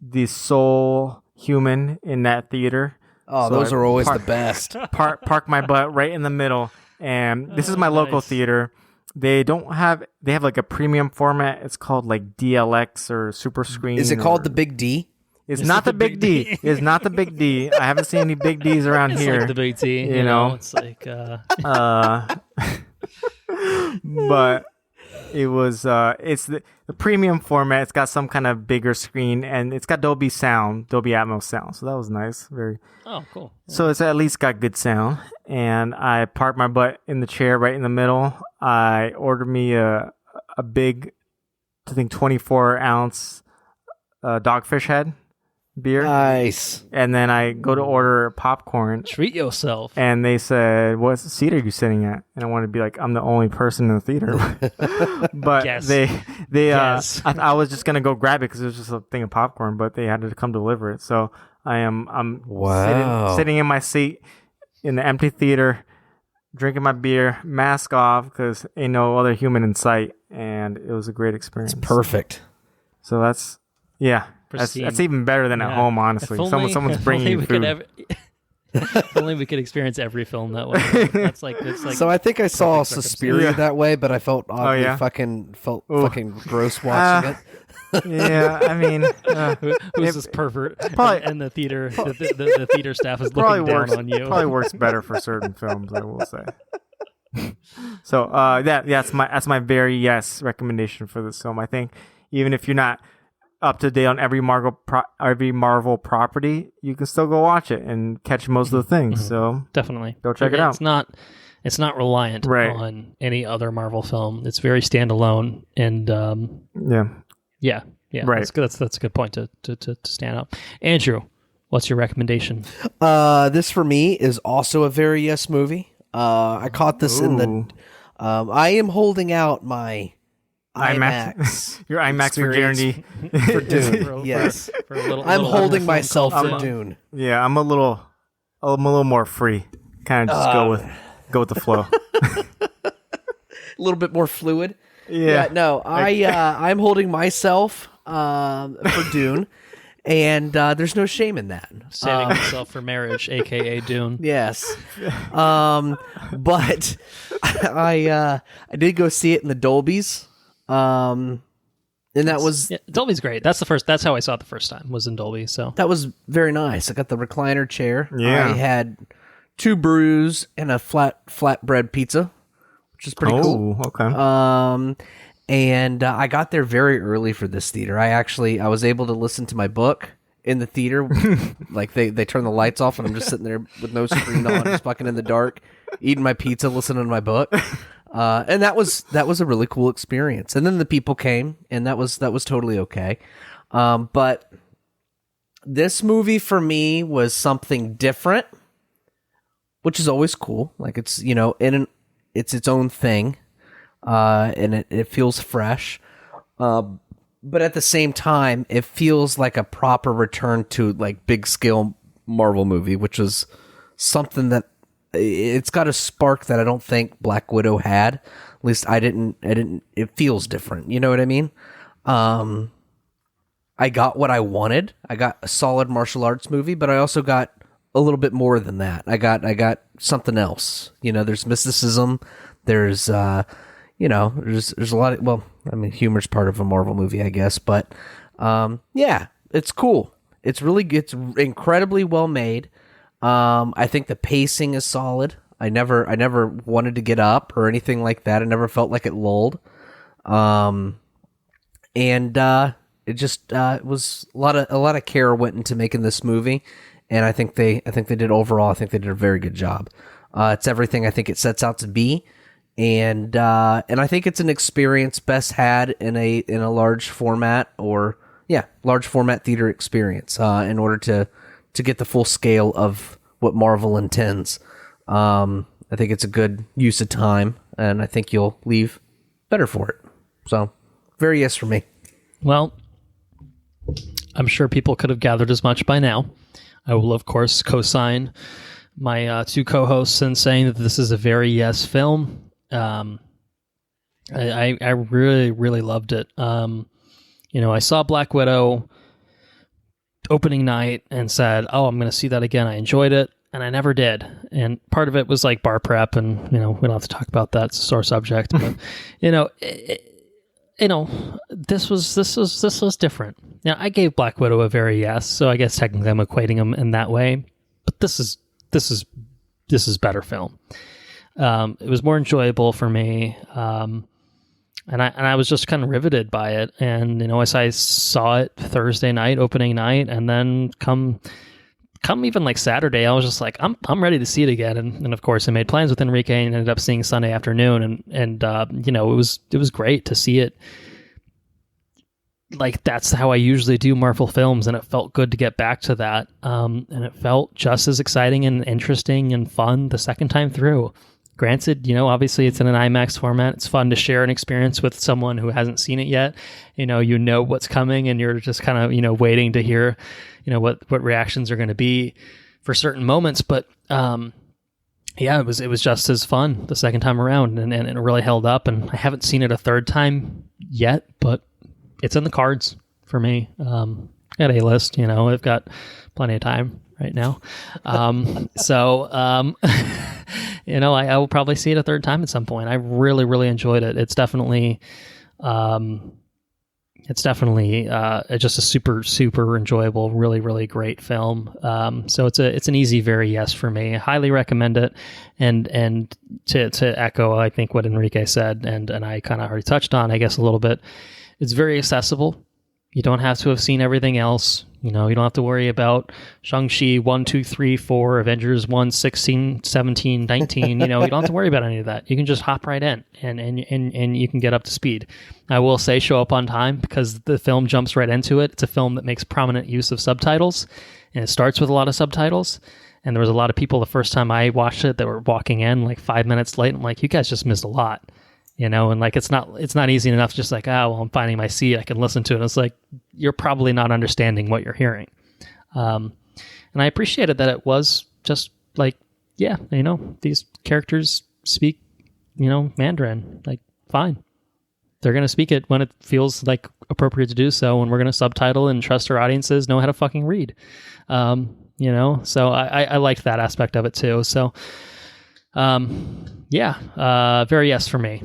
The Sole Human in that theater. Oh, so those are always the best. Park my butt right in the middle, and this is my local theater. They have like a premium format. It's called like DLX or Super Screen. Is it called the Big D? It's not the Big D. It's not the Big D. I haven't seen any Big Ds around here. Like the Big D, you know. It's like but it was it's the premium format. It's got some kind of bigger screen, and it's got Dolby Atmos sound. So that was nice. Cool. Yeah. So it's at least got good sound. And I parked my butt in the chair right in the middle. I ordered me a big, I think 24-ounce Dogfish Head beer. Nice. And then I go to order popcorn. Treat yourself. And they said, "What seat are you sitting at?" And I wanted to be like, I'm the only person in the theater. But yes. I was just gonna go grab it because it was just a thing of popcorn, but they had to come deliver it. So I'm sitting in my seat in the empty theater, drinking my beer, mask off because ain't no other human in sight, and it was a great experience. It's perfect. So that's even better than at home, honestly. Someone's bringing you food. If only we could experience every film that way. It's like so I think I saw Suspiria that way, but I felt oddly fucking gross watching it. Yeah, I mean, who's this pervert? Probably, and the theater, the theater staff is looking down on you. Probably works better for certain films, I will say. So, that's my very yes recommendation for this film. I think even if you're not up to date on every Marvel property, you can still go watch it and catch most of the things. Mm-hmm. So definitely go check it out. It's not reliant on any other Marvel film. It's very standalone, and yeah. Right. That's a good point to stand up. Andrew, what's your recommendation? This for me is also a very yes movie. I caught this in the. I am holding out my IMAX. Your IMAX modernity for Dune. Yes, I'm holding myself for Dune. Yeah, I'm a little more free. Kind of just go with the flow. A little bit more fluid. Yeah. No, I'm holding myself for Dune, And there's no shame in that. Saving himself for marriage, a.k.a. Dune. Yes. But I did go see it in the Dolbys. And that was... Yeah, Dolby's great. That's how I saw it the first time, was in Dolby. So that was very nice. I got the recliner chair. Yeah. I had 2 brews and a flatbread pizza, which is pretty cool. Okay. And I got there very early for this theater. I was able to listen to my book in the theater. Like they turn the lights off and I'm just sitting there with no screen on, just fucking in the dark, eating my pizza, listening to my book. And that was a really cool experience. And then the people came, and that was totally okay. But this movie for me was something different, which is always cool. Like it's it's its own thing, and it feels fresh. But at the same time, it feels like a proper return to like big scale Marvel movie, which is something that. It's got a spark that I don't think Black Widow had. At least I didn't. It feels different. You know what I mean? I got what I wanted. I got a solid martial arts movie, but I also got a little bit more than that. I got something else. There's mysticism. There's there's a lot of, well, I mean, humor's part of a Marvel movie, I guess, but yeah, it's cool. It's incredibly well made. I think the pacing is solid. I never wanted to get up or anything like that. I never felt like it lulled. And it just it was a lot of care went into making this movie, and I think they did overall. I think they did a very good job. It's everything I think it sets out to be, and I think it's an experience best had in a large format large format theater experience in order to get the full scale of what Marvel intends. I think it's a good use of time, and I think you'll leave better for it. So, very yes for me. Well, I'm sure people could have gathered as much by now. I will, of course, co-sign my 2 co-hosts in saying that this is a very yes film. I really, really loved it. I saw Black Widow opening night and said, "Oh, I'm going to see that again." I enjoyed it, and I never did. And part of it was like bar prep, and we don't have to talk about that. It's a sore subject, but this was different. Now, I gave Black Widow a very yes, so I guess technically I'm equating them in that way. But this is better film. It was more enjoyable for me. And I was just kind of riveted by it. And, as I saw it Thursday night, opening night, and then come even like Saturday, I was just like, I'm ready to see it again. And of course I made plans with Henrique and ended up seeing Sunday afternoon. And it was great to see it. Like, that's how I usually do Marvel films, and it felt good to get back to that. And it felt just as exciting and interesting and fun the second time through. Granted, obviously it's in an IMAX format. It's fun to share an experience with someone who hasn't seen it yet. You know what's coming, and you're just kind of, waiting to hear, what reactions are going to be for certain moments. But yeah, it was just as fun the second time around, and it really held up. And I haven't seen it a third time yet, but it's in the cards for me. At A-list, I've got plenty of time right now. I will probably see it a third time at some point. I really, really enjoyed it. It's definitely just a super, super enjoyable, really, really great film. So it's an easy, very yes for me. I highly recommend it. And to echo, I think what Henrique said, and I kind of already touched on, I guess, a little bit. It's very accessible. You don't have to have seen everything else. You don't have to worry about Shang-Chi 1, 2, 3, 4, Avengers 1, 16, 17, 19. You don't have to worry about any of that. You can just hop right in and you can get up to speed. I will say show up on time, because the film jumps right into it. It's a film that makes prominent use of subtitles, and it starts with a lot of subtitles. And there was a lot of people the first time I watched it that were walking in like 5 minutes late. I'm like, you guys just missed a lot. And like, it's not easy enough just like, I'm finding my seat, I can listen to it. It's like, you're probably not understanding what you're hearing. And I appreciated that it was just like, yeah, these characters speak, Mandarin, like, fine. They're going to speak it when it feels like appropriate to do so, and we're going to subtitle and trust our audiences know how to fucking read. So I liked that aspect of it too. So, very yes for me.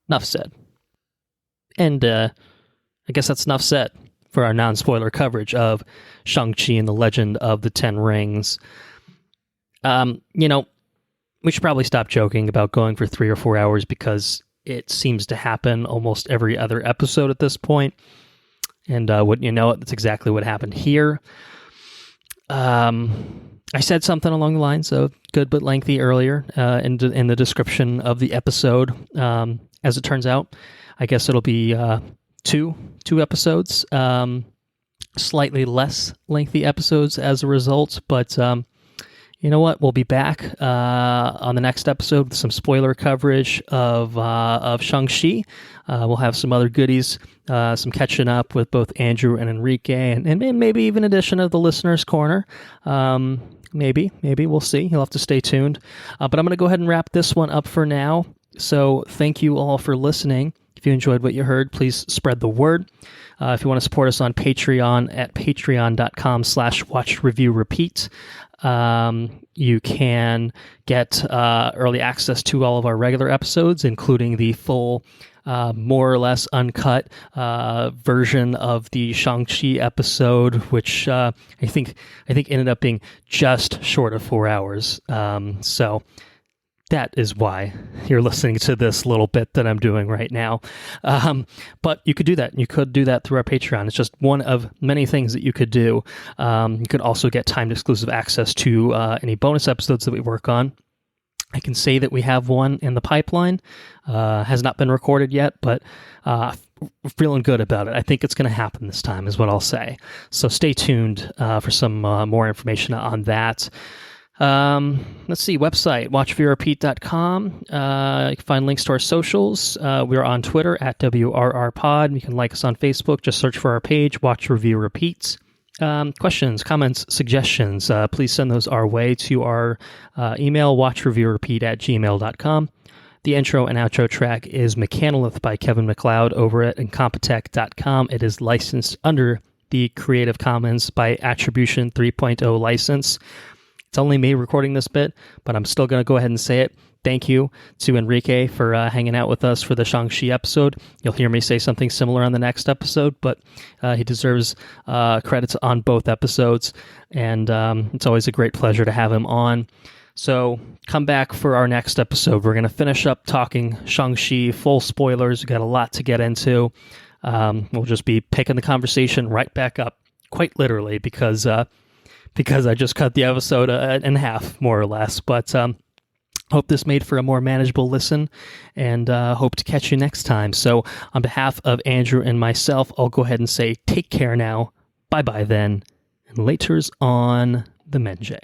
Enough said. And I guess that's enough said for our non-spoiler coverage of Shang-Chi and the Legend of the Ten Rings. We should probably stop joking about going for 3 or 4 hours because it seems to happen almost every other episode at this point. And wouldn't you know it, that's exactly what happened here. I said something along the lines of good but lengthy earlier in the description of the episode. As it turns out, I guess it'll be two episodes, slightly less lengthy episodes as a result. But you know what? We'll be back on the next episode with some spoiler coverage of Shang-Chi. We'll have some other goodies, some catching up with both Andrew and Henrique, and maybe even addition of the Listener's Corner. Maybe we'll see. You'll have to stay tuned. But I'm going to go ahead and wrap this one up for now. So thank you all for listening. If you enjoyed what you heard, please spread the word. If you want to support us on Patreon at patreon.com/watchreviewrepeat, you can get early access to all of our regular episodes, including the full, more or less uncut version of the Shang-Chi episode, which I think ended up being just short of 4 hours. So that is why you're listening to this little bit that I'm doing right now. But you could do that. You could do that through our Patreon. It's just one of many things that you could do. You could also get timed exclusive access to any bonus episodes that we work on. I can say that we have one in the pipeline. Has not been recorded yet, but feeling good about it. I think it's going to happen this time is what I'll say. So stay tuned for some more information on that. Let's see, website, watchreviewrepeat.com. You can find links to our socials. We're on Twitter at WRRPod. You can like us on Facebook. Just search for our page, Watch Review Repeats. Questions, comments, suggestions, please send those our way to our email, watchreviewrepeat@gmail.com. The intro and outro track is Mechanolith by Kevin MacLeod over at Incompetech.com. It is licensed under the Creative Commons by Attribution 3.0 license. It's only me recording this bit, but I'm still going to go ahead and say it. Thank you to Henrique for hanging out with us for the Shang-Chi episode. You'll hear me say something similar on the next episode, but he deserves credits on both episodes, and it's always a great pleasure to have him on. So come back for our next episode. We're going to finish up talking Shang-Chi, full spoilers. We've got a lot to get into. We'll just be picking the conversation right back up, quite literally, because I just cut the episode in half, more or less. But hope this made for a more manageable listen, and hope to catch you next time. So on behalf of Andrew and myself, I'll go ahead and say take care now. Bye-bye then, and laters on the Menjay.